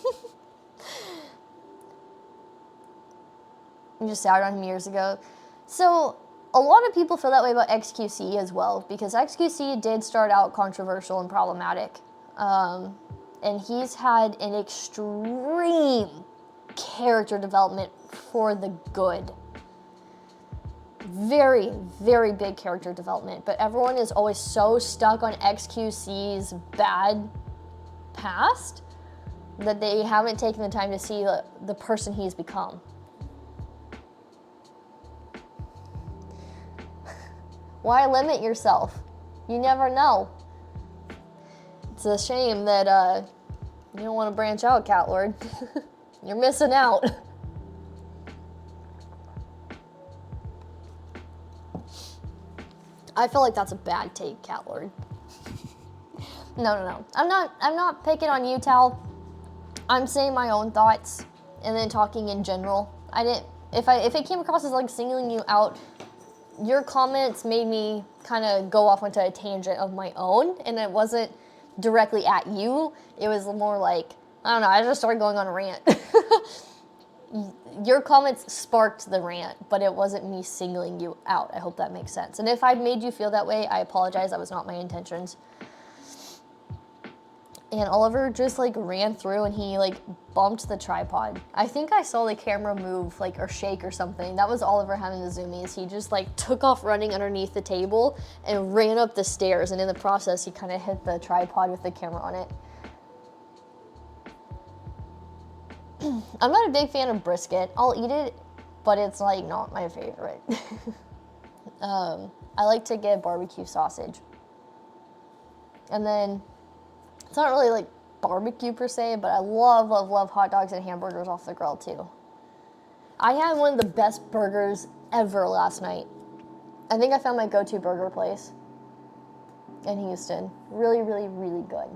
S1: I just soured on him years ago. So a lot of people feel that way about XQC as well, because XQC did start out controversial and problematic. And he's had an extreme character development for the good. Very, very big character development, but everyone is always so stuck on XQC's bad past that they haven't taken the time to see the person he's become. Why limit yourself? You never know. It's a shame that you don't want to branch out, Cat Lord. You're missing out. I feel like that's a bad take, Cat Lord. No. I'm not picking on you, Tal. I'm saying my own thoughts and then talking in general. If it came across as like singling you out, your comments made me kind of go off onto a tangent of my own, and it wasn't directly at you. It was more like, I don't know, I just started going on a rant. Your comments sparked the rant, but it wasn't me singling you out. I hope that makes sense. And if I made you feel that way, I apologize. That was not my intentions. And Oliver just like ran through and he like bumped the tripod. I think I saw the camera move like or shake or something. That was Oliver having the zoomies. He just like took off running underneath the table and ran up the stairs. And in the process, he kind of hit the tripod with the camera on it. I'm not a big fan of brisket. I'll eat it, but it's like not my favorite. I like to get barbecue sausage. And then it's not really like barbecue per se, but I love hot dogs and hamburgers off the grill too. I had one of the best burgers ever last night. I think I found my go-to burger place in Houston. Really, really, really good.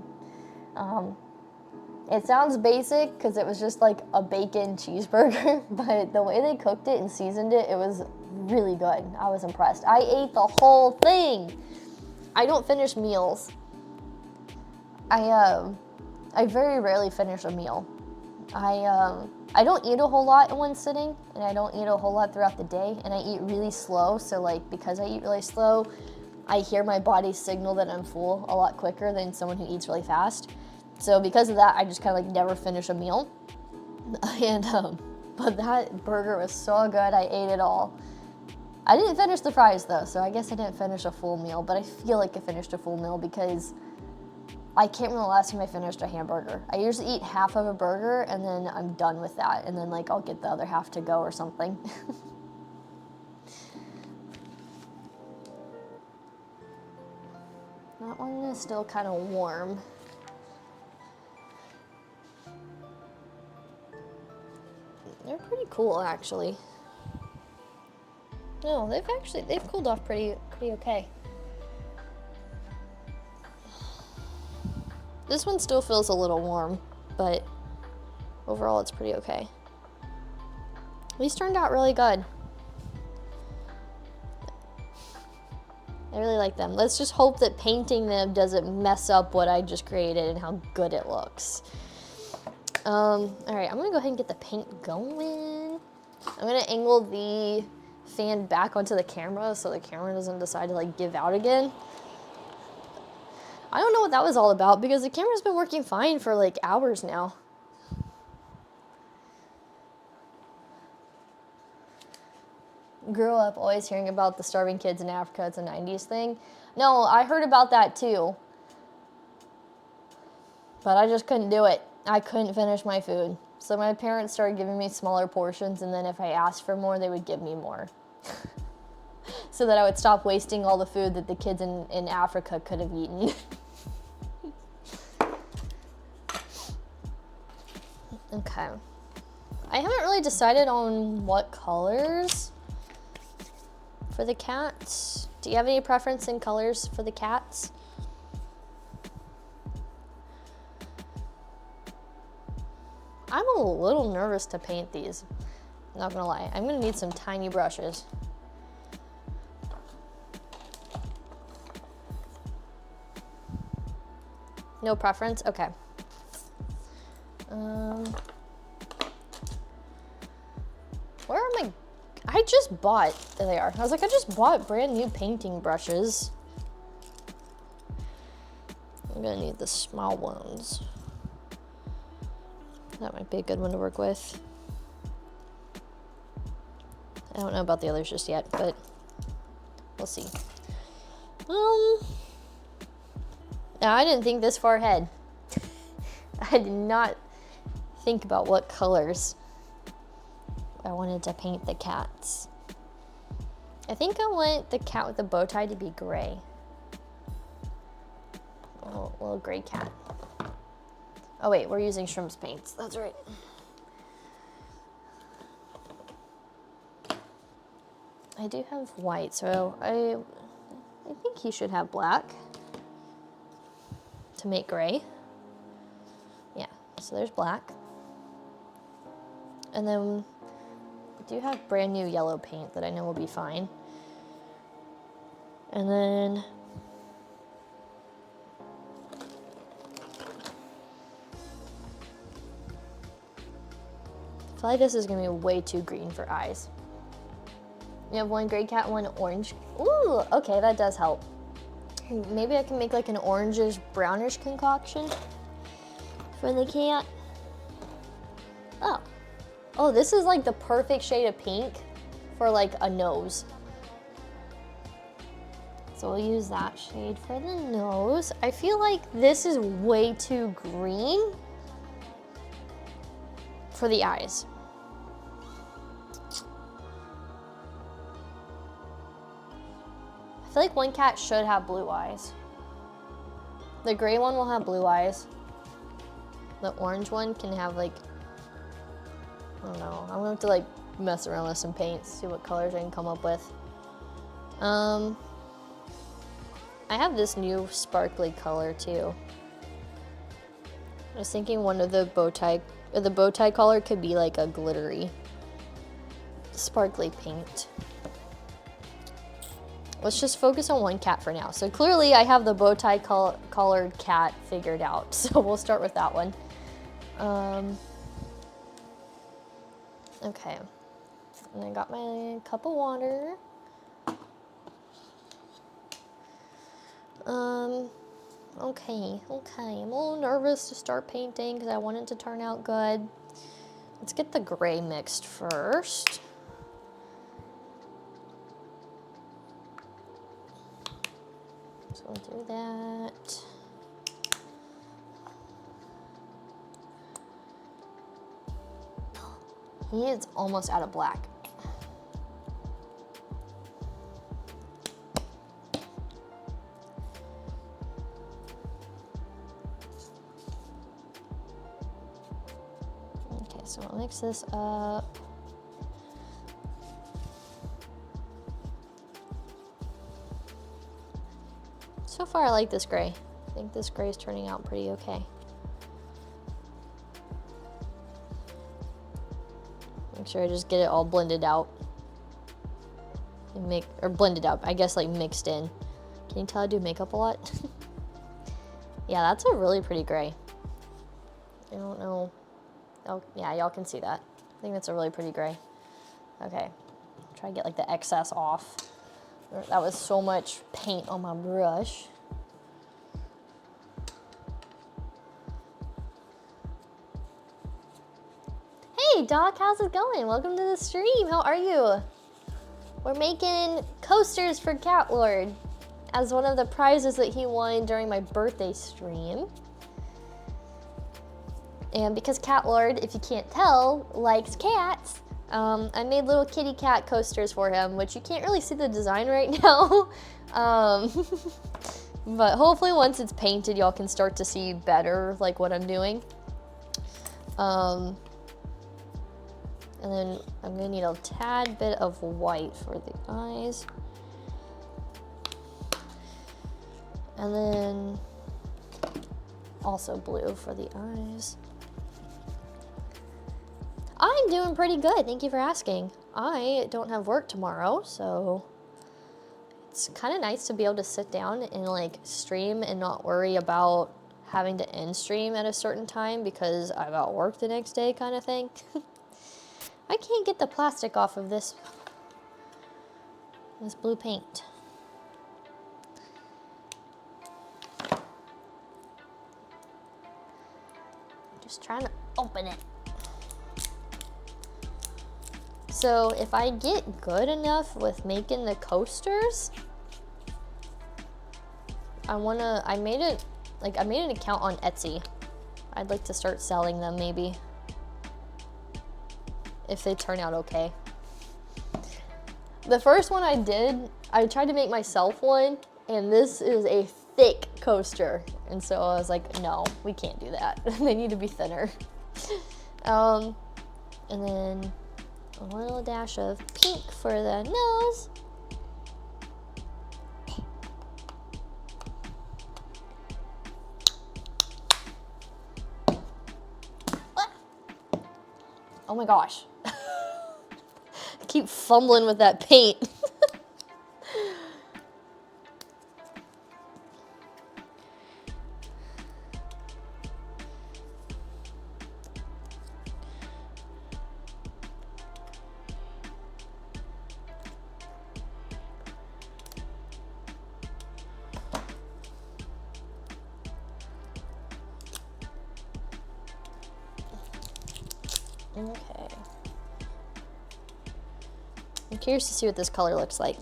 S1: It sounds basic because it was just like a bacon cheeseburger, but the way they cooked it and seasoned it, it was really good. I was impressed. I ate the whole thing. I don't finish meals. I very rarely finish a meal. I don't eat a whole lot in one sitting, and I don't eat a whole lot throughout the day, and I eat really slow. So like because I eat really slow, I hear my body signal that I'm full a lot quicker than someone who eats really fast. So because of that, I just kind of like never finish a meal. And but that burger was so good, I ate it all. I didn't finish the fries though, so I guess I didn't finish a full meal, but I feel like I finished a full meal because I can't remember the last time I finished a hamburger. I usually eat half of a burger and then I'm done with that, and then like I'll get the other half to go or something. That one is still kind of warm. They're pretty cool, actually. No, they've cooled off pretty okay. This one still feels a little warm, but overall it's pretty okay. These turned out really good. I really like them. Let's just hope that painting them doesn't mess up what I just created and how good it looks. All right, I'm gonna go ahead and get the paint going. I'm gonna angle the fan back onto the camera so the camera doesn't decide to like give out again. I don't know what that was all about because the camera's been working fine for like hours now. grew up always hearing about the starving kids in Africa. It's a 90s thing. No, I heard about that too. But I just couldn't do it. I couldn't finish my food. So my parents started giving me smaller portions, and then if I asked for more, they would give me more. So that I would stop wasting all the food that the kids in Africa could have eaten. Okay. I haven't really decided on what colors for the cats. Do you have any preference in colors for the cats? I'm a little nervous to paint these. Not gonna lie. I'm gonna need some tiny brushes. No preference? Okay. Where are my... I just bought... There they are. I was like, I just bought brand new painting brushes. I'm gonna need the small ones. That might be a good one to work with. I don't know about the others just yet, but we'll see. Now I didn't think this far ahead. I did not think about what colors I wanted to paint the cats. I think I want the cat with the bow tie to be gray. Little gray cat. Oh wait, we're using Shrimp's paints. That's right. I do have white, so I think he should have black to make gray. Yeah, so there's black. And then I do have brand new yellow paint that I know will be fine. And then I feel like this is gonna be way too green for eyes. You have one gray cat, one orange. Ooh, okay, that does help. Maybe I can make like an orangish, brownish concoction for the cat. Oh. Oh, this is like the perfect shade of pink for like a nose. So we'll use that shade for the nose. I feel like this is way too green for the eyes. I feel like one cat should have blue eyes. The gray one will have blue eyes. The orange one can have like, I don't know. I'm gonna have to like mess around with some paints, see what colors I can come up with. I have this new sparkly color too. I was thinking one of the bow tie color could be like a glittery, sparkly paint. Let's just focus on one cat for now. So clearly I have the bow tie collared cat figured out. So we'll start with that one. Okay, and I got my cup of water. Okay, I'm a little nervous to start painting because I want it to turn out good. Let's get the gray mixed first. So we'll do that. He is almost out of black. Okay, so I'll mix this up. So far I like this gray. I think this gray is turning out pretty okay. Make sure I just get it all blended out. And blended out, I guess like mixed in. Can you tell I do makeup a lot? Yeah, that's a really pretty gray. I don't know. Oh, yeah, y'all can see that. I think that's a really pretty gray. Okay, try to get like the excess off. That was so much paint on my brush. Hey Doc, how's it going? Welcome to the stream. How are you? we're making coasters for Cat Lord as one of the prizes that he won during my birthday stream. And because Cat Lord, if you can't tell, likes cats, I made little kitty cat coasters for him, which you can't really see the design right now. But hopefully once it's painted, y'all can start to see better like what I'm doing. And then I'm gonna need a tad bit of white for the eyes. And then also blue for the eyes. I'm doing pretty good, thank you for asking. I don't have work tomorrow, so it's kind of nice to be able to sit down and like stream and not worry about having to end stream at a certain time because I've got work the next day kind of thing. I can't get the plastic off of this blue paint. Just trying to open it. So if I get good enough with making the coasters, I made an account on Etsy. I'd like to start selling them maybe, if they turn out okay. The first one I did, I tried to make myself one, and this is a thick coaster. And so I was like, no, we can't do that. They need to be thinner. And then a little dash of pink for the nose. Oh my gosh. I keep fumbling with that paint. Okay. I'm curious to see what this color looks like.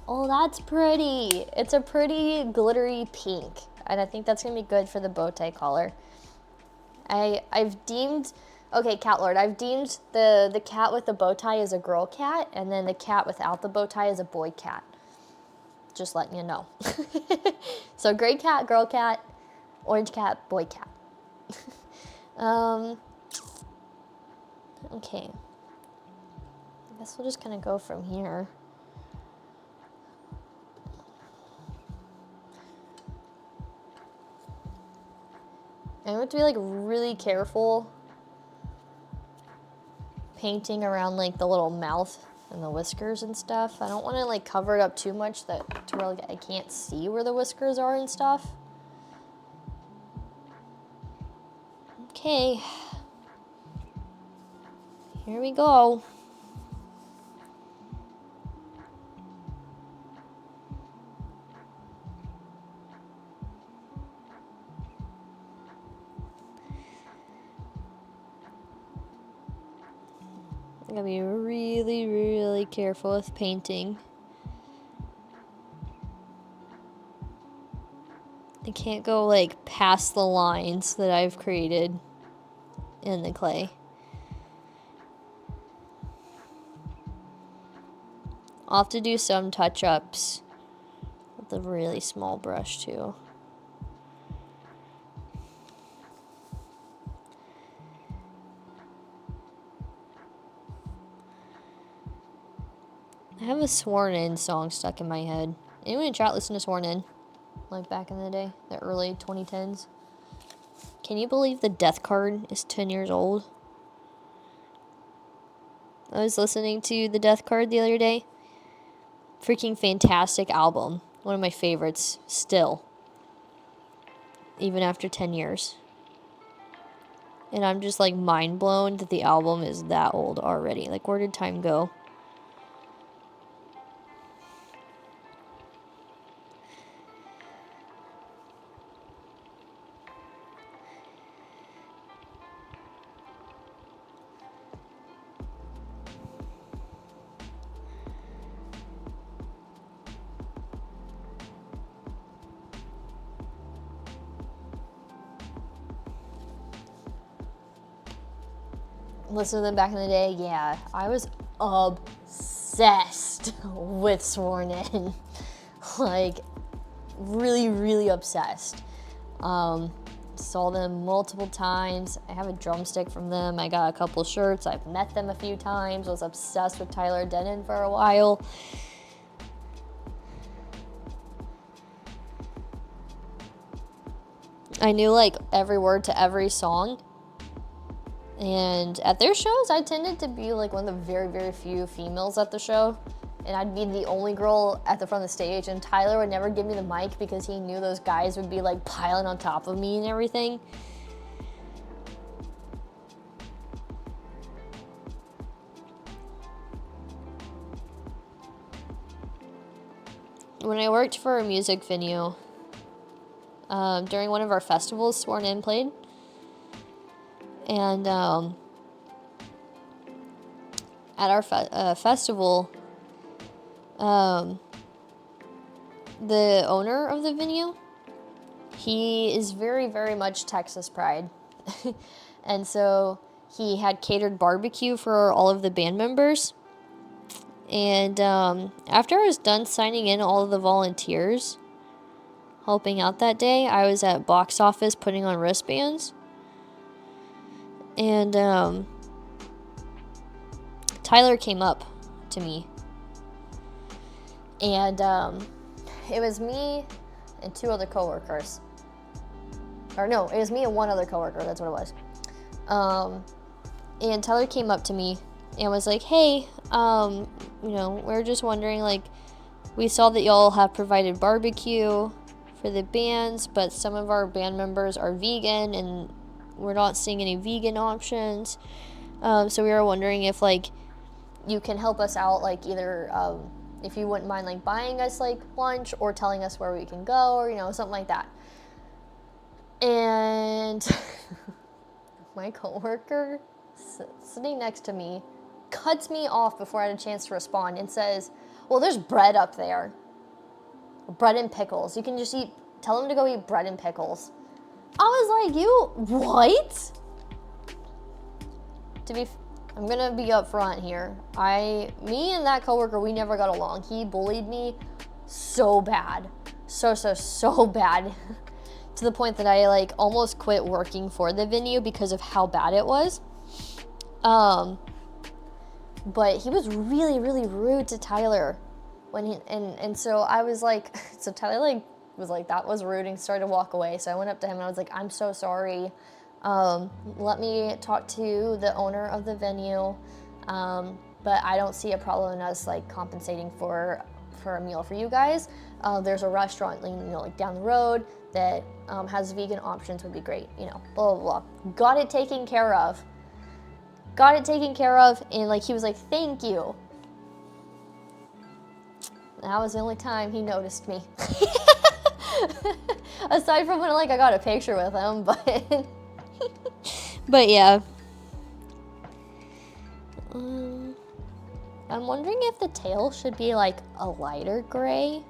S1: Oh, that's pretty. It's a pretty glittery pink. And I think that's gonna be good for the bow tie collar. I've deemed, okay, Cat Lord, I've deemed the cat with the bow tie as a girl cat, and then the cat without the bow tie is a boy cat. Just letting you know. So gray cat, girl cat, orange cat, boy cat. Okay. I guess we'll just kind of go from here. I have to be like really careful painting around like the little mouth and the whiskers and stuff. I don't want to like cover it up too much to where like, I can't see where the whiskers are and stuff. Okay. Here we go. I gotta be really, really careful with painting. I can't go like past the lines that I've created in the clay. I'll have to do some touch-ups with a really small brush too. I have a Sworn In song stuck in my head. Anyone in chat listen to Sworn In? Like back in the day, the early 2010s. Can you believe the Death Card is 10 years old? I was listening to the Death Card the other day. Freaking fantastic album. One of my favorites still. Even after 10 years. And I'm just like mind blown that the album is that old already. Like, where did time go? listened to them back in the day, yeah, I was obsessed with Sworn In. Like, really, really obsessed. Saw them multiple times. I have a drumstick from them. I got a couple shirts. I've met them a few times. Was obsessed with Tyler Denon for a while. I knew like every word to every song. And at their shows, I tended to be like one of the very, very few females at the show. And I'd be the only girl at the front of the stage, and Tyler would never give me the mic because he knew those guys would be like piling on top of me and everything. When I worked for a music venue, during one of our festivals, Sworn In played. And at our festival, the owner of the venue, he is very, very much Texas pride. And so he had catered barbecue for all of the band members. And after I was done signing in all of the volunteers helping out that day, I was at box office putting on wristbands. And Tyler came up to me. And it was me and two other coworkers. Or no, it was me and one other coworker, that's what it was. And Tyler came up to me and was like, hey, you know, we're just wondering, like, we saw that y'all have provided barbecue for the bands, but some of our band members are vegan and we're not seeing any vegan options. So we were wondering if, like, you can help us out, like, either if you wouldn't mind, like, buying us, like, lunch or telling us where we can go or, you know, something like that. And my coworker sitting next to me cuts me off before I had a chance to respond and says, well, there's bread up there. Bread and pickles. You can just tell them to go eat bread and pickles. I was like, you, what? I'm gonna be upfront here. Me and that coworker, we never got along. He bullied me so bad. So bad. To the point that I, like, almost quit working for the venue because of how bad it was. But he was really, really rude to Tyler. And so I was like, so Tyler, like, was like, that was rude, and started to walk away. So I went up to him and I was like, I'm so sorry. Let me talk to the owner of the venue. But I don't see a problem in us, like, compensating for a meal for you guys. There's a restaurant, you know, like, down the road that has vegan options, would be great, you know, blah, blah, blah. Got it taken care of, and, like, he was like, thank you. That was the only time he noticed me. Aside from when, like, I got a picture with him, but but yeah. I'm wondering if the tail should be, like, a lighter gray.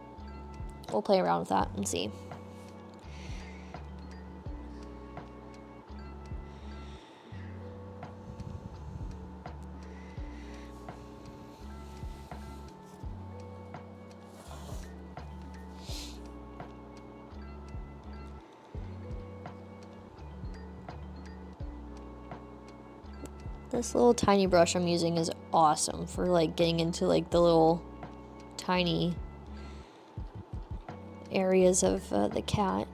S1: We'll play around with that and see. This little tiny brush I'm using is awesome for, like, getting into, like, the little tiny areas of the cat.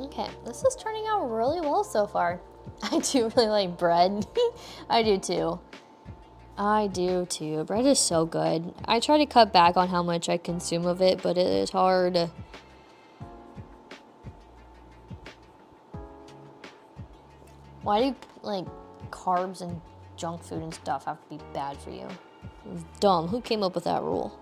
S1: Okay, this is turning out really well so far. I do really like bread. I do too. Bread is so good. I try to cut back on how much I consume of it, but it is hard. Why do like carbs and junk food and stuff have to be bad for you? It's dumb. Who came up with that rule?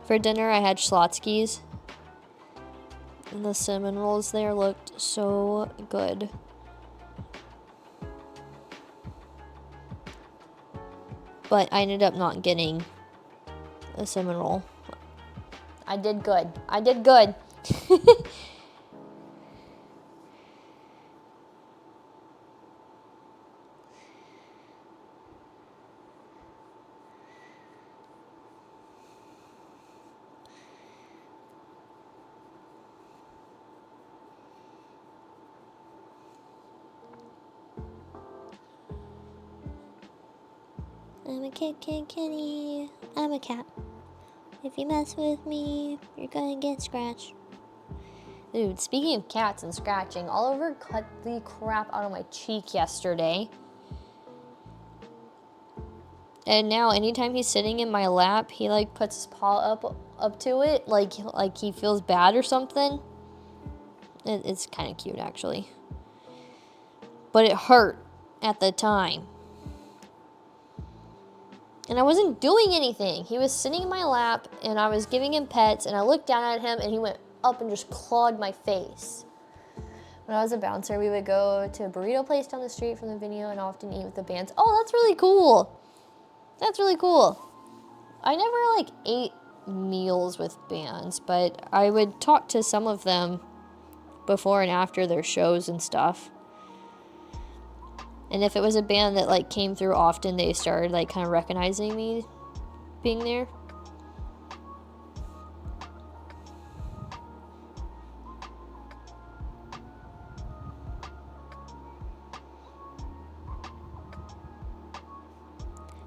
S1: For dinner, I had Schlotzsky's. And the cinnamon rolls there looked so good. But I ended up not getting a cinnamon roll. I did good. I did good. I'm a kitty. I'm a cat. If you mess with me, you're gonna get scratched. Dude, speaking of cats and scratching, Oliver cut the crap out of my cheek yesterday. And now anytime he's sitting in my lap, he like puts his paw up to it, like he feels bad or something. It's kind of cute actually. But it hurt at the time. And I wasn't doing anything. He was sitting in my lap and I was giving him pets and I looked down at him and he went up and just clawed my face. When I was a bouncer, we would go to a burrito place down the street from the venue and often eat with the bands. Oh, that's really cool. That's really cool. I never like ate meals with bands, but I would talk to some of them before and after their shows and stuff. And if it was a band that like came through often, they started like kind of recognizing me being there.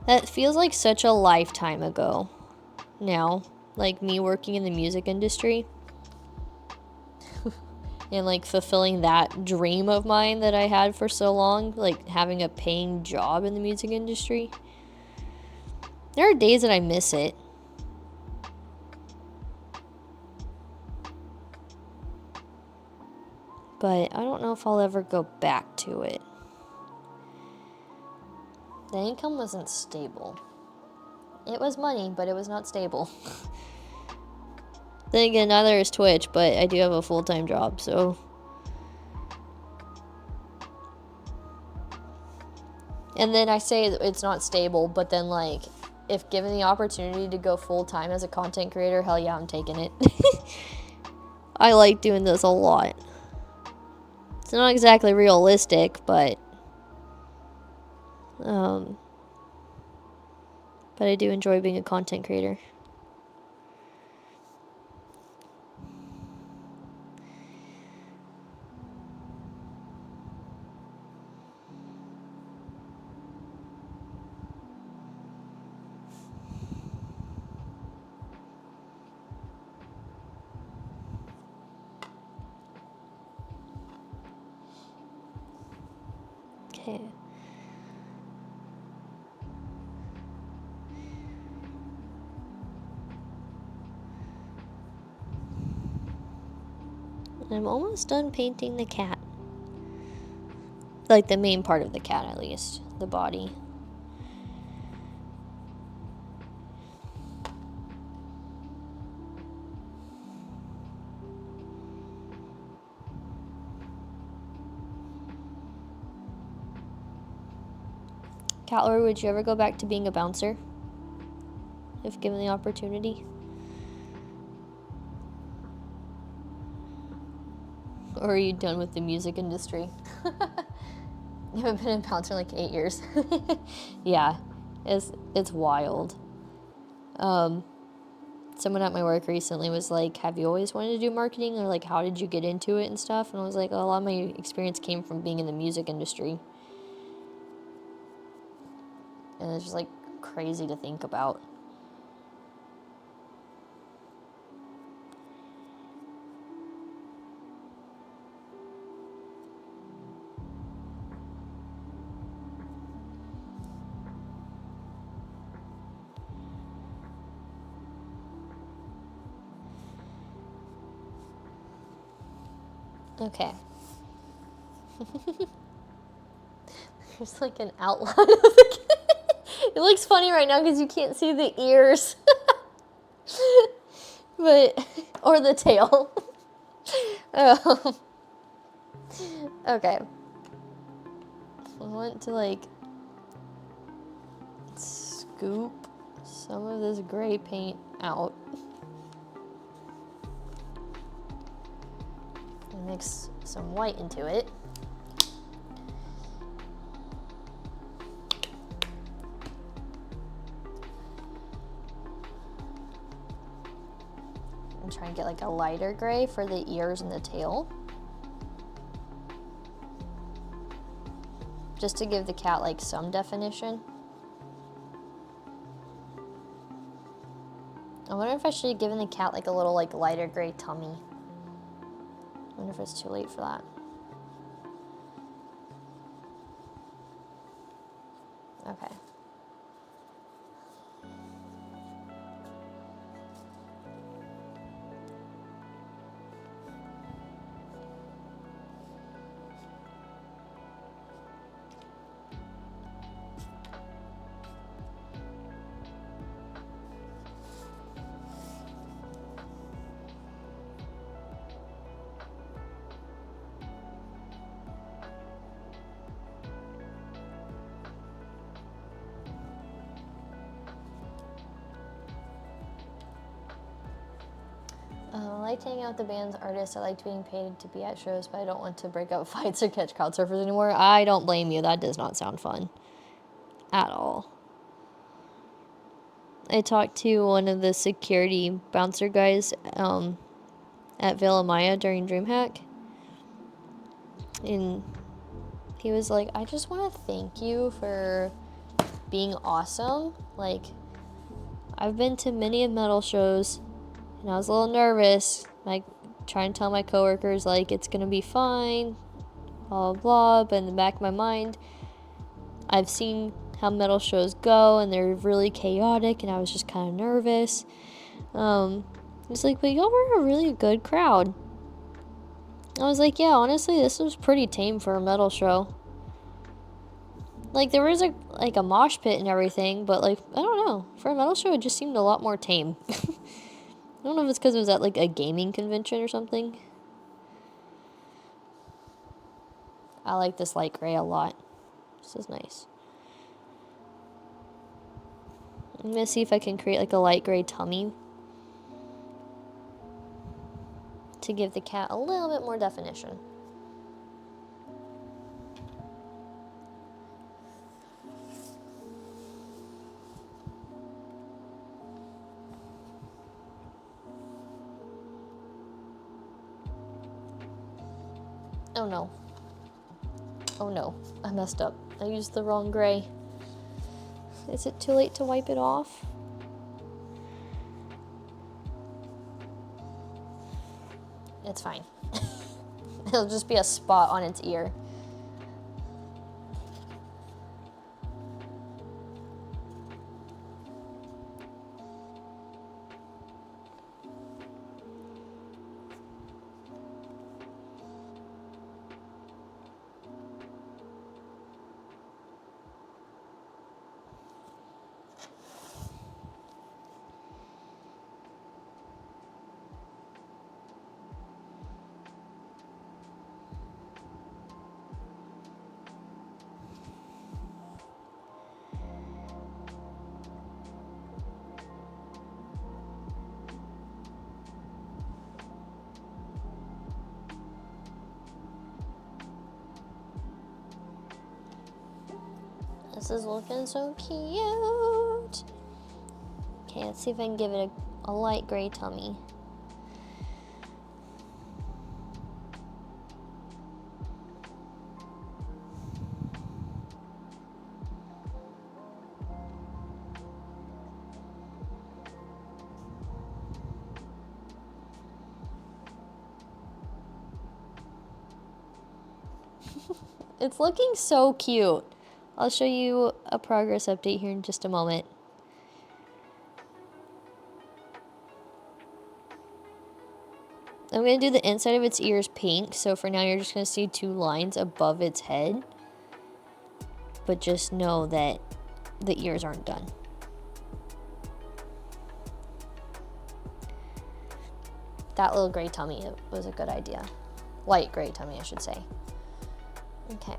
S1: That feels like such a lifetime ago now, like me working in the music industry and like fulfilling that dream of mine that I had for so long, like having a paying job in the music industry. There are days that I miss it. But I don't know if I'll ever go back to it. The income wasn't stable. It was money, but it was not stable. Then again, neither is Twitch, but I do have a full-time job, so. And then I say it's not stable, but then like, if given the opportunity to go full-time as a content creator, hell yeah, I'm taking it. I like doing this a lot. It's not exactly realistic, but I do enjoy being a content creator. Okay. I'm almost done painting the cat. Like the main part of the cat, at least. The body. Catler, would you ever go back to being a bouncer? If given the opportunity? Or are you done with the music industry? You haven't been a bouncer in like 8 years. Yeah, it's wild. Someone at my work recently was like, have you always wanted to do marketing? Or like, how did you get into it and stuff? And I was like, a lot of my experience came from being in the music industry. And it's just like crazy to think about. Okay. There's like an outline of the It looks funny right now because you can't see the ears. But, or the tail. Okay. I want to like scoop some of this gray paint out. And mix some white into it. And try and get like a lighter gray for the ears and the tail. Just to give the cat like some definition. I wonder if I should have given the cat like a little like lighter gray tummy. I wonder if it's too late for that. Okay. I liked hanging out with the band's artists. I liked being paid to be at shows, but I don't want to break up fights or catch crowd surfers anymore. I don't blame you. That does not sound fun. At all. I talked to one of the security bouncer guys at Villa Maya during DreamHack. And he was like, I just want to thank you for being awesome. Like, I've been to many metal shows, and I was a little nervous, like trying to tell my coworkers like it's gonna be fine, blah blah blah. But in the back of my mind, I've seen how metal shows go, and they're really chaotic, and I was just kind of nervous. He's like, but y'all were a really good crowd. I was like, yeah, honestly, this was pretty tame for a metal show. Like, there was a mosh pit and everything, but like, I don't know, for a metal show it just seemed a lot more tame. I don't know if it's because it was at like a gaming convention or something. I like this light gray a lot. This is nice. I'm gonna see if I can create like a light gray tummy to give the cat a little bit more definition. Oh no. Oh no, I messed up. I used the wrong gray. Is it too late to wipe it off? It's fine. It'll just be a spot on its ear. This is looking so cute. Okay, let's see if I can give it a light gray tummy. It's looking so cute. I'll show you a progress update here in just a moment. I'm going to do the inside of its ears pink. So for now, you're just going to see 2 lines above its head. But just know that the ears aren't done. That little gray tummy was a good idea. Light gray tummy, I should say. Okay.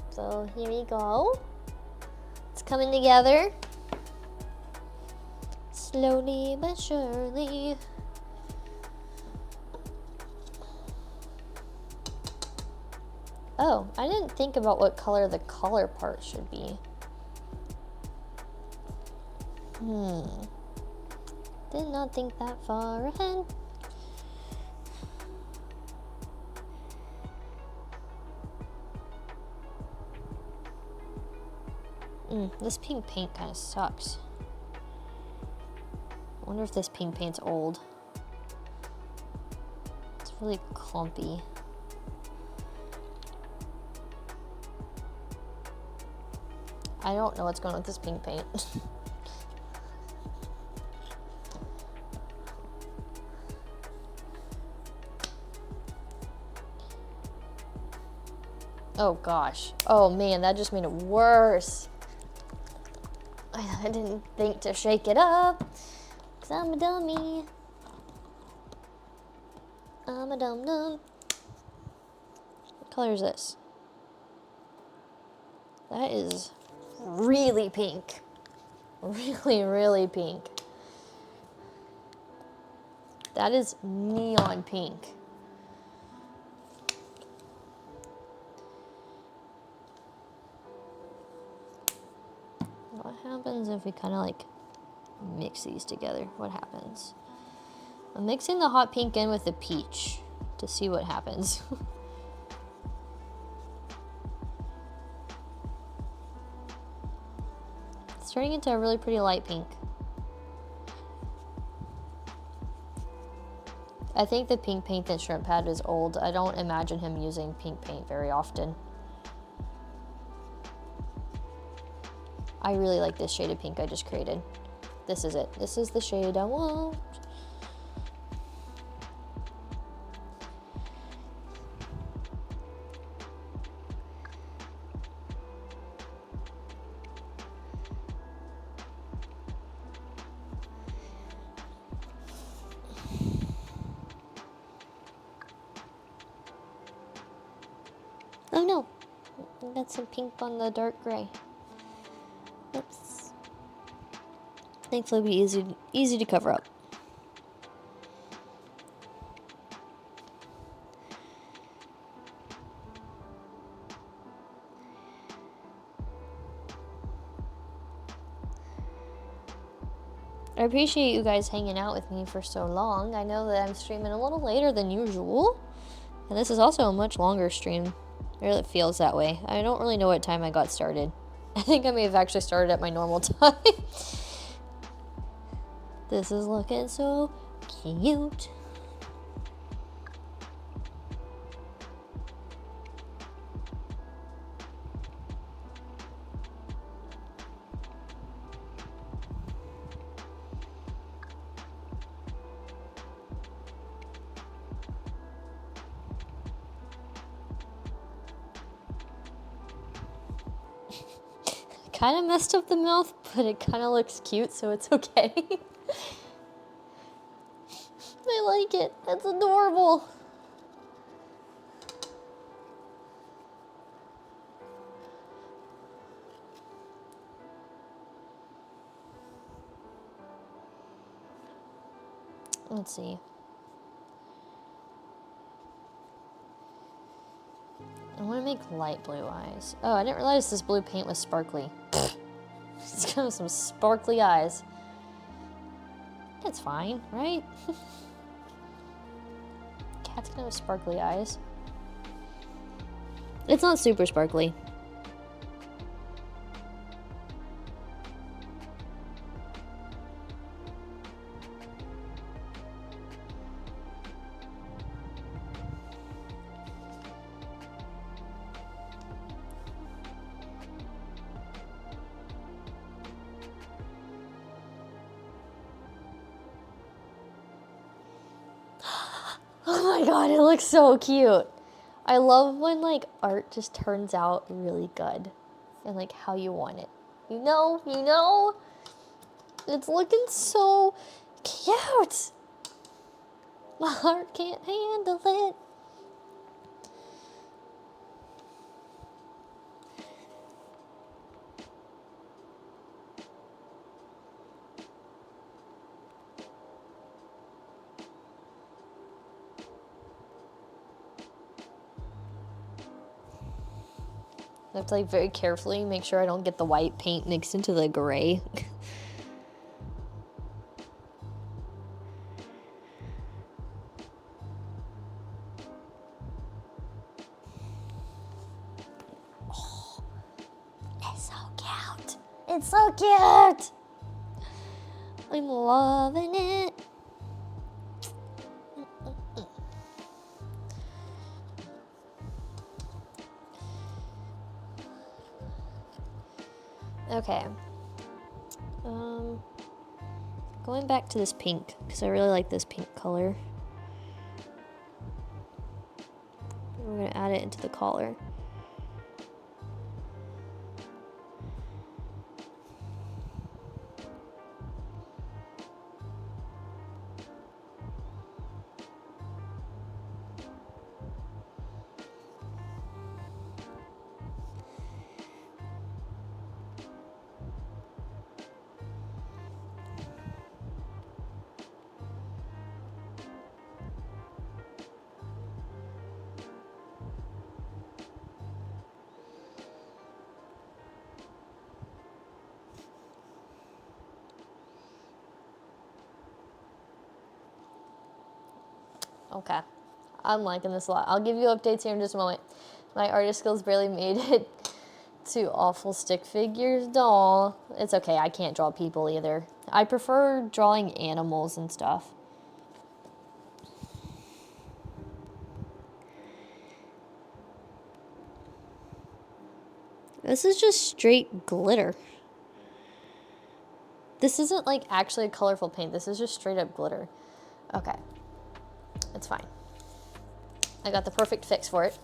S1: So here we go. It's coming together. Slowly but surely. Oh, I didn't think about what color the collar part should be. Did not think that far ahead. This pink paint kind of sucks. I wonder if this pink paint's old. It's really clumpy. I don't know what's going on with this pink paint. Oh gosh. Oh man, that just made it worse. I didn't think to shake it up, 'cause I'm a dummy. I'm a dum-dum. What color is this? That is really pink. Really, really pink. That is neon pink. What happens if we kind of like mix these together? What happens? I'm mixing the hot pink in with the peach to see what happens. It's turning into a really pretty light pink. I think the pink paint that Shrimp had is old. I don't imagine him using pink paint very often. I really like this shade of pink I just created. This is it. This is the shade I want. Oh no, that's some pink on the dark gray. Oops. Thankfully it'll be easy to cover up. I appreciate you guys hanging out with me for so long. I know that I'm streaming a little later than usual, and this is also a much longer stream. Or it feels that way. I don't really know what time I got started. I think I may have actually started at my normal time. This is looking so cute. Kind of messed up the mouth, but it kind of looks cute, so it's okay. I like it. That's adorable. Let's see. I want to make light blue eyes. Oh, I didn't realize this blue paint was sparkly. It's got some sparkly eyes. That's fine, right? Cat's gonna have sparkly eyes. It's not super sparkly. Oh my god, it looks so cute. I love when like art just turns out really good and like how you want it. You know? It's looking so cute. My heart can't handle it. I have to like very carefully make sure I don't get the white paint mixed into the gray. Oh, it's so cute. It's so cute. I'm loving it. Okay. Going back to this pink, because I really like this pink color. We're gonna add it into the collar. Okay. I'm liking this a lot. I'll give you updates here in just a moment. My artist skills barely made it to awful stick figures. No, it's okay. I can't draw people either. I prefer drawing animals and stuff. This is just straight glitter. This isn't like actually a colorful paint. This is just straight up glitter. Okay. It's fine. I got the perfect fix for it.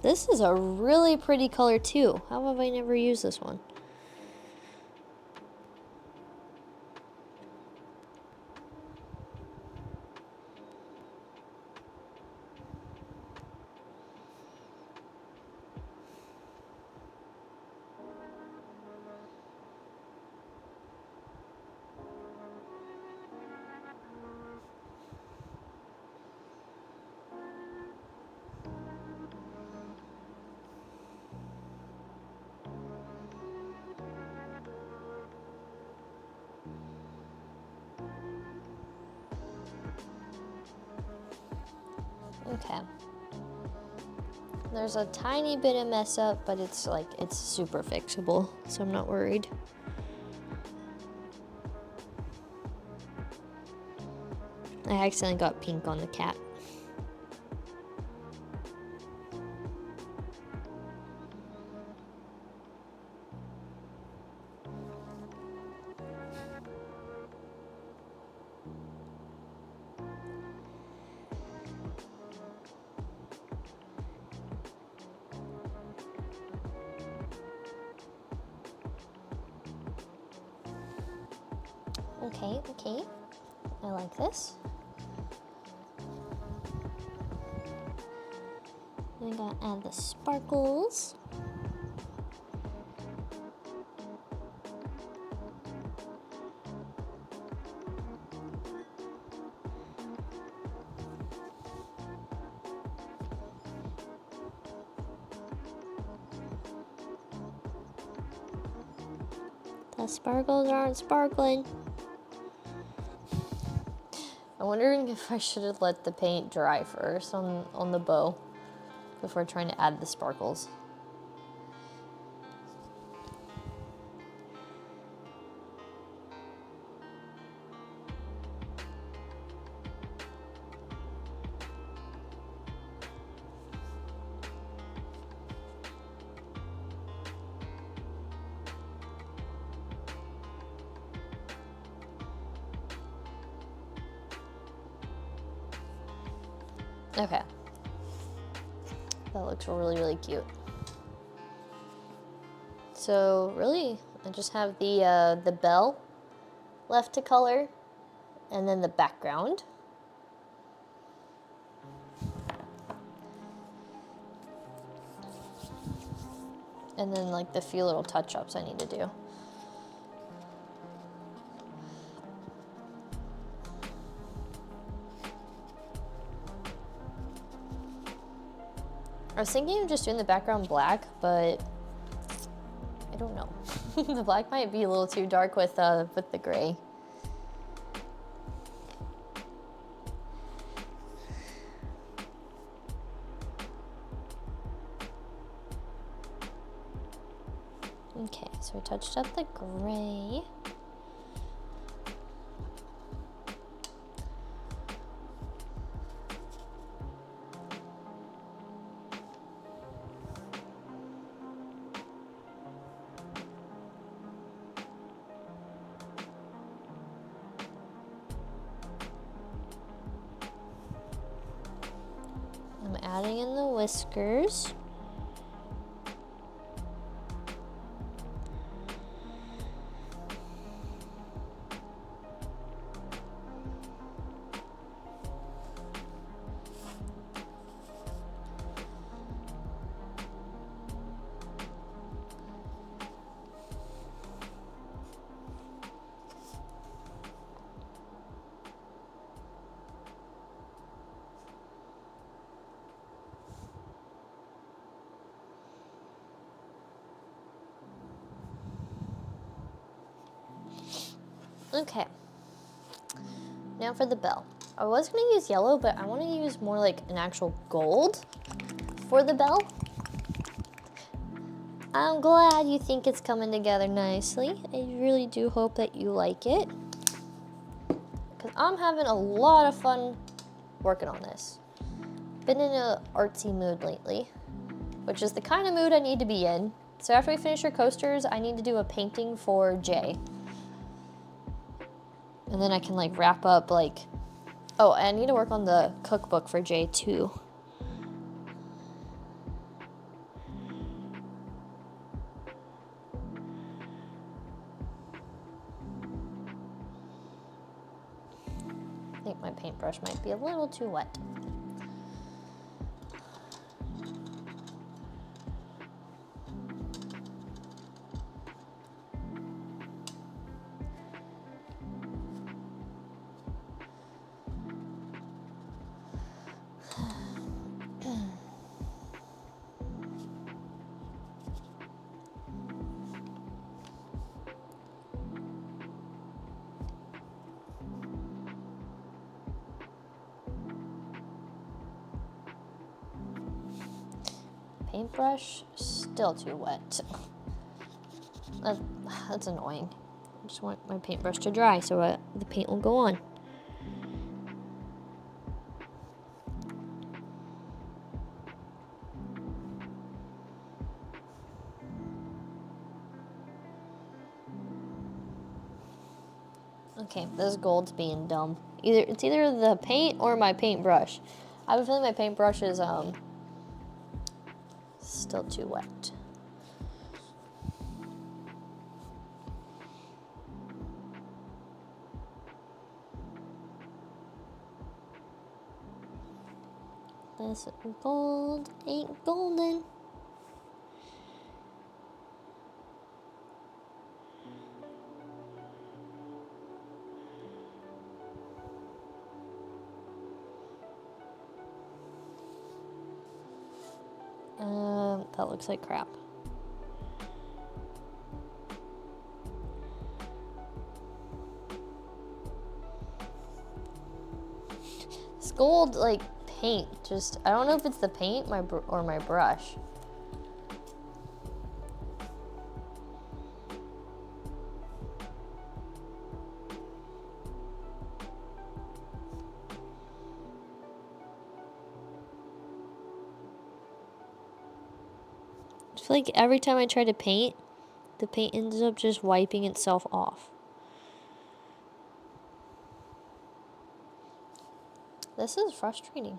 S1: This is a really pretty color too. How have I never used this one? Okay. There's a tiny bit of mess up, but it's like, it's super fixable, so I'm not worried. I accidentally got pink on the cat. Okay. I like this. I'm gonna add the sparkles. The sparkles aren't sparkling. I'm wondering if I should have let the paint dry first on the bow before trying to add the sparkles. Okay. That looks really, really cute. So really, I just have the bell left to color, and then the background. And then like the few little touch-ups I need to do. I was thinking of just doing the background black, but I don't know. The black might be a little too dark with the gray. Okay, so I touched up the gray. I'm adding in the whiskers. Okay. Now for the bell. I was gonna use yellow, but I want to use more like an actual gold for the bell. I'm glad you think it's coming together nicely. I really do hope that you like it, because I'm having a lot of fun working on this. Been in an artsy mood lately, which is the kind of mood I need to be in. So after we finish our coasters, I need to do a painting for Jay. And then I can like wrap up like, oh, I need to work on the cookbook for Jay too. I think my paintbrush might be a little too wet. Paintbrush, still too wet. That's annoying. I just want my paintbrush to dry so the paint will go on. Okay, this gold's being dumb. It's either the paint or my paintbrush. I have a feeling my paintbrush is still too wet. This gold ain't golden. That looks like crap. This gold, like, paint, just, I don't know if it's the paint or my brush. I feel like every time I try to paint, the paint ends up just wiping itself off. This is frustrating.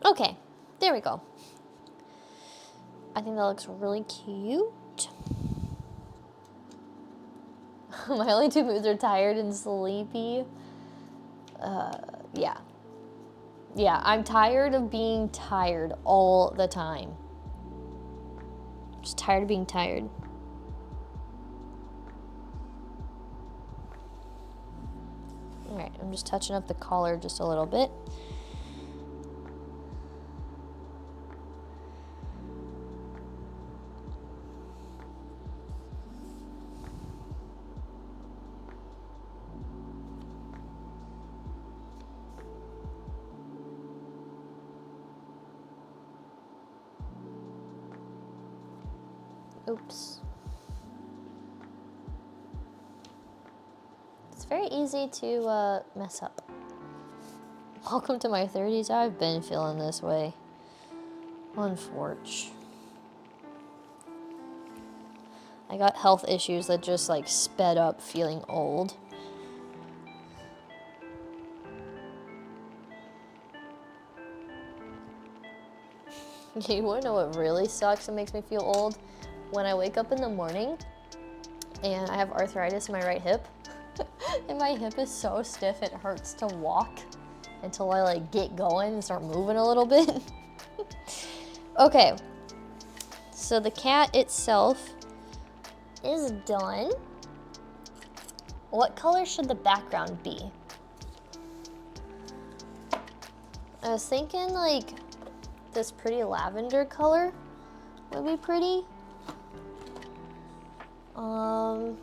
S1: Okay, there we go. I think that looks really cute. My only two moods are tired and sleepy. Yeah. Yeah, I'm tired of being tired all the time. Just tired of being tired. Alright, I'm just touching up the collar just a little bit. Oops. It's very easy to mess up. Welcome to my 30s. I've been feeling this way. Unfortunately. I got health issues that just like sped up feeling old. You wanna know what really sucks and makes me feel old? When I wake up in the morning and I have arthritis in my right hip and my hip is so stiff it hurts to walk until I like get going and start moving a little bit. Okay, so the cat itself is done. What color should the background be? I was thinking like this pretty lavender color would be pretty. I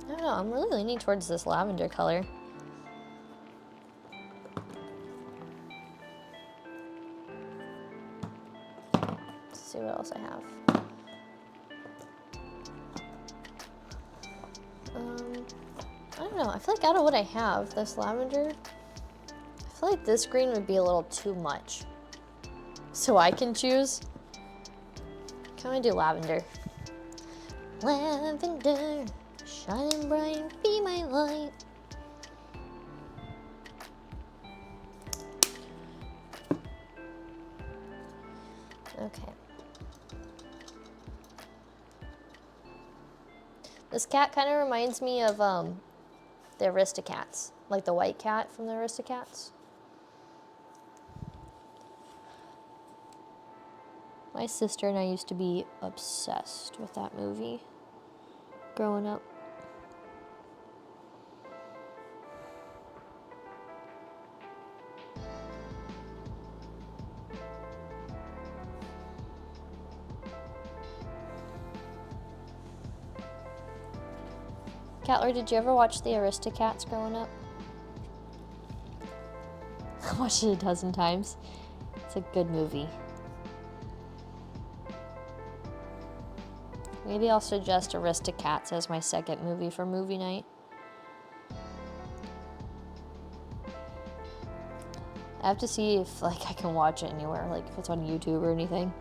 S1: don't know, I'm really leaning towards this lavender color. Let's see what else I have. I don't know, I feel like out of what I have, this lavender, I feel like this green would be a little too much. So I can choose. Can I do lavender? Lavender, shining bright, be my light. Okay. This cat kind of reminds me of the Aristocats, like the white cat from the Aristocats. My sister and I used to be obsessed with that movie growing up. Catler, did you ever watch the Aristocats growing up? I watched it a dozen times. It's a good movie. Maybe I'll suggest Aristocats as my second movie for movie night. I have to see if like I can watch it anywhere, like if it's on YouTube or anything.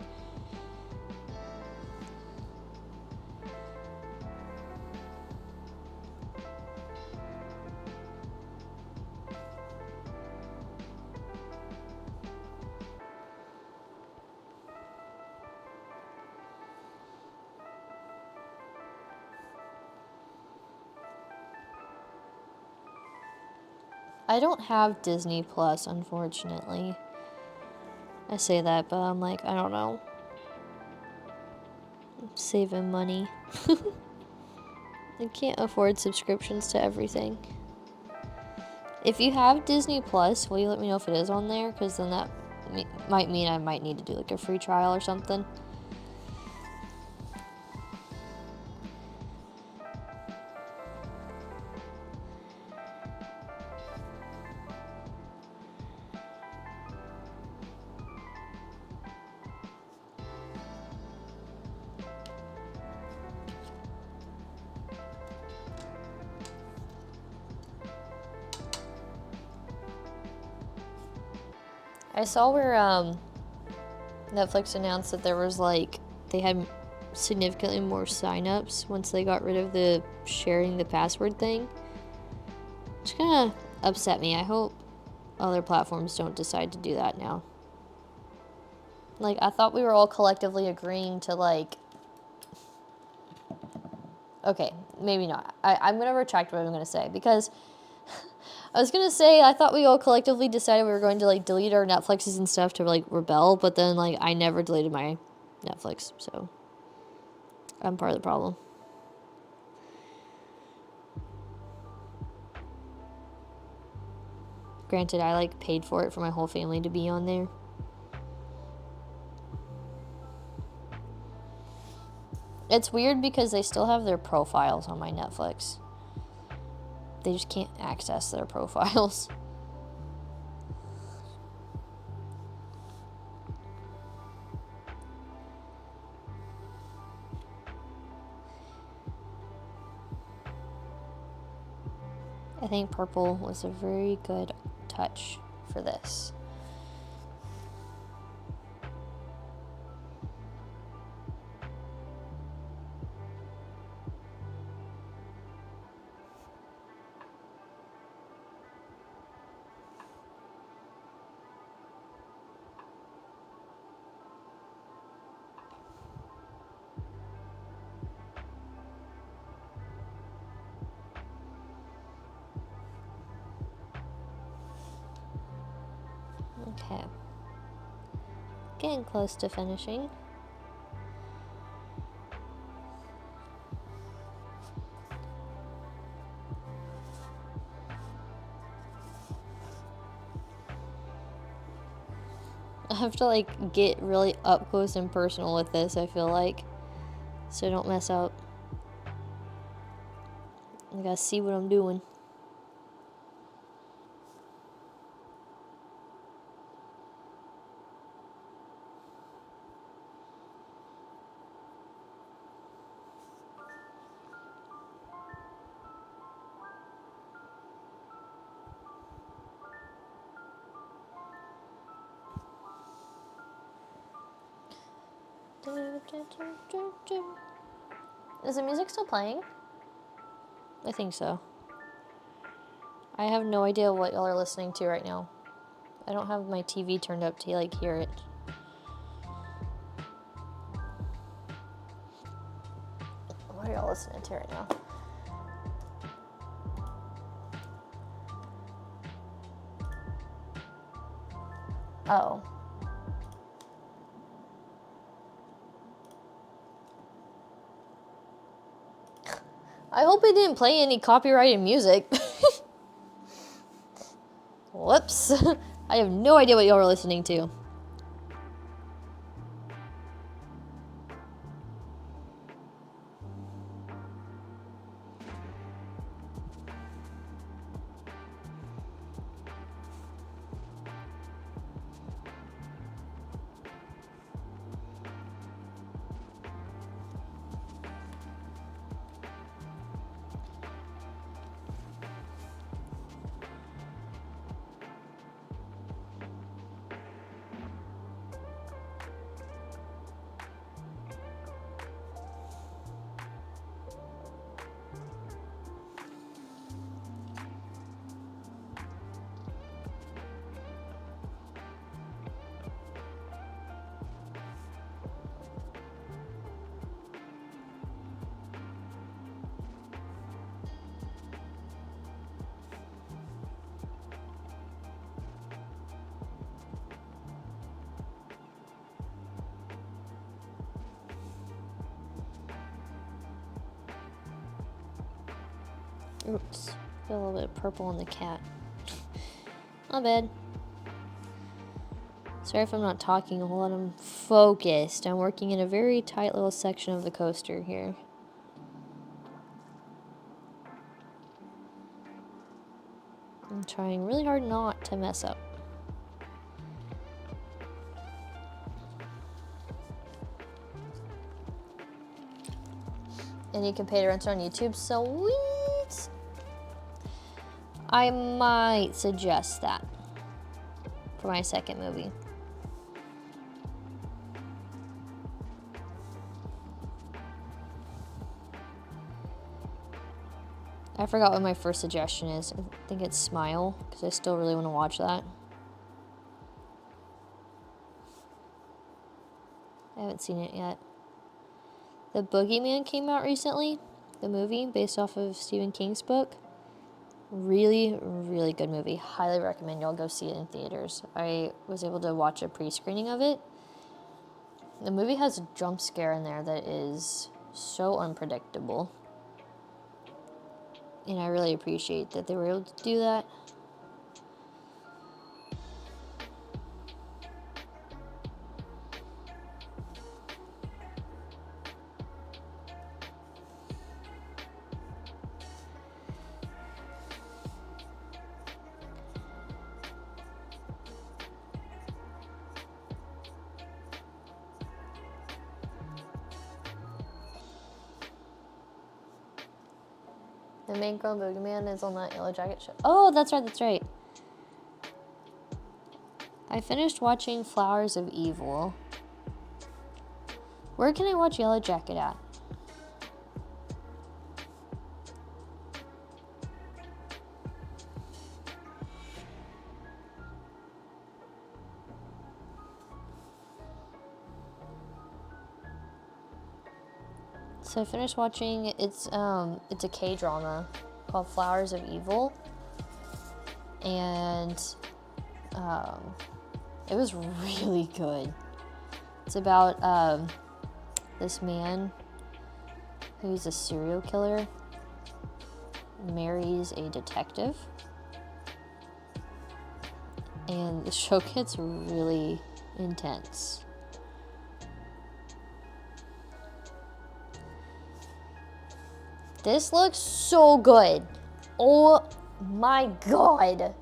S1: I don't have Disney Plus, unfortunately. I say that, but I'm like, I don't know. I'm saving money. I can't afford subscriptions to everything. If you have Disney Plus, will you let me know if it is on there? Because then that might mean I might need to do like a free trial or something. I saw where Netflix announced that there was like, they had significantly more signups once they got rid of the sharing the password thing. Which kind of upset me. I hope other platforms don't decide to do that now. Like, I thought we were all collectively agreeing to, like... Okay, maybe not. I'm going to retract what I'm going to say, because... I was going to say, I thought we all collectively decided we were going to, like, delete our Netflixes and stuff to, like, rebel, but then, like, I never deleted my Netflix, so... I'm part of the problem. Granted, I, like, paid for it for my whole family to be on there. It's weird because they still have their profiles on my Netflix. They just can't access their profiles. I think purple was a very good touch for this. Okay. Getting close to finishing. I have to, like, get really up close and personal with this, I feel like. So I don't mess up. I gotta see what I'm doing. Is the music still playing? I think so. I have no idea what y'all are listening to right now. I don't have my TV turned up to, like, hear it. What are y'all listening to right now? Oh. I hope it didn't play any copyrighted music. Whoops. I have no idea what y'all were listening to. Oops. Got a little bit of purple on the cat. Not bad. Sorry if I'm not talking a whole lot. I'm focused. I'm working in a very tight little section of the coaster here. I'm trying really hard not to mess up. And you can pay to rent it on YouTube. Sweet! I might suggest that for my second movie. I forgot what my first suggestion is. I think it's Smile, because I still really want to watch that. I haven't seen it yet. The Boogeyman came out recently, the movie based off of Stephen King's book. Really, really good movie. Highly recommend y'all go see it in theaters. I was able to watch a pre-screening of it. The movie has a jump scare in there that is so unpredictable. And I really appreciate that they were able to do that. The main girl Boogeyman is on that Yellow Jacket show. Oh, that's right, that's right. I finished watching Flowers of Evil. Where can I watch Yellow Jacket at? So I finished watching, it's a K-drama called Flowers of Evil. And it was really good. It's about this man who's a serial killer, marries a detective. And the show gets really intense. This looks so good. Oh my god.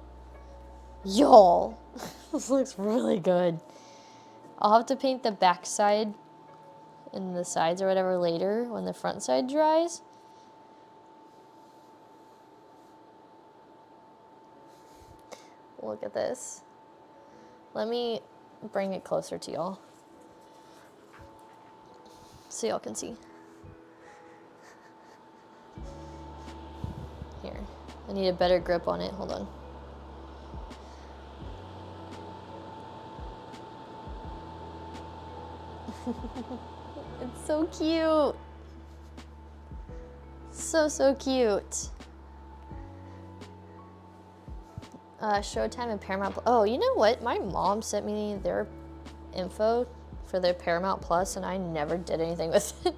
S1: Y'all, this looks really good. I'll have to paint the back side and the sides or whatever later when the front side dries. Look at this. Let me bring it closer to y'all so y'all can see. Here, I need a better grip on it. Hold on. It's so cute. So cute. Showtime and Paramount. Oh, you know what? My mom sent me their info for their Paramount Plus, and I never did anything with it.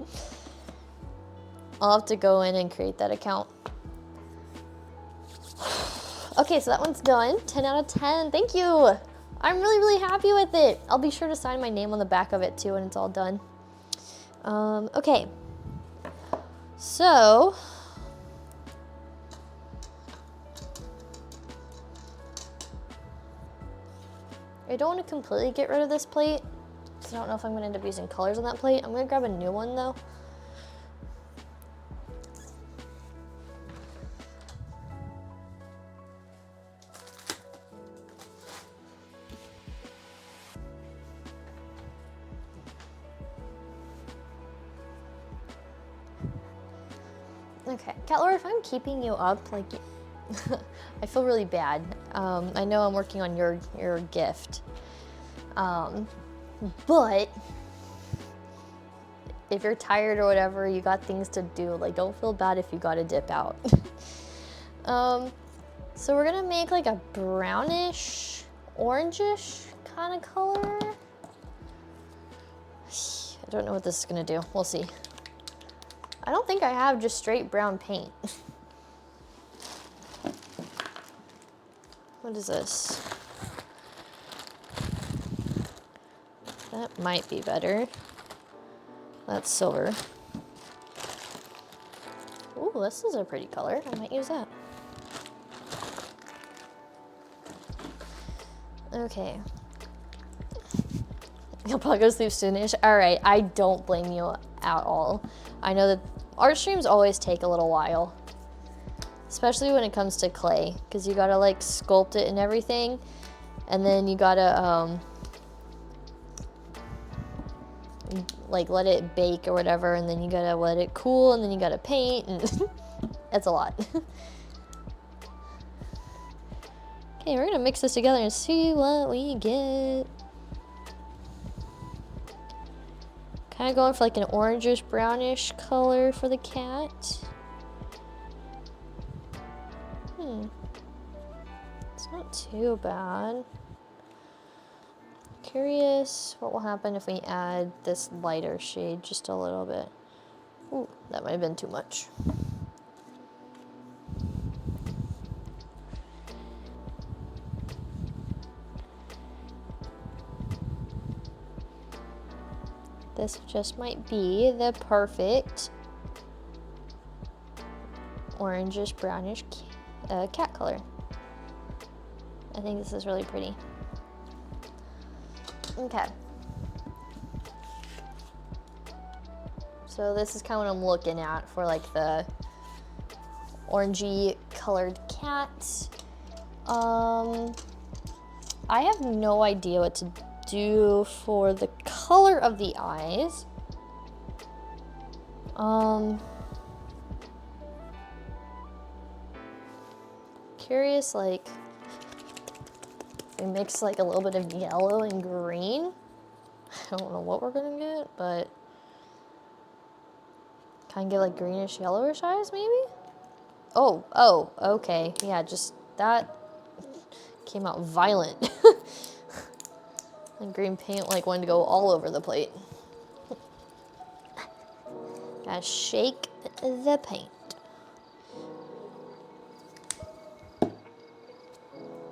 S1: I'll have to go in and create that account. Okay, so that one's done. 10 out of 10. Thank you. I'm really happy with it. I'll be sure to sign my name on the back of it too when it's all done. Okay. So I don't want to completely get rid of this plate, because I don't know if I'm going to end up using colors on that plate. I'm going to grab a new one though. Okay, Catlord, if I'm keeping you up, like, I feel really bad. I know I'm working on your gift, but if you're tired or whatever, you got things to do, like, don't feel bad if you gotta dip out. So we're gonna make like a brownish, orangish kind of color. I don't know what this is gonna do. We'll see. I don't think I have just straight brown paint. What is this? That might be better. That's silver. Ooh, this is a pretty color. I might use that. Okay. You'll probably go to sleep soonish. All right, I don't blame you at all. I know that art streams always take a little while, especially when it comes to clay, because you gotta like sculpt it and everything, and then you gotta like let it bake or whatever, and then you gotta let it cool, and then you gotta paint, and It's a lot. Okay, we're gonna mix this together and see what we get. Kind of going for like an orangish brownish color for the cat. It's not too bad. Curious what will happen if we add this lighter shade just a little bit. Ooh, that might have been too much. This just might be the perfect orangish brownish cat color. I think this is really pretty. Okay. So this is kind of what I'm looking at for like the orangey colored cat. I have no idea what to do for the color of the eyes. Curious, like, we mix like a little bit of yellow and green. I don't know what we're gonna get, but kind of get like greenish yellowish eyes maybe? Oh, okay. Yeah, just that came out violent. And green paint like wanted to go all over the plate. Gotta shake the paint.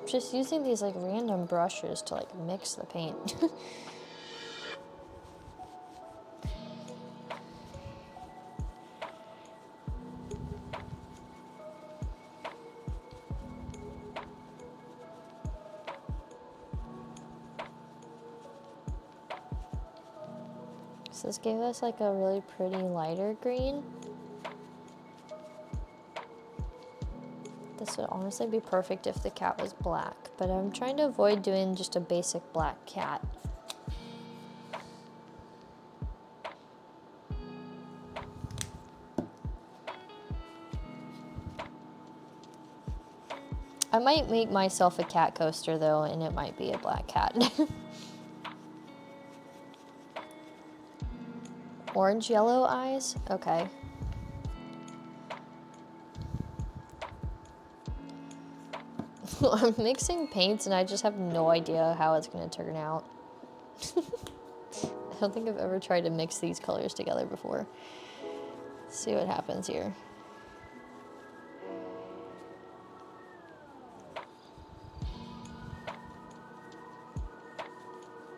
S1: Just using these like random brushes to like mix the paint. So this gave us like a really pretty lighter green. This would honestly be perfect if the cat was black, but I'm trying to avoid doing just a basic black cat. I might make myself a cat coaster though, and it might be a black cat. Orange yellow eyes? Okay. I'm mixing paints and I just have no idea how it's gonna turn out. I don't think I've ever tried to mix these colors together before. Let's see what happens here.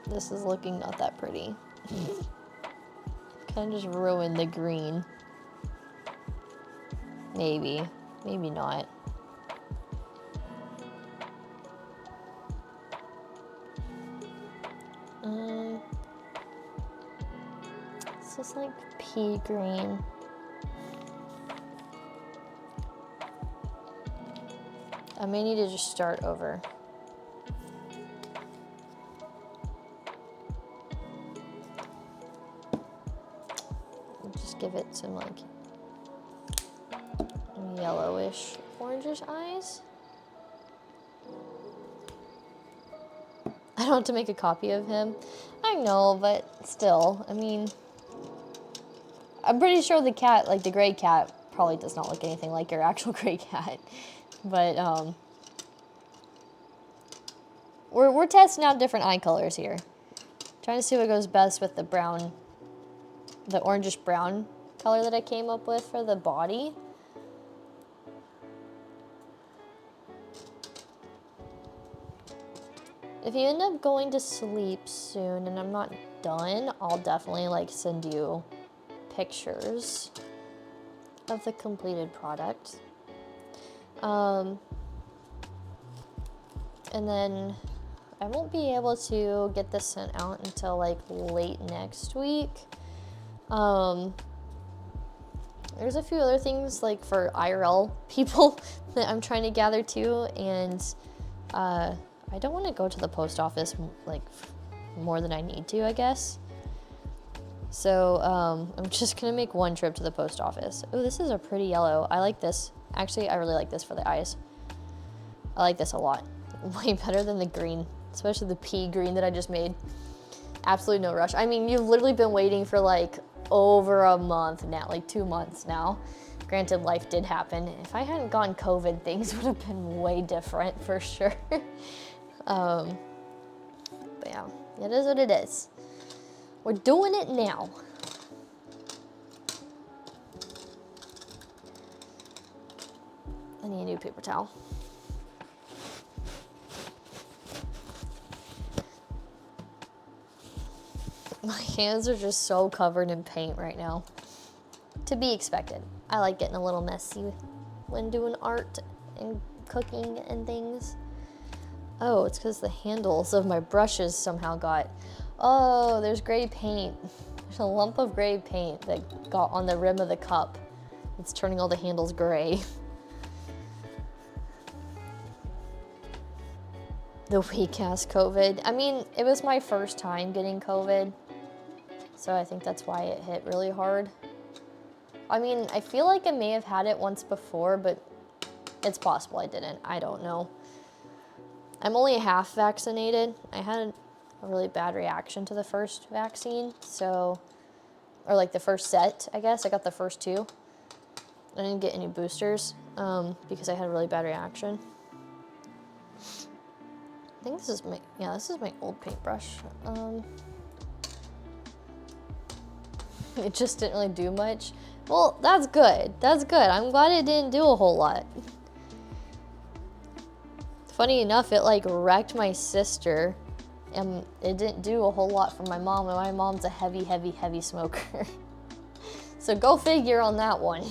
S1: This is looking not that pretty. Kind of just ruined the green. Maybe, maybe not. This is like pea green. I may need to just start over. Just give it some like yellowish, orangish eyes. I don't have to make a copy of him. I know, but still, I mean, I'm pretty sure the cat, like the gray cat, probably does not look anything like your actual gray cat. But we're testing out different eye colors here. Trying to see what goes best with the brown, the orangish brown color that I came up with for the body. If you end up going to sleep soon and I'm not done, I'll definitely like send you pictures of the completed product. And then I won't be able to get this sent out until like late next week. There's a few other things like for IRL people that I'm trying to gather too, and I don't want to go to the post office like more than I need to, I guess. So I'm just gonna make one trip to the post office. Oh, this is a pretty yellow. I like this. Actually, I really like this for the eyes. I like this a lot. Way better than the green, especially the pea green that I just made. Absolutely no rush. I mean, you've literally been waiting for like over a month now, like 2 months now. Granted, life did happen. If I hadn't gotten COVID, things would have been way different for sure. But yeah, it is what it is. We're doing it now. I need a new paper towel. My hands are just so covered in paint right now. To be expected. I like getting a little messy when doing art and cooking and things. Oh, it's because the handles of my brushes somehow got... Oh, there's gray paint. There's a lump of gray paint that got on the rim of the cup. It's turning all the handles gray. The weak-ass COVID. I mean, it was my first time getting COVID, so I think that's why it hit really hard. I mean, I feel like I may have had it once before, but it's possible I didn't. I don't know. I'm only half vaccinated. I had a really bad reaction to the first vaccine, so, or like the first set, I guess. I got the first 2. I didn't get any boosters because I had a really bad reaction. I think this is my, yeah, this is my old paintbrush. It just didn't really do much. Well, that's good. That's good. I'm glad it didn't do a whole lot. Funny enough, it like wrecked my sister, and it didn't do a whole lot for my mom, and my mom's a heavy, heavy, heavy smoker. So go figure on that one.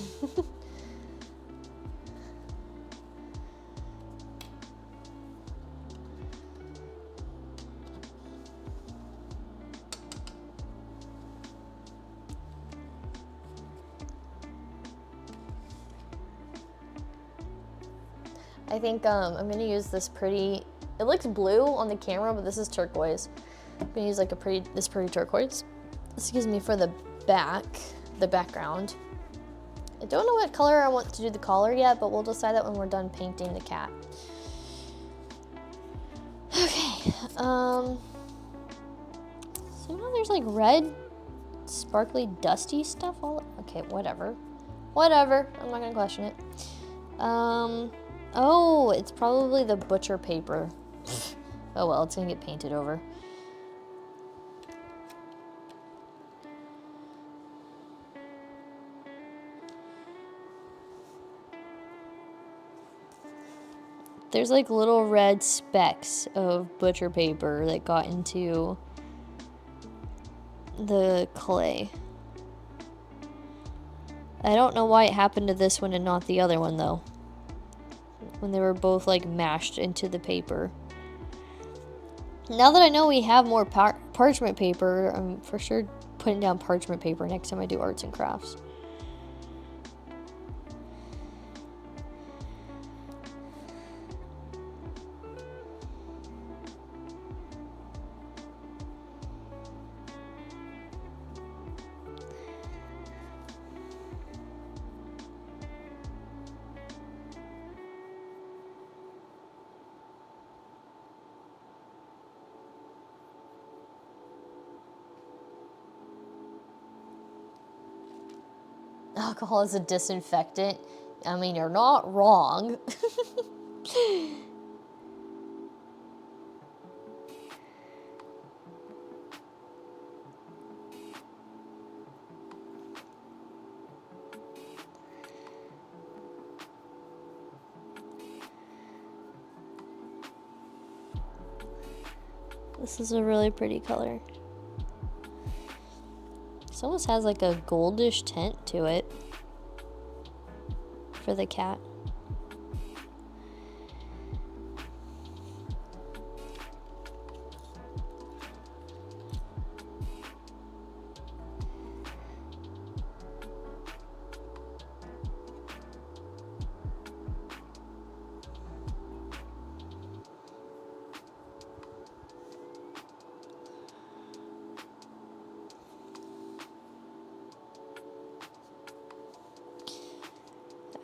S1: I think I'm gonna use this pretty, it looks blue on the camera, but this is turquoise. I'm gonna use like this pretty turquoise. Excuse me, for the background. I don't know what color I want to do the collar yet, but we'll decide that when we're done painting the cat. Okay, so now there's like red, sparkly, dusty stuff all, okay, whatever. Whatever, I'm not gonna question it. Oh, it's probably the butcher paper. Oh well, it's gonna get painted over. There's like little red specks of butcher paper that got into the clay. I don't know why it happened to this one and not the other one though. When they were both like mashed into the paper. Now that I know we have more parchment paper, I'm for sure putting down parchment paper next time I do arts and crafts. Alcohol is a disinfectant. I mean, you're not wrong. This is a really pretty color. This almost has like a goldish tint to it for the cat.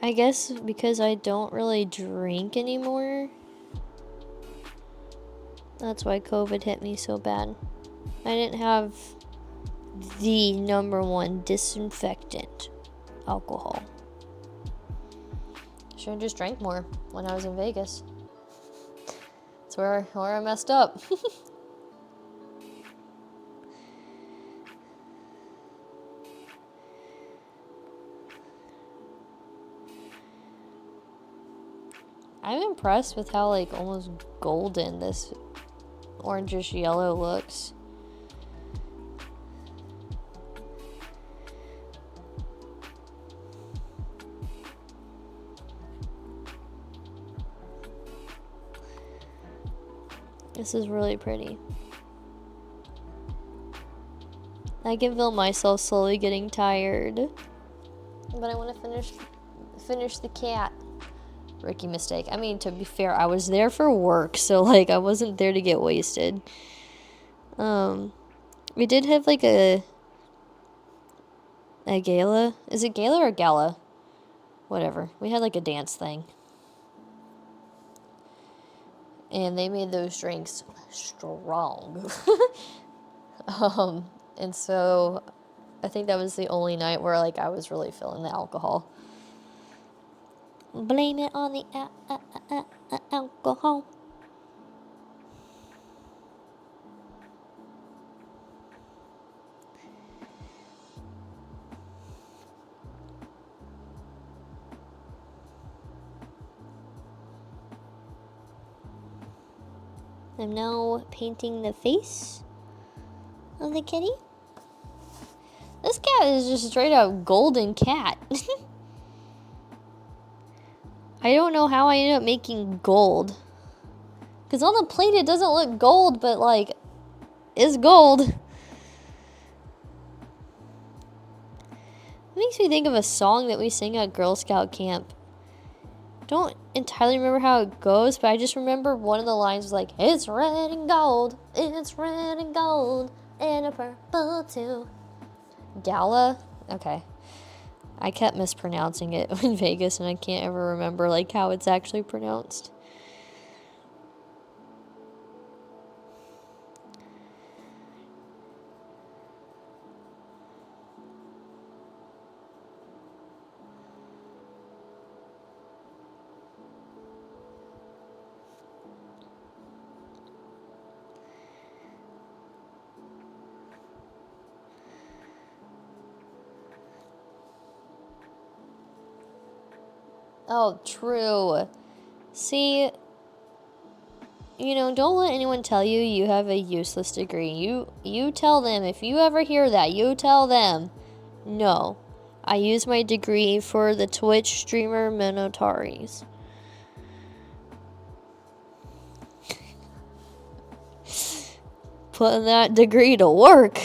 S1: I guess because I don't really drink anymore. That's why COVID hit me so bad. I didn't have the #1 disinfectant, alcohol. Should have just drank more when I was in Vegas. That's where I messed up. I'm impressed with how like almost golden this orangish yellow looks. This is really pretty. I can feel myself slowly getting tired. But I want to finish the cat. Rookie mistake. I mean, to be fair, I was there for work, so like I wasn't there to get wasted. We did have like a gala. Is it gala or gala? Whatever. We had like a dance thing. And they made those drinks strong. And so I think that was the only night where like I was really feeling the alcohol. Blame it on the alcohol. I'm now painting the face of the kitty. This cat is just straight up golden cat. I don't know how I ended up making gold. Because on the plate it doesn't look gold, but like, it's gold. It makes me think of a song that we sing at Girl Scout camp. Don't entirely remember how it goes, but I just remember one of the lines was like, it's red and gold, and a purple too. Gala? Okay. I kept mispronouncing it in Vegas, and I can't ever remember like how it's actually pronounced. Oh, true. See, you know, don't let anyone tell you you have a useless degree. You tell them, if you ever hear that, you tell them, no, I use my degree for the Twitch streamer Minotaurs. Putting that degree to work.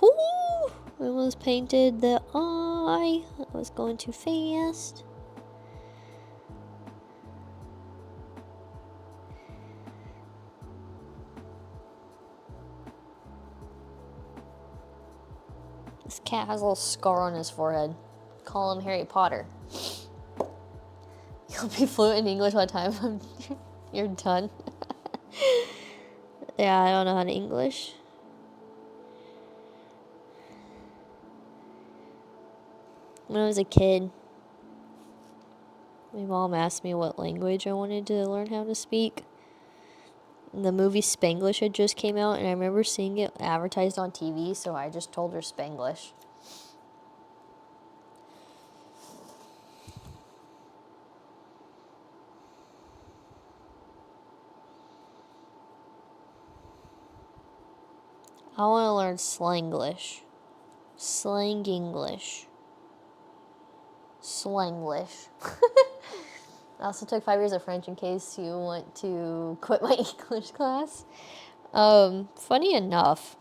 S1: Whoo! I almost painted the eye. I was going too fast. This cat has a little scar on his forehead. Call him Harry Potter. You'll be fluent in English by the time you're done. Yeah, I don't know how to English. When I was a kid, my mom asked me what language I wanted to learn how to speak. And the movie Spanglish had just came out, and I remember seeing it advertised on TV, so I just told her Spanglish. I want to learn Slanglish. Slang English. Slanglish. I also took 5 years of French in case you want to quit my English class. Funny enough,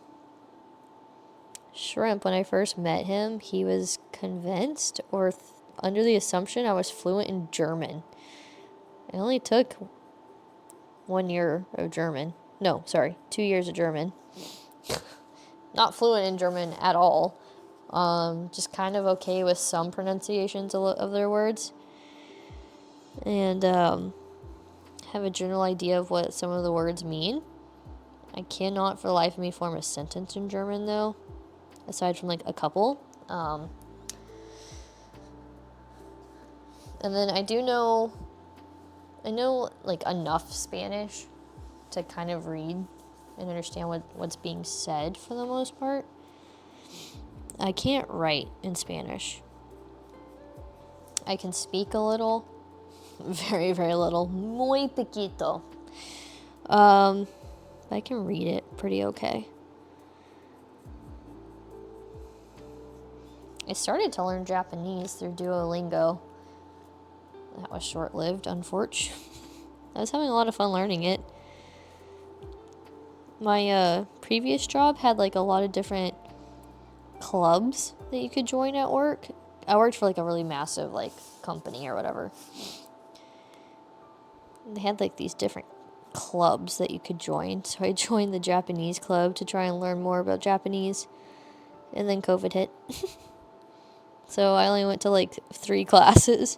S1: Shrimp, when I first met him, he was convinced or under the assumption I was fluent in German. It only took 1 year of German. No, sorry, 2 years of German. Not fluent in German at all. Just kind of okay with some pronunciations of their words. And have a general idea of what some of the words mean. I cannot for the life of me form a sentence in German though, aside from like a couple. And then I know like enough Spanish to kind of read and understand what's being said for the most part. I can't write in Spanish. I can speak a little. Very, very little. Muy poquito. I can read it pretty okay. I started to learn Japanese through Duolingo. That was short-lived, unfortunately. I was having a lot of fun learning it. My previous job had like a lot of different clubs that you could join at work. I worked for like a really massive like company or whatever. They had like these different clubs that you could join. So I joined the Japanese club to try and learn more about Japanese. And then COVID hit. So I only went to like 3 classes.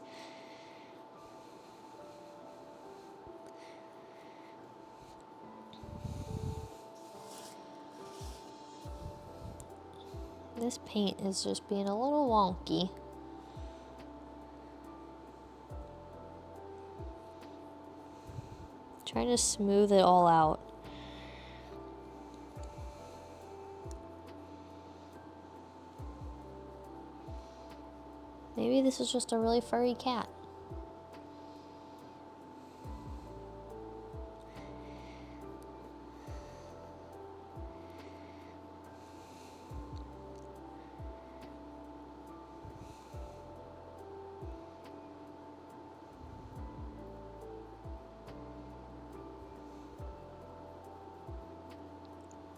S1: This paint is just being a little wonky. Trying to smooth it all out. Maybe this is just a really furry cat.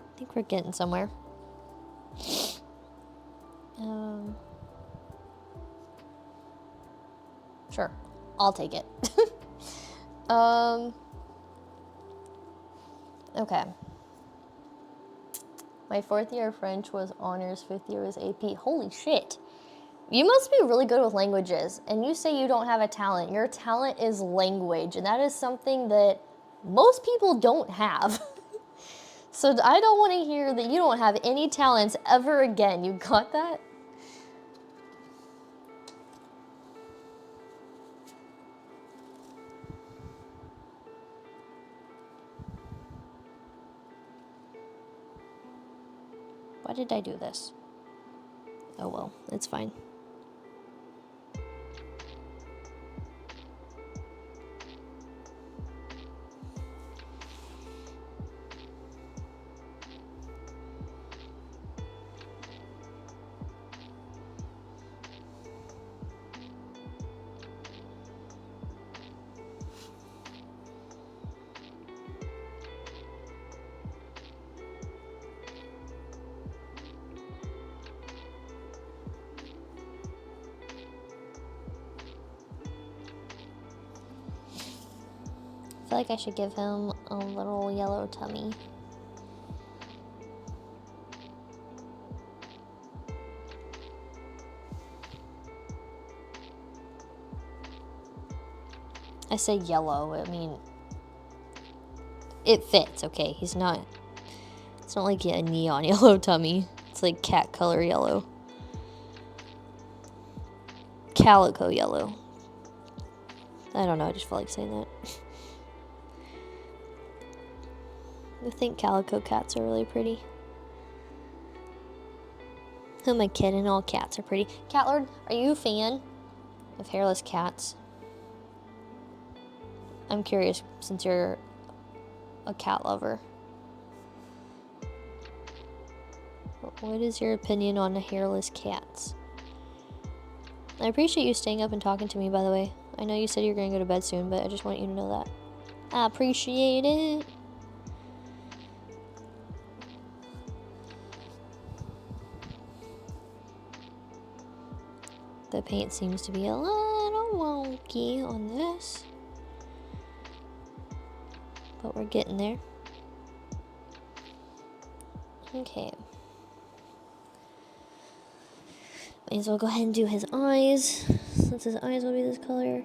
S1: I think we're getting somewhere. Sure, I'll take it. Okay. My 4th year of French was honors, 5th year was AP. Holy shit. You must be really good with languages, and you say you don't have a talent. Your talent is language, and that is something that most people don't have. So I don't want to hear that you don't have any talents ever again. You got that? Why did I do this? Oh well, it's fine. I feel like I should give him a little yellow tummy. I say yellow, I mean, it fits, okay? It's not like a neon yellow tummy. It's like cat color yellow. Calico yellow. I don't know, I just feel like saying that. I think calico cats are really pretty. Who am I kidding? All cats are pretty. Catlord, are you a fan of hairless cats? I'm curious since you're a cat lover. What is your opinion on hairless cats? I appreciate you staying up and talking to me, by the way. I know you said you're going to go to bed soon, but I just want you to know that. I appreciate it. The paint seems to be a little wonky on this, but we're getting there. Okay. May as well go ahead and do his eyes, since his eyes will be this color.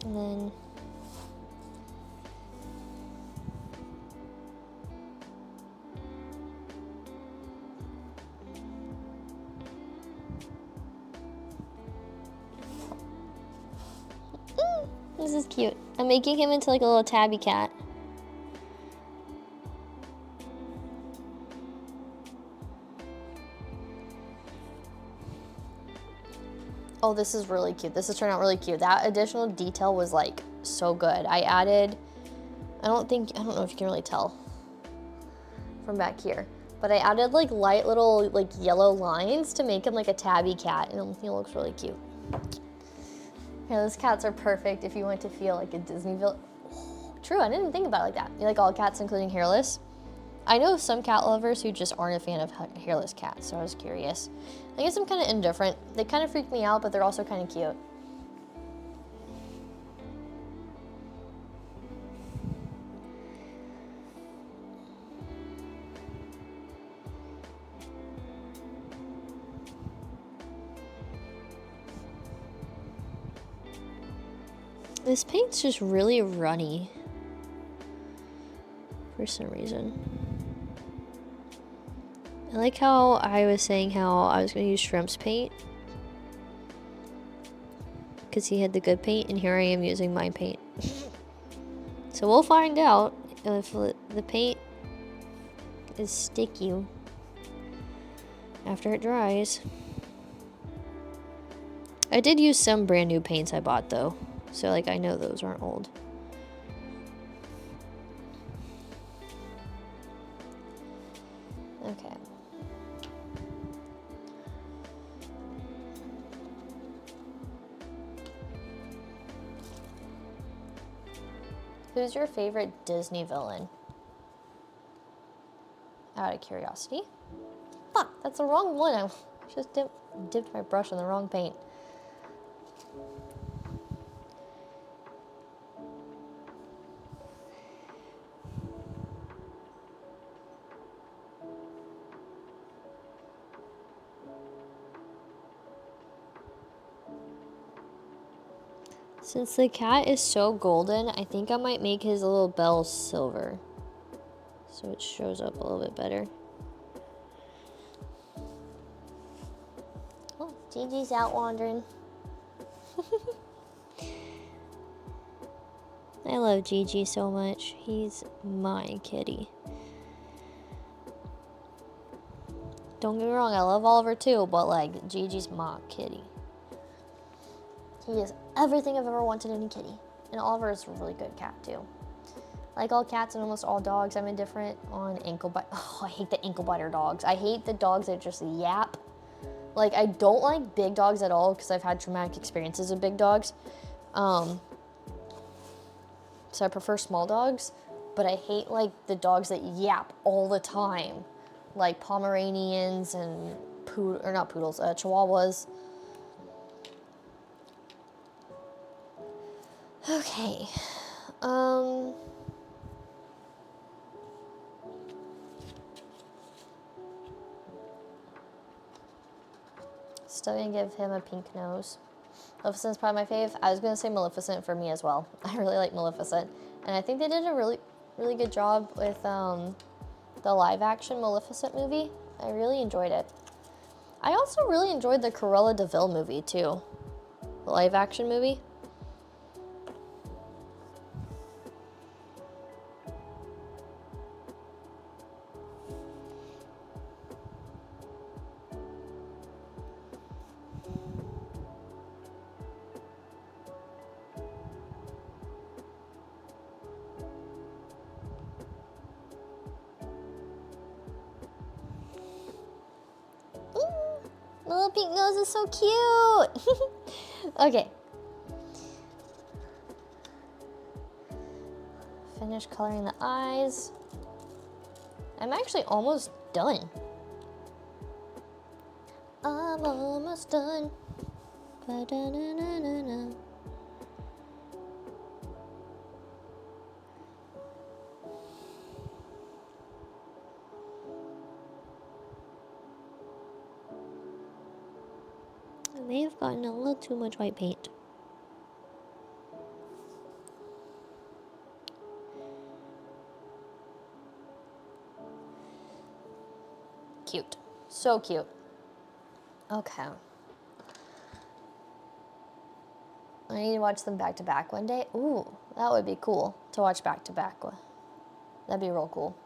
S1: And then this is cute. I'm making him into like a little tabby cat. Oh, this is really cute. This has turned out really cute. That additional detail was like so good. I added, I don't know if you can really tell from back here, but I added like light little like yellow lines to make him like a tabby cat, and he looks really cute. Yeah, those cats are perfect if you want to feel like a Disney villain. Oh, true, I didn't even think about it like that. You like all cats, including hairless? I know some cat lovers who just aren't a fan of hairless cats, so I was curious. I guess I'm kind of indifferent. They kind of freak me out, but they're also kind of cute. This paint's just really runny for some reason. I like how I was saying how I was going to use Shrimp's paint because he had the good paint, and here I am using my paint. So we'll find out if the paint is sticky after it dries. I did use some brand new paints I bought though, so like I know those aren't old. Okay. Who's your favorite Disney villain? Out of curiosity. Fuck, that's the wrong one. I just dipped my brush in the wrong paint. Since the cat is so golden, I think I might make his little bell silver, so it shows up a little bit better. Oh, Gigi's out wandering. I love Gigi so much. He's my kitty. Don't get me wrong, I love Oliver too, but like, Gigi's my kitty. He is everything I've ever wanted in a kitty. And Oliver is a really good cat too. Like all cats and almost all dogs, I'm indifferent on ankle bite. Oh, I hate the ankle biter dogs. I hate the dogs that just yap. Like, I don't like big dogs at all because I've had traumatic experiences with big dogs. So I prefer small dogs, but I hate like the dogs that yap all the time. Like Pomeranians and Chihuahuas. Okay. Still gonna give him a pink nose. Maleficent's probably my fave. I was gonna say Maleficent for me as well. I really like Maleficent. And I think they did a really good job with the live action Maleficent movie. I really enjoyed it. I also really enjoyed the Cruella de Vil movie too. The live action movie. Little pink nose is so cute. Okay, finish coloring the eyes. I'm actually almost done. I'm almost done. Ba-da-na-na-na-na. I may have gotten a little too much white paint. Cute. So cute. Okay. I need to watch them back to back one day. Ooh, that would be cool to watch back to back. That'd be real cool.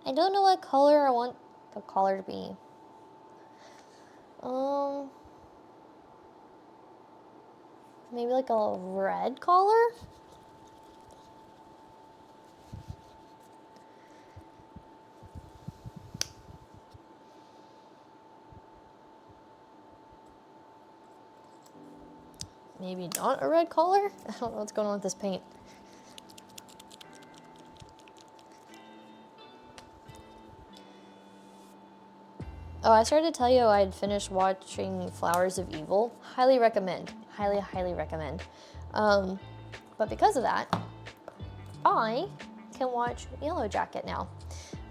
S1: I don't know what color I want the collar to be. Maybe like a red collar? Maybe not a red collar? I don't know what's going on with this paint. Oh, I started to tell you I'd finished watching Flowers of Evil. Highly recommend. Highly, highly recommend. But because of that, I can watch Yellow Jacket now.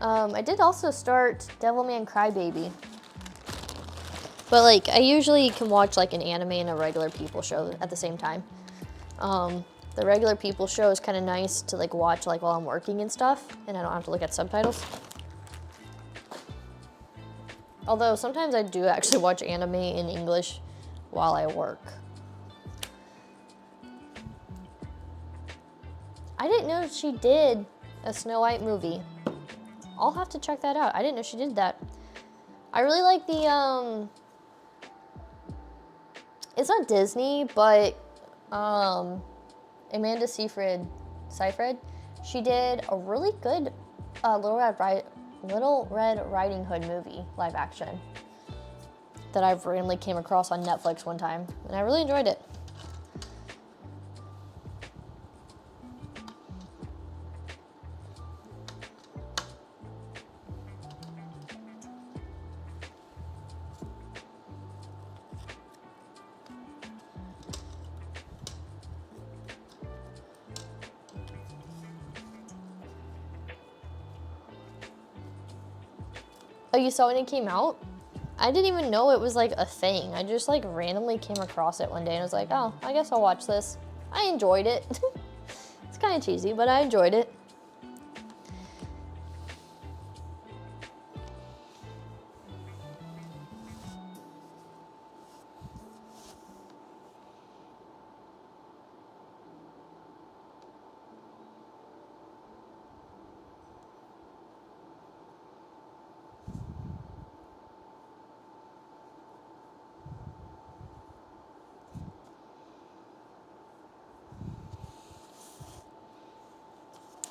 S1: I did also start Devilman Crybaby. But like, I usually can watch like an anime and a regular People show at the same time. The regular People show is kind of nice to like watch like while I'm working and stuff, and I don't have to look at subtitles. Although sometimes I do actually watch anime in English while I work. I didn't know she did a Snow White movie. I'll have to check that out. I didn't know she did that. I really like the, it's not Disney, but Amanda Seyfried, she did a really good Little Red Riding Hood movie, live action, that I've randomly came across on Netflix one time, and I really enjoyed it. Oh, you saw when it came out? I didn't even know it was like a thing. I just like randomly came across it one day and was like, oh, I guess I'll watch this. I enjoyed it. It's kind of cheesy, but I enjoyed it.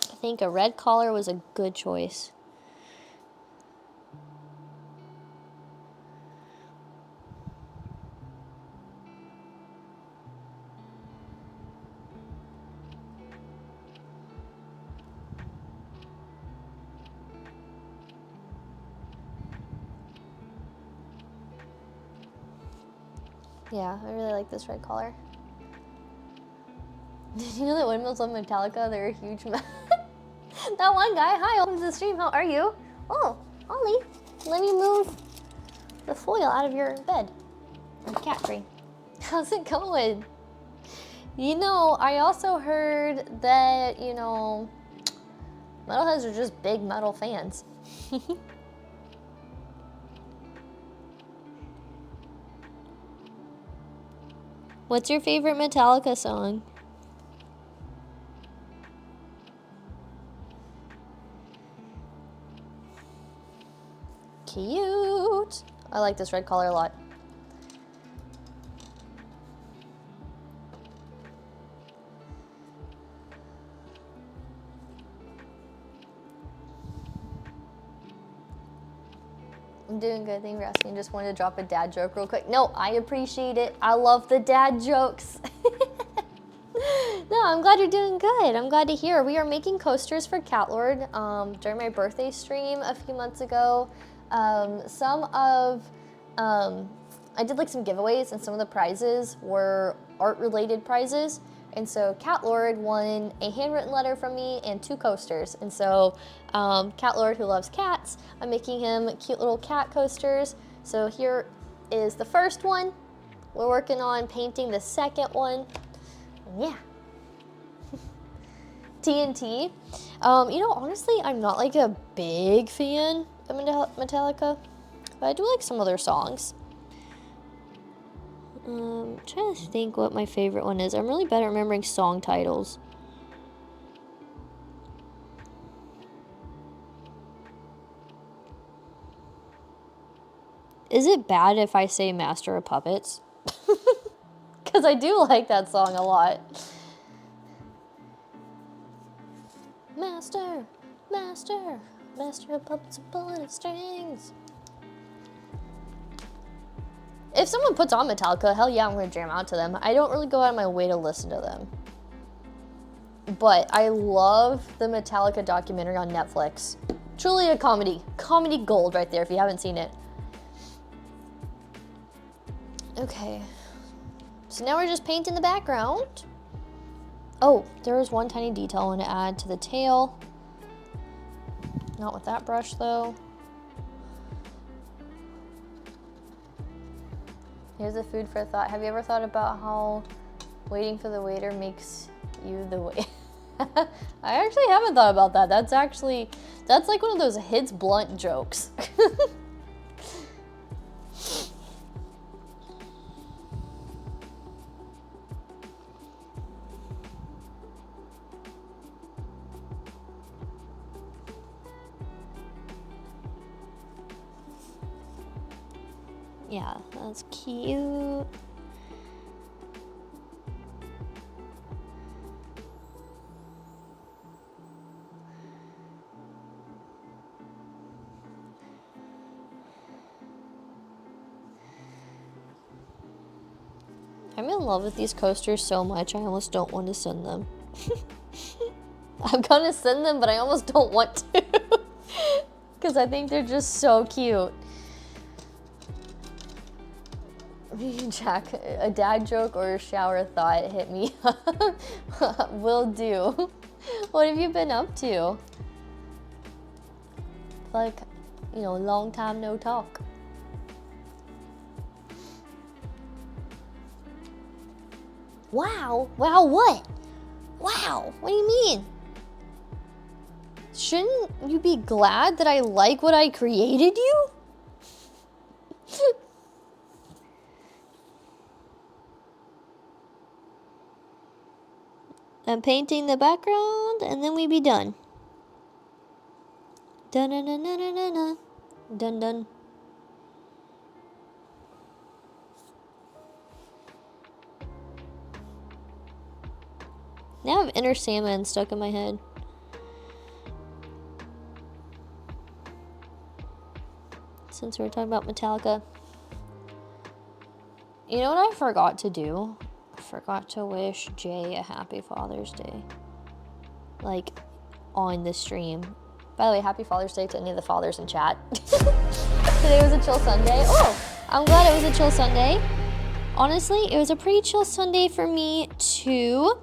S1: I think a red collar was a good choice. Yeah, I really like this red collar. Did you know that windmills love Metallica? They're a huge That one guy, hi, welcome to the stream, how are you? Oh, Ollie, let me move the foil out of your bed. Or cat tree. How's it going? You know, I also heard that, you know, metalheads are just big metal fans. What's your favorite Metallica song? Cute. I like this red color a lot. I'm doing good, thank you for asking. Just wanted to drop a dad joke real quick. No, I appreciate it. I love the dad jokes. No, I'm glad you're doing good. I'm glad to hear. We are making coasters for Cat Lord during my birthday stream a few months ago. I did like some giveaways, and some of the prizes were art-related prizes. And so Cat Lord won a handwritten letter from me and 2 coasters. And so Cat Lord, who loves cats, I'm making him cute little cat coasters. So here is the first one. We're working on painting the second one. Yeah. TNT. You know, honestly, I'm not like a big fan of Metallica, but I do like some of their songs. Trying to think what my favorite one is. I'm really bad at remembering song titles. Is it bad if I say Master of Puppets? Because I do like that song a lot. Master, master, master of puppets and pulling of strings. If someone puts on Metallica, hell yeah, I'm gonna jam out to them. I don't really go out of my way to listen to them. But I love the Metallica documentary on Netflix. Truly a comedy. Comedy gold right there if you haven't seen it. Okay. So now we're just painting the background. Oh, there was one tiny detail I want to add to the tail. Not with that brush though. Here's a food for thought. Have you ever thought about how waiting for the waiter makes you the wait? I actually haven't thought about that. That's like one of those hits blunt jokes. Yeah, that's cute. I'm in love with these coasters so much, I almost don't want to send them. I'm gonna send them, but I almost don't want to. Because I think they're just so cute. Jack, a dad joke or a shower thought hit me. Will do. What have you been up to? Like, you know, long time no talk. Wow. Wow, what? Wow, what do you mean? Shouldn't you be glad that I like what I created you? I'm painting the background and then we be done. Dun dun dun dun dun dun dun dun. Now I have Inner Sandman stuck in my head. Since we were talking about Metallica. You know what I forgot to do? I forgot to wish Jay a happy Father's Day. Like, on the stream. By the way, happy Father's Day to any of the fathers in chat. Today was a chill Sunday. Oh, I'm glad it was a chill Sunday. Honestly, it was a pretty chill Sunday for me too.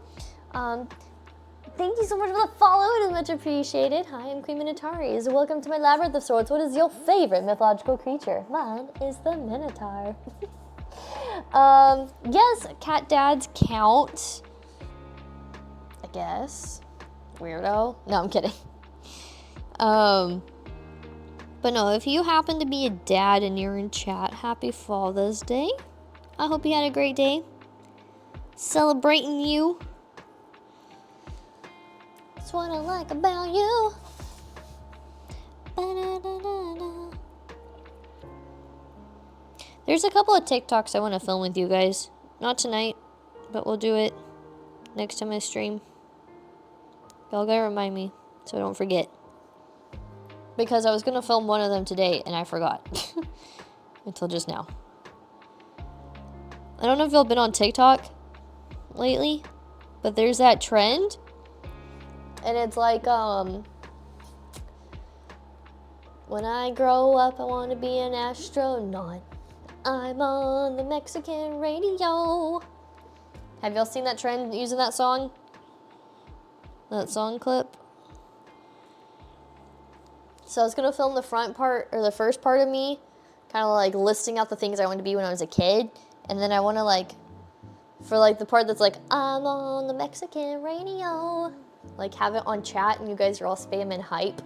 S1: Thank you so much for the follow. It is much appreciated. Hi, I'm Queen Minotaurs. Welcome to my Labyrinth of Swords. What is your favorite mythological creature? Mine is the Minotaur. Yes, cat dads count. I guess. Weirdo. No, I'm kidding. But no, if you happen to be a dad and you're in chat, happy Father's Day. I hope you had a great day. Celebrating you. That's what I like about you. Ba-da-da-da-da. There's a couple of TikToks I want to film with you guys. Not tonight, but we'll do it next time I stream. Y'all gotta remind me so I don't forget. Because I was gonna film one of them today and I forgot. Until just now. I don't know if y'all been on TikTok lately, But there's that trend, and it's like, when I grow up, I want to be an astronaut. I'm on the Mexican radio. Have y'all seen that trend using that song? That song clip? So I was gonna film the front part, or the first part of me, kind of like listing out the things I wanted to be when I was a kid. And then I want to like, for like the part that's like, I'm on the Mexican radio, like have it on chat and you guys are all spamming hype.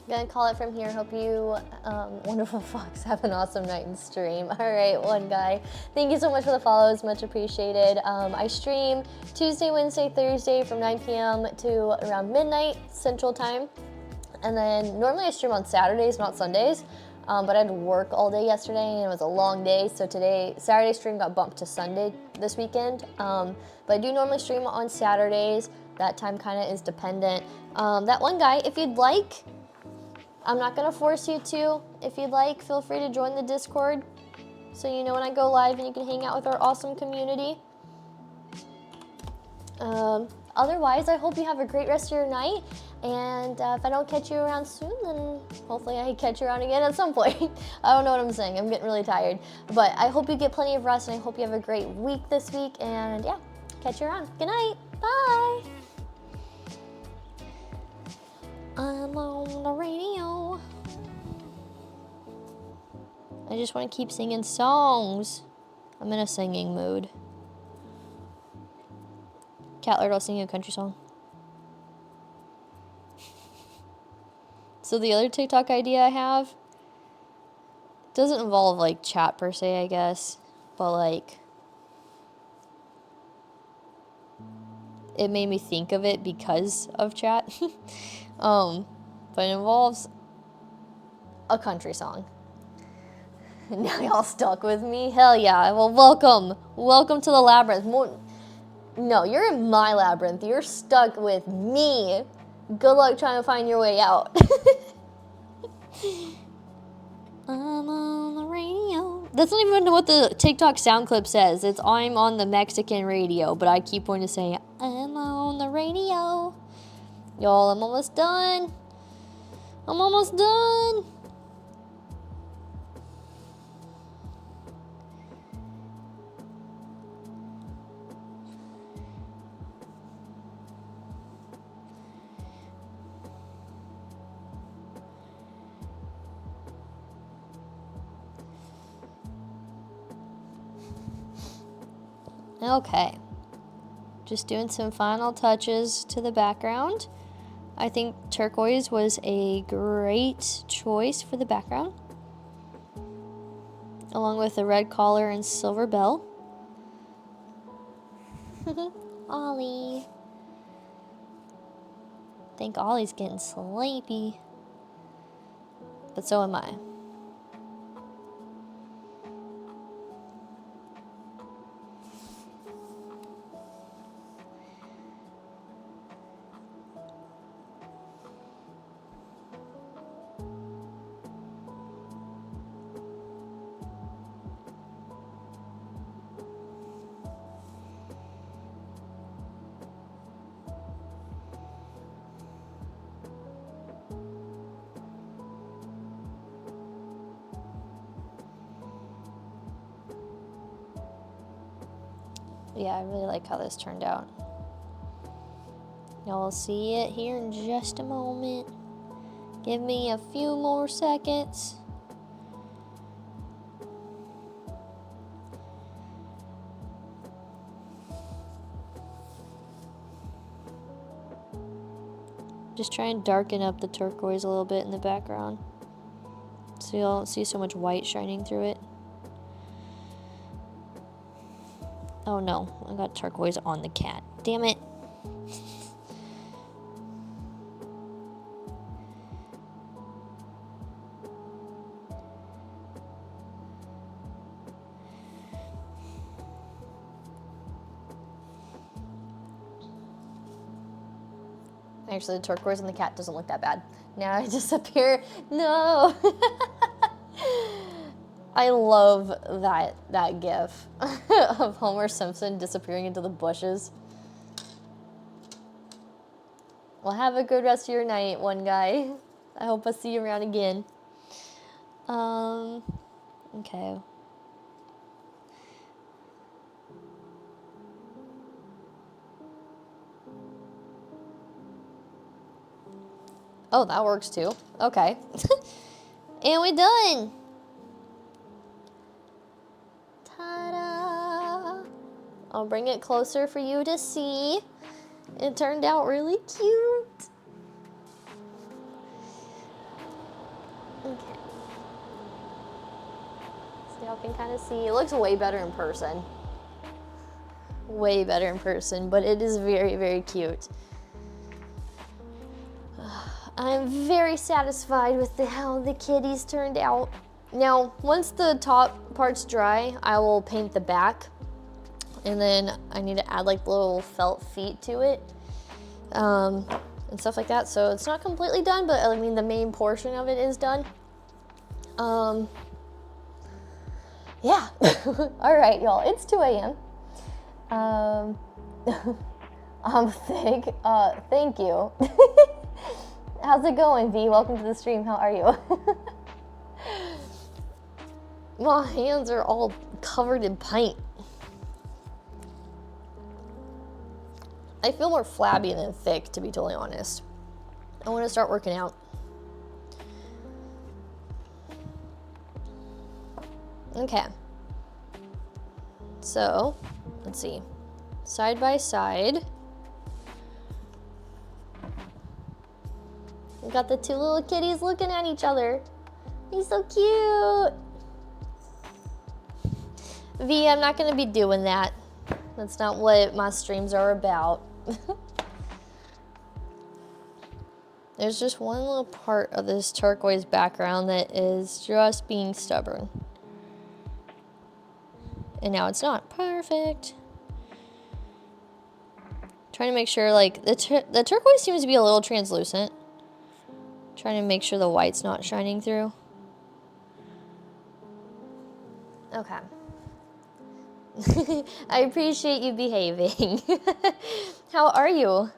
S1: Gonna call it from here. Hope you, wonderful Fox, have an awesome night and stream. All right, one guy. Thank you so much for the follows, much appreciated. I stream Tuesday, Wednesday, Thursday from 9 p.m. to around midnight Central Time. And then normally I stream on Saturdays, not Sundays. But I had to work all day yesterday and it was a long day. So today, Saturday stream got bumped to Sunday this weekend. But I do normally stream on Saturdays. That time kind of is dependent. That one guy, if you'd like, I'm not gonna force you to. If you'd like, feel free to join the Discord so you know when I go live and you can hang out with our awesome community. Otherwise, I hope you have a great rest of your night. And if I don't catch you around soon, then hopefully I catch you around again at some point. I don't know what I'm saying. I'm getting really tired. But I hope you get plenty of rest and I hope you have a great week this week. And yeah, catch you around. Good night. Bye. I'm on the radio. I just want to keep singing songs. I'm in a singing mood. Catler, I'll sing you a country song. So the other TikTok idea I have doesn't involve like chat per se, I guess, but like it made me think of it because of chat. But it involves a country song. Now y'all stuck with me? Hell yeah. Well, welcome to the labyrinth. No, you're in my labyrinth. You're stuck with me. Good luck trying to find your way out. I'm on the radio. That's not even what the TikTok sound clip says. It's I'm on the Mexican radio, but I keep wanting to say I'm on the radio. Y'all, I'm almost done. I'm almost done. Okay, just doing some final touches to the background. I think turquoise was a great choice for the background, along with the red collar and silver bell. Ollie. I think Ollie's getting sleepy, but so am I. Yeah, I really like how this turned out. Y'all will see it here in just a moment. Give me a few more seconds. Just try and darken up the turquoise a little bit in the background, so you don't see so much white shining through it. Oh no, I got turquoise on the cat. Damn it. Actually, the turquoise on the cat doesn't look that bad. Now I disappear. No. I love that gif of Homer Simpson disappearing into the bushes. Well, have a good rest of your night, one guy. I hope I see you around again. Okay. Oh, that works too. Okay. And we're done. Ta-da! I'll bring it closer for you to see. It turned out really cute. Okay. So y'all can kind of see. It looks way better in person. Way better in person, but it is very, very cute. I'm very satisfied with how the kitties turned out. Now, once the top part's dry, I will paint the back. And then I need to add like little felt feet to it. And stuff like that. So it's not completely done, but I mean the main portion of it is done. Yeah. All right, y'all. It's 2 a.m. I'm thick. Thank you. How's it going, V? Welcome to the stream. How are you? My hands are all covered in paint. I feel more flabby than thick, to be totally honest. I want to start working out. Okay. So, let's see. Side by side. We got the two little kitties looking at each other. He's so cute. V, I'm not gonna be doing that. That's not what my streams are about. There's just one little part of this turquoise background that is just being stubborn. And now it's not perfect. Trying to make sure, like, the turquoise seems to be a little translucent. Trying to make sure the white's not shining through. Okay. I appreciate you behaving. How are you?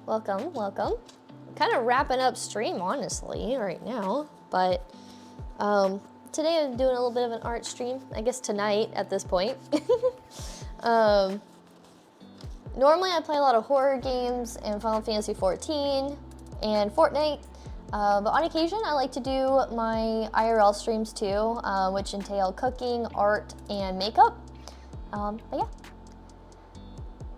S1: Welcome, welcome. Kind of wrapping up stream, honestly, right now. But today I'm doing a little bit of an art stream. I guess tonight at this point. Normally I play a lot of horror games and Final Fantasy XIV and Fortnite. But on occasion, I like to do my IRL streams too, which entail cooking, art, and makeup. But yeah.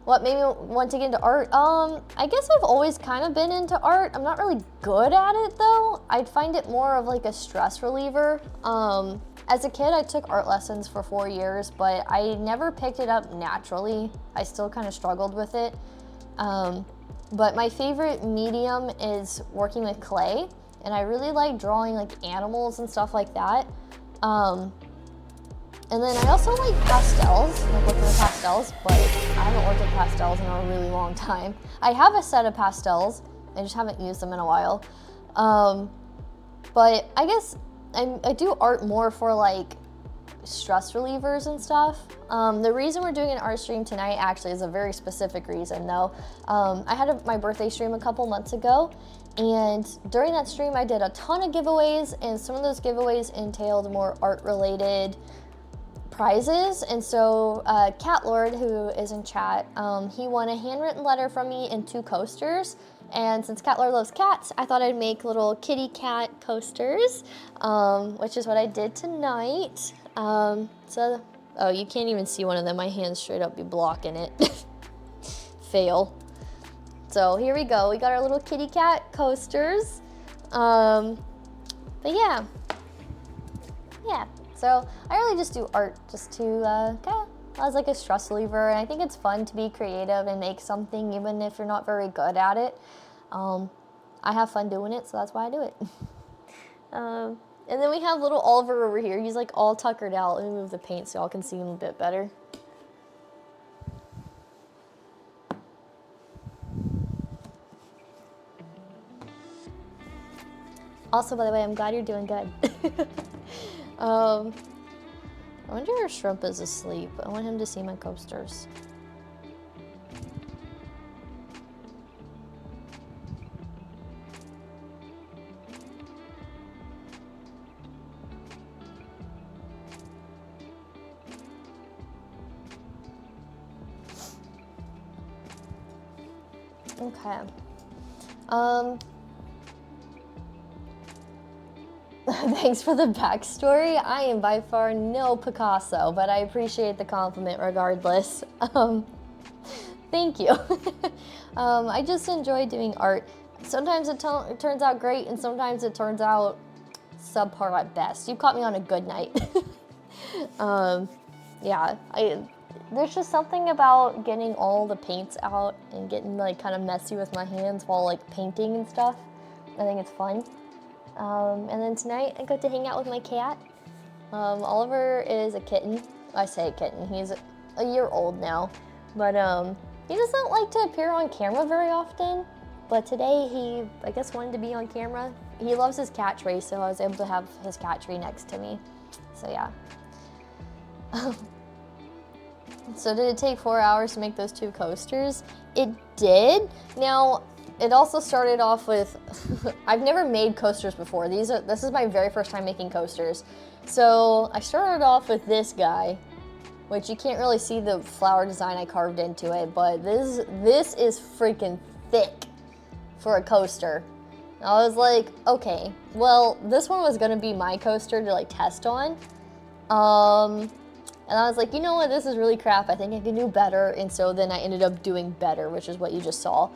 S1: What made me want to get into art? I guess I've always kind of been into art. I'm not really good at it though. I'd find it more of like a stress reliever. As a kid, I took art lessons for 4 years, but I never picked it up naturally. I still kind of struggled with it. But my favorite medium is working with clay, and I really like drawing like animals and stuff like that. And then I also like pastels, like working with pastels, but I haven't worked with pastels in a really long time. I have a set of pastels, I just haven't used them in a while. But I guess I do art more for like stress relievers and stuff. The reason we're doing an art stream tonight actually is a very specific reason though. I had my birthday stream a couple months ago, and during that stream I did a ton of giveaways, and some of those giveaways entailed more art related prizes. And so Cat Lord, who is in chat, he won a handwritten letter from me and 2 coasters. And since Cat Lord loves cats, I thought I'd make little kitty cat coasters, which is what I did tonight. So, oh, you can't even see one of them. My hands straight up be blocking it. Fail. It's So here we go. We got our little kitty cat coasters. But yeah. So I really just do art just to kind of as like a stress reliever, and I think it's fun to be creative and make something even if you're not very good at it. I have fun doing it, so that's why I do it. And then we have little Oliver over here. He's like all tuckered out. Let me move the paint so y'all can see him a bit better. Also, by the way, I'm glad you're doing good. I wonder if Shrimp is asleep. I want him to see my coasters. Okay. Thanks for the backstory. I am by far no Picasso, but I appreciate the compliment regardless. Thank you. I just enjoy doing art. Sometimes it turns out great, and sometimes it turns out subpar at best. You caught me on a good night. Yeah, there's just something about getting all the paints out and getting like kind of messy with my hands while like painting and stuff. I think it's fun. And then tonight I got to hang out with my cat. Oliver is a kitten. I say kitten, he's a year old now. But he doesn't like to appear on camera very often. But today he, I guess, wanted to be on camera. He loves his cat tree, so I was able to have his cat tree next to me. So yeah. So did it take 4 hours to make those 2 coasters? It did. Now, it also started off with, I've never made coasters before. This is my very first time making coasters. So I started off with this guy, which you can't really see the flower design I carved into it, but this is freaking thick for a coaster. I was like, okay, well, this one was gonna be my coaster to like test on. And I was like, you know what, this is really crap. I think I can do better. And so then I ended up doing better, which is what you just saw.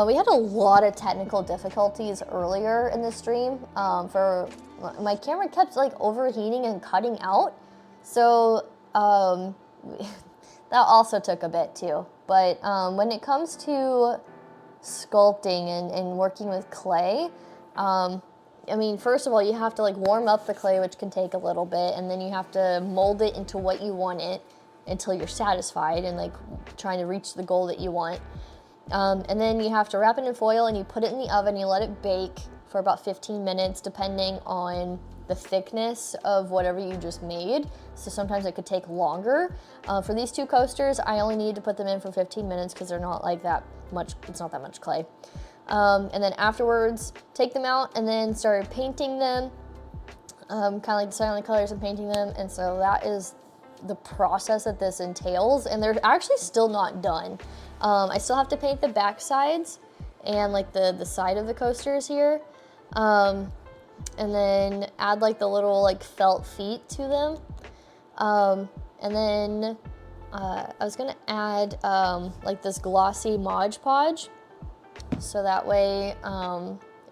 S1: We had a lot of technical difficulties earlier in the stream. My camera kept like overheating and cutting out. So that also took a bit too. But when it comes to sculpting and working with clay, I mean, first of all, you have to like warm up the clay, which can take a little bit, and then you have to mold it into what you want it until you're satisfied and like trying to reach the goal that you want. And then you have to wrap it in foil and you put it in the oven, you let it bake for about 15 minutes, depending on the thickness of whatever you just made. So sometimes it could take longer. For these 2 coasters, I only need to put them in for 15 minutes because they're not like that much, it's not that much clay. And then afterwards, take them out and then start painting them, kind of like deciding on the colors and painting them. And so that is the process that this entails. And they're actually still not done. I still have to paint the back sides and like the side of the coasters here. And then add like the little like felt feet to them. And then I was gonna add like this glossy Mod Podge. So that way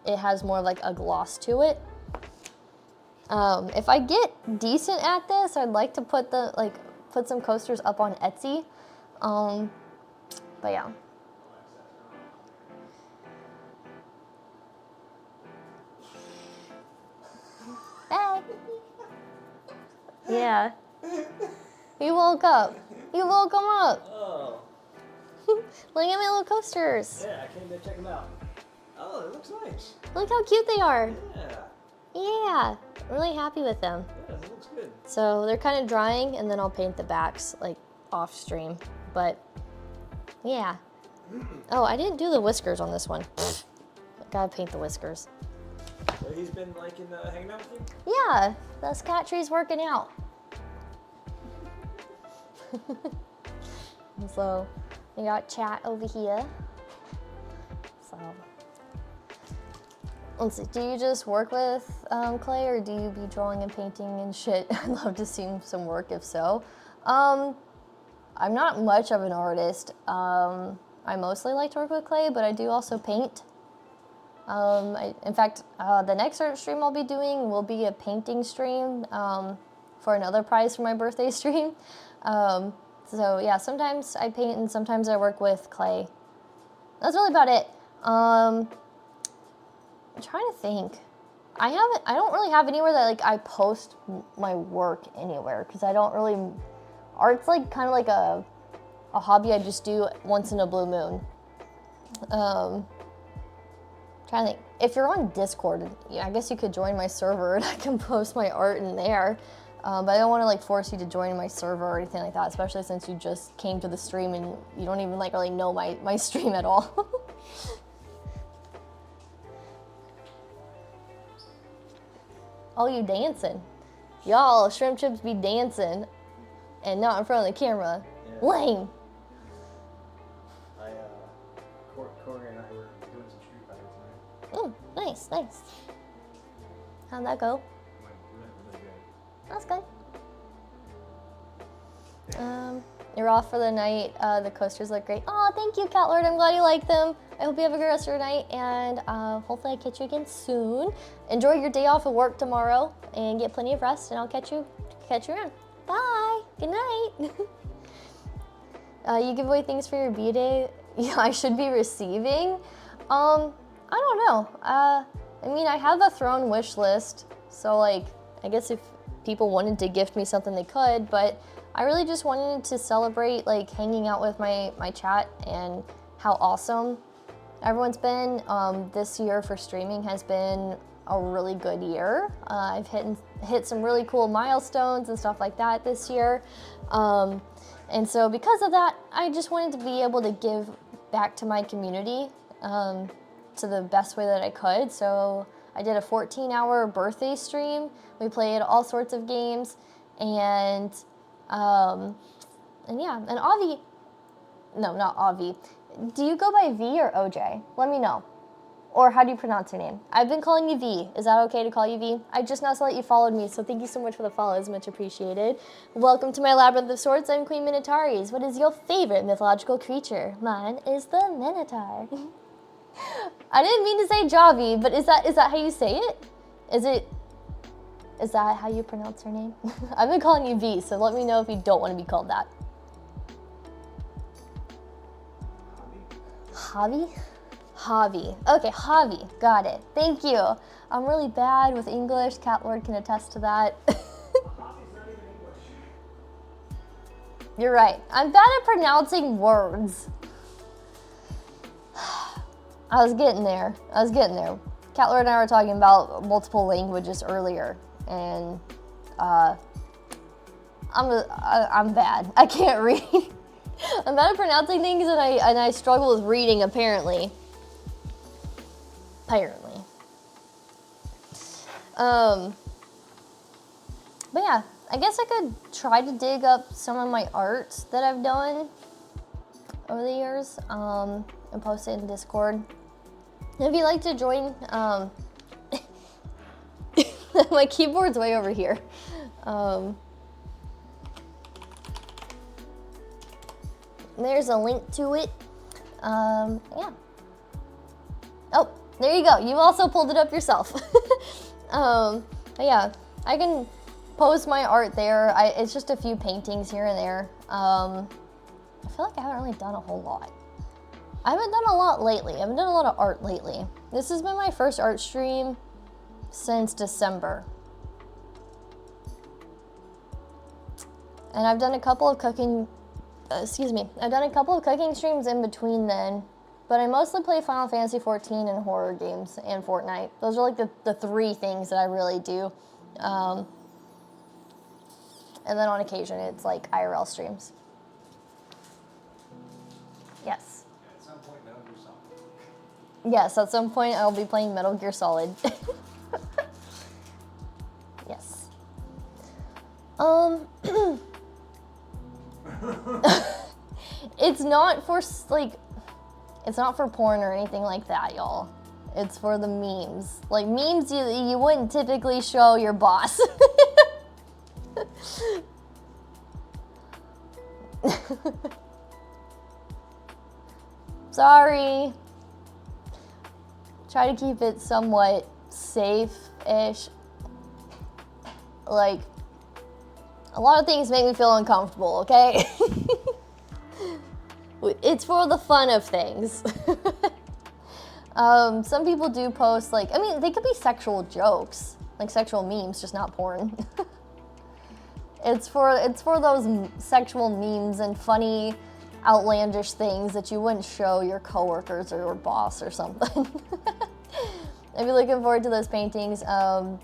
S1: it has more of like a gloss to it. If I get decent at this, I'd like to put some coasters up on Etsy. But yeah. Hey. Yeah. You woke up. You woke him up.
S2: Oh.
S1: Look at my little coasters.
S2: Yeah, I came to check them out. Oh, it looks nice.
S1: Look how cute they are.
S2: Yeah.
S1: Yeah, really happy with them.
S2: Yeah, it looks good.
S1: So they're kind of drying, and then I'll paint the backs like off stream. But yeah. Oh, I didn't do the whiskers on this one. Gotta paint the whiskers.
S2: So he's been liking hanging out with you?
S1: Yeah, this cat tree's working out. So we got chat over here. So let's see, do you just work with clay, or do you be drawing and painting and shit? I'd love to see some work if so. I'm not much of an artist. I I mostly like to work with clay, but I do also paint. In fact, the next art stream I'll be doing will be a painting stream for another prize for my birthday stream. So yeah, sometimes I paint and sometimes I work with clay. That's really about it. I'm trying to think. I don't really have anywhere that like I post my work anywhere because I don't really. Art's like kind of like a hobby I just do once in a blue moon. Trying to think. If you're on Discord, yeah, I guess you could join my server and I can post my art in there. But I don't want to like force you to join my server or anything like that, especially since you just came to the stream and you don't even like really know my stream at all. Oh, you dancing. Y'all, shrimp chips be dancing and not in front of the camera.
S2: Yeah.
S1: Lame.
S2: Corey and I were doing some Street Fighter tonight.
S1: Oh, nice, nice. How'd that go?
S2: Really good.
S1: That's good. You're off for the night. The coasters look great. Oh, thank you, Cat Lord. I'm glad you like them. I hope you have a good rest of your night, and hopefully I catch you again soon. Enjoy your day off of work tomorrow, and get plenty of rest, and I'll catch you around. Bye. Good night. You give away things for your B-Day. Yeah, I should be receiving. I don't know. I mean, I have a throne wish list, so like, I guess if people wanted to gift me something, they could. But I really just wanted to celebrate like hanging out with my chat and how awesome everyone's been. This year for streaming has been a really good year. I've hit some really cool milestones and stuff like that this year. And so because of that, I just wanted to be able to give back to my community to the best way that I could. So I did a 14-hour birthday stream. We played all sorts of games, and yeah, and Avi, no, not Avi. Do you go by V or OJ? Let me know. Or how do you pronounce your name? I've been calling you V. Is that okay to call you V? I just now saw that you followed me, so thank you so much for the follow. It's much appreciated. Welcome to my Labyrinth of Swords. I'm Queen Minotaurs. What is your favorite mythological creature? Mine is the Minotaur. I didn't mean to say Javi, but is that how you say it? Is that how you pronounce her name? I've been calling you V, so let me know if you don't want to be called that. Javi? Javi. Okay, Javi. Got it. Thank you. I'm really bad with English. Cat Lord can attest to that. You're right. I'm bad at pronouncing words. I was getting there. Cat Lord and I were talking about multiple languages earlier, and I'm bad. I can't read. I'm bad at pronouncing things, and I struggle with reading apparently. But yeah, I guess I could try to dig up some of my art that I've done over the years and post it in Discord. If you'd like to join, my keyboard's way over here. There's a link to it. Yeah. Oh, there you go. You also pulled it up yourself. But yeah, I can post my art there. It's just a few paintings here and there. I feel like I haven't really done a whole lot. I haven't done a lot lately. I haven't done a lot of art lately. This has been my first art stream since December. And I've done a couple of cooking, I've done a couple of cooking streams in between then, but I mostly play Final Fantasy XIV and horror games and Fortnite. Those are like the three things that I really do. And then on occasion, it's like IRL streams. Yes.
S2: At some point, Metal Gear Solid.
S1: Yes, at some point I'll be playing Metal Gear Solid. Yes. It's not for it's not for porn or anything like that, y'all. It's for the memes. Like memes you wouldn't typically show your boss. Sorry. Try to keep it somewhat safe-ish. Like, a lot of things make me feel uncomfortable, okay? It's for the fun of things. Some people do post, like, I mean, they could be sexual jokes, like sexual memes, just not porn. It's for those sexual memes and funny, outlandish things that you wouldn't show your coworkers or your boss or something. I'd be looking forward to those paintings. But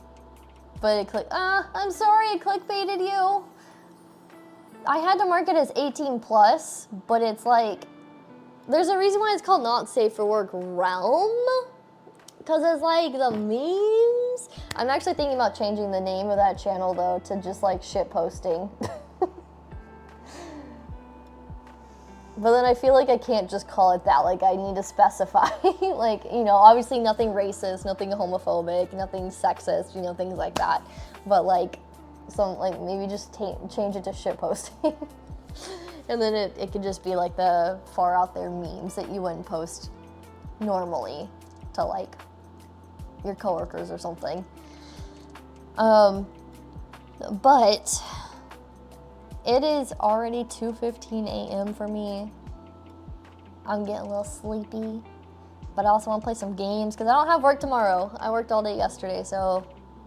S1: I'm sorry, it clickbaited you. I had to mark it as 18 plus, but it's like, there's a reason why it's called Not Safe for Work Realm. Because it's like the memes. I'm actually thinking about changing the name of that channel though to just like shit posting. But then I feel like I can't just call it that. Like I need to specify, like, you know, obviously nothing racist, nothing homophobic, nothing sexist, you know, things like that. But like, like maybe just change it to shit posting. And then it could just be like the far out there memes that you wouldn't post normally to like your coworkers or something. But it is already 2:15 a.m. for me. I'm getting a little sleepy, but I also want to play some games because I don't have work tomorrow. I worked all day yesterday, so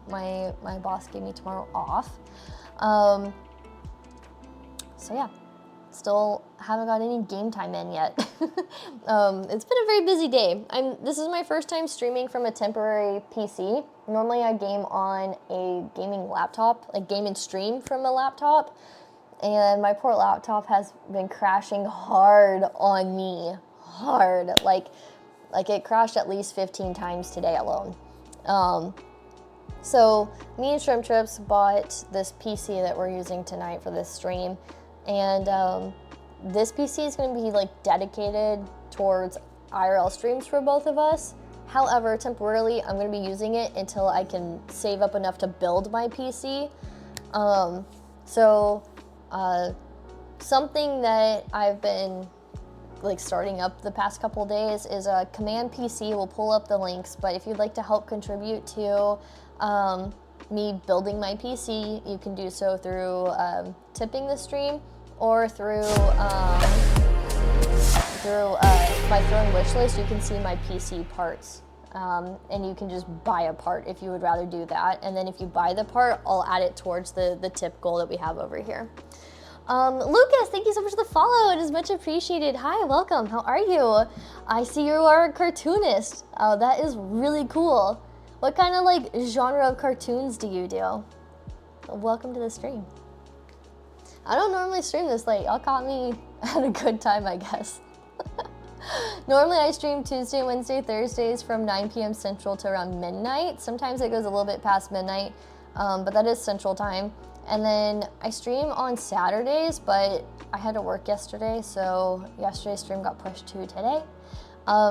S1: my boss gave me tomorrow off. So yeah, still haven't got any game time in yet. It's been a very busy day. This is my first time streaming from a temporary PC. Normally I game on a gaming laptop, like game and stream from a laptop. And my poor laptop has been crashing hard on me. Hard. Like it crashed at least 15 times today alone. So me and Shrimp Trips bought this PC that we're using tonight for this stream. And this PC is going to be like dedicated towards IRL streams for both of us. However, temporarily, I'm going to be using it until I can save up enough to build my PC. Something that I've been like starting up the past couple days is a Command PC. We'll pull up the links, but if you'd like to help contribute to me building my PC, you can do so through tipping the stream or through my throwing wish list. You can see my PC parts. And you can just buy a part if you would rather do that. And then if you buy the part, I'll add it towards the tip goal that we have over here. Lucas, thank you so much for the follow. It is much appreciated. Hi, welcome. How are you? I see you are a cartoonist. Oh, that is really cool. What kind of like genre of cartoons do you do? Welcome to the stream. I don't normally stream this late. Y'all caught me at a good time, I guess. Normally I stream Tuesday, Wednesday, Thursdays from 9 p.m. Central to around midnight. Sometimes it goes a little bit past midnight, but that is Central time. And then I stream on Saturdays, but I had to work yesterday, so yesterday's stream got pushed to today.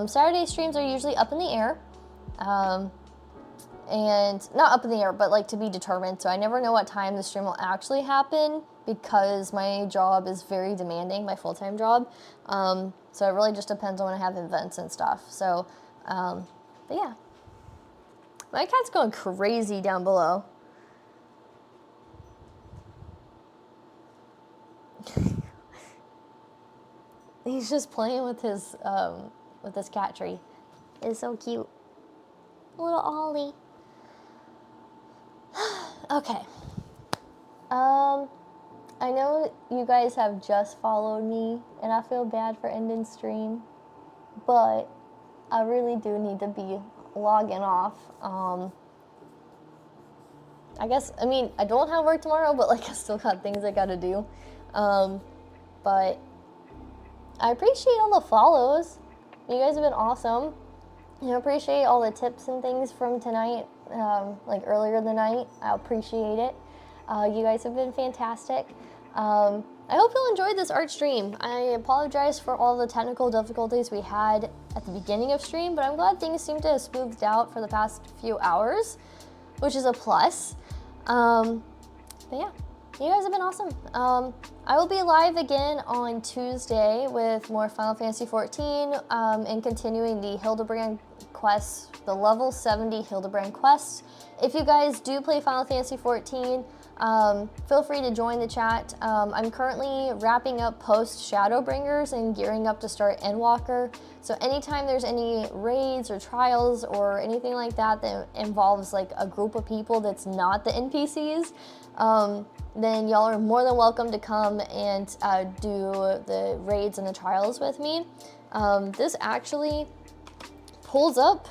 S1: Saturday streams are usually up in the air. And not up in the air, but like to be determined. So I never know what time the stream will actually happen because my job is very demanding, my full-time job. So it really just depends on when I have events and stuff. So, but yeah. My cat's going crazy down below. He's just playing with his cat tree. It's so cute. Little Ollie. Okay. I know you guys have just followed me, and I feel bad for ending stream, but I really do need to be logging off. I guess, I mean, I don't have work tomorrow, but like I still got things I gotta do. But I appreciate all the follows. You guys have been awesome. I appreciate all the tips and things from tonight, like earlier in the night. I appreciate it. You guys have been fantastic. I hope you'll enjoy this art stream. I apologize for all the technical difficulties we had at the beginning of stream, but I'm glad things seem to have smoothed out for the past few hours, which is a plus. But yeah, You guys have been awesome. I will be live again on Tuesday with more Final Fantasy XIV and continuing the Hildebrand quests, the level 70 Hildebrand quests. If you guys do play Final Fantasy XIV, feel free to join the chat. I'm currently wrapping up post Shadowbringers and gearing up to start Endwalker. So anytime there's any raids or trials or anything like that that involves like a group of people that's not the NPCs, then y'all are more than welcome to come and do the raids and the trials with me. This actually pulls up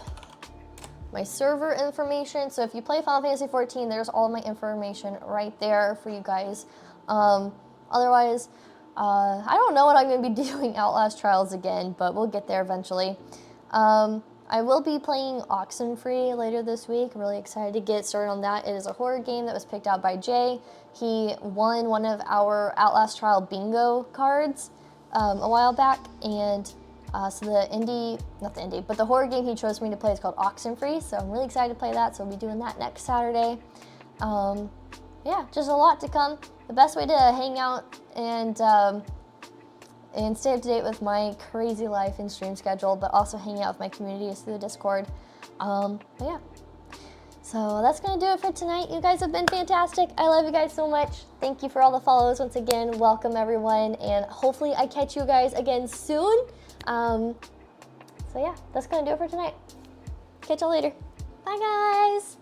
S1: my server information. So if you play Final Fantasy XIV, there's all my information right there for you guys. Otherwise, I don't know what I'm going to be doing Outlast Trials again, but we'll get there eventually. I will be playing Oxenfree later this week. I'm really excited to get started on that. It is a horror game that was picked out by Jay. He won one of our Outlast Trial bingo cards a while back, and so the horror game he chose me to play is called Oxenfree, so I'm really excited to play that, so we'll be doing that next Saturday. Yeah, just a lot to come. The best way to hang out and stay up to date with my crazy life and stream schedule, but also hang out with my community is through the Discord. But yeah. So that's gonna do it for tonight. You guys have been fantastic. I love you guys so much. Thank you for all the follows once again. Welcome everyone, and hopefully I catch you guys again soon. So yeah, that's gonna do it for tonight. Catch y'all later. Bye guys.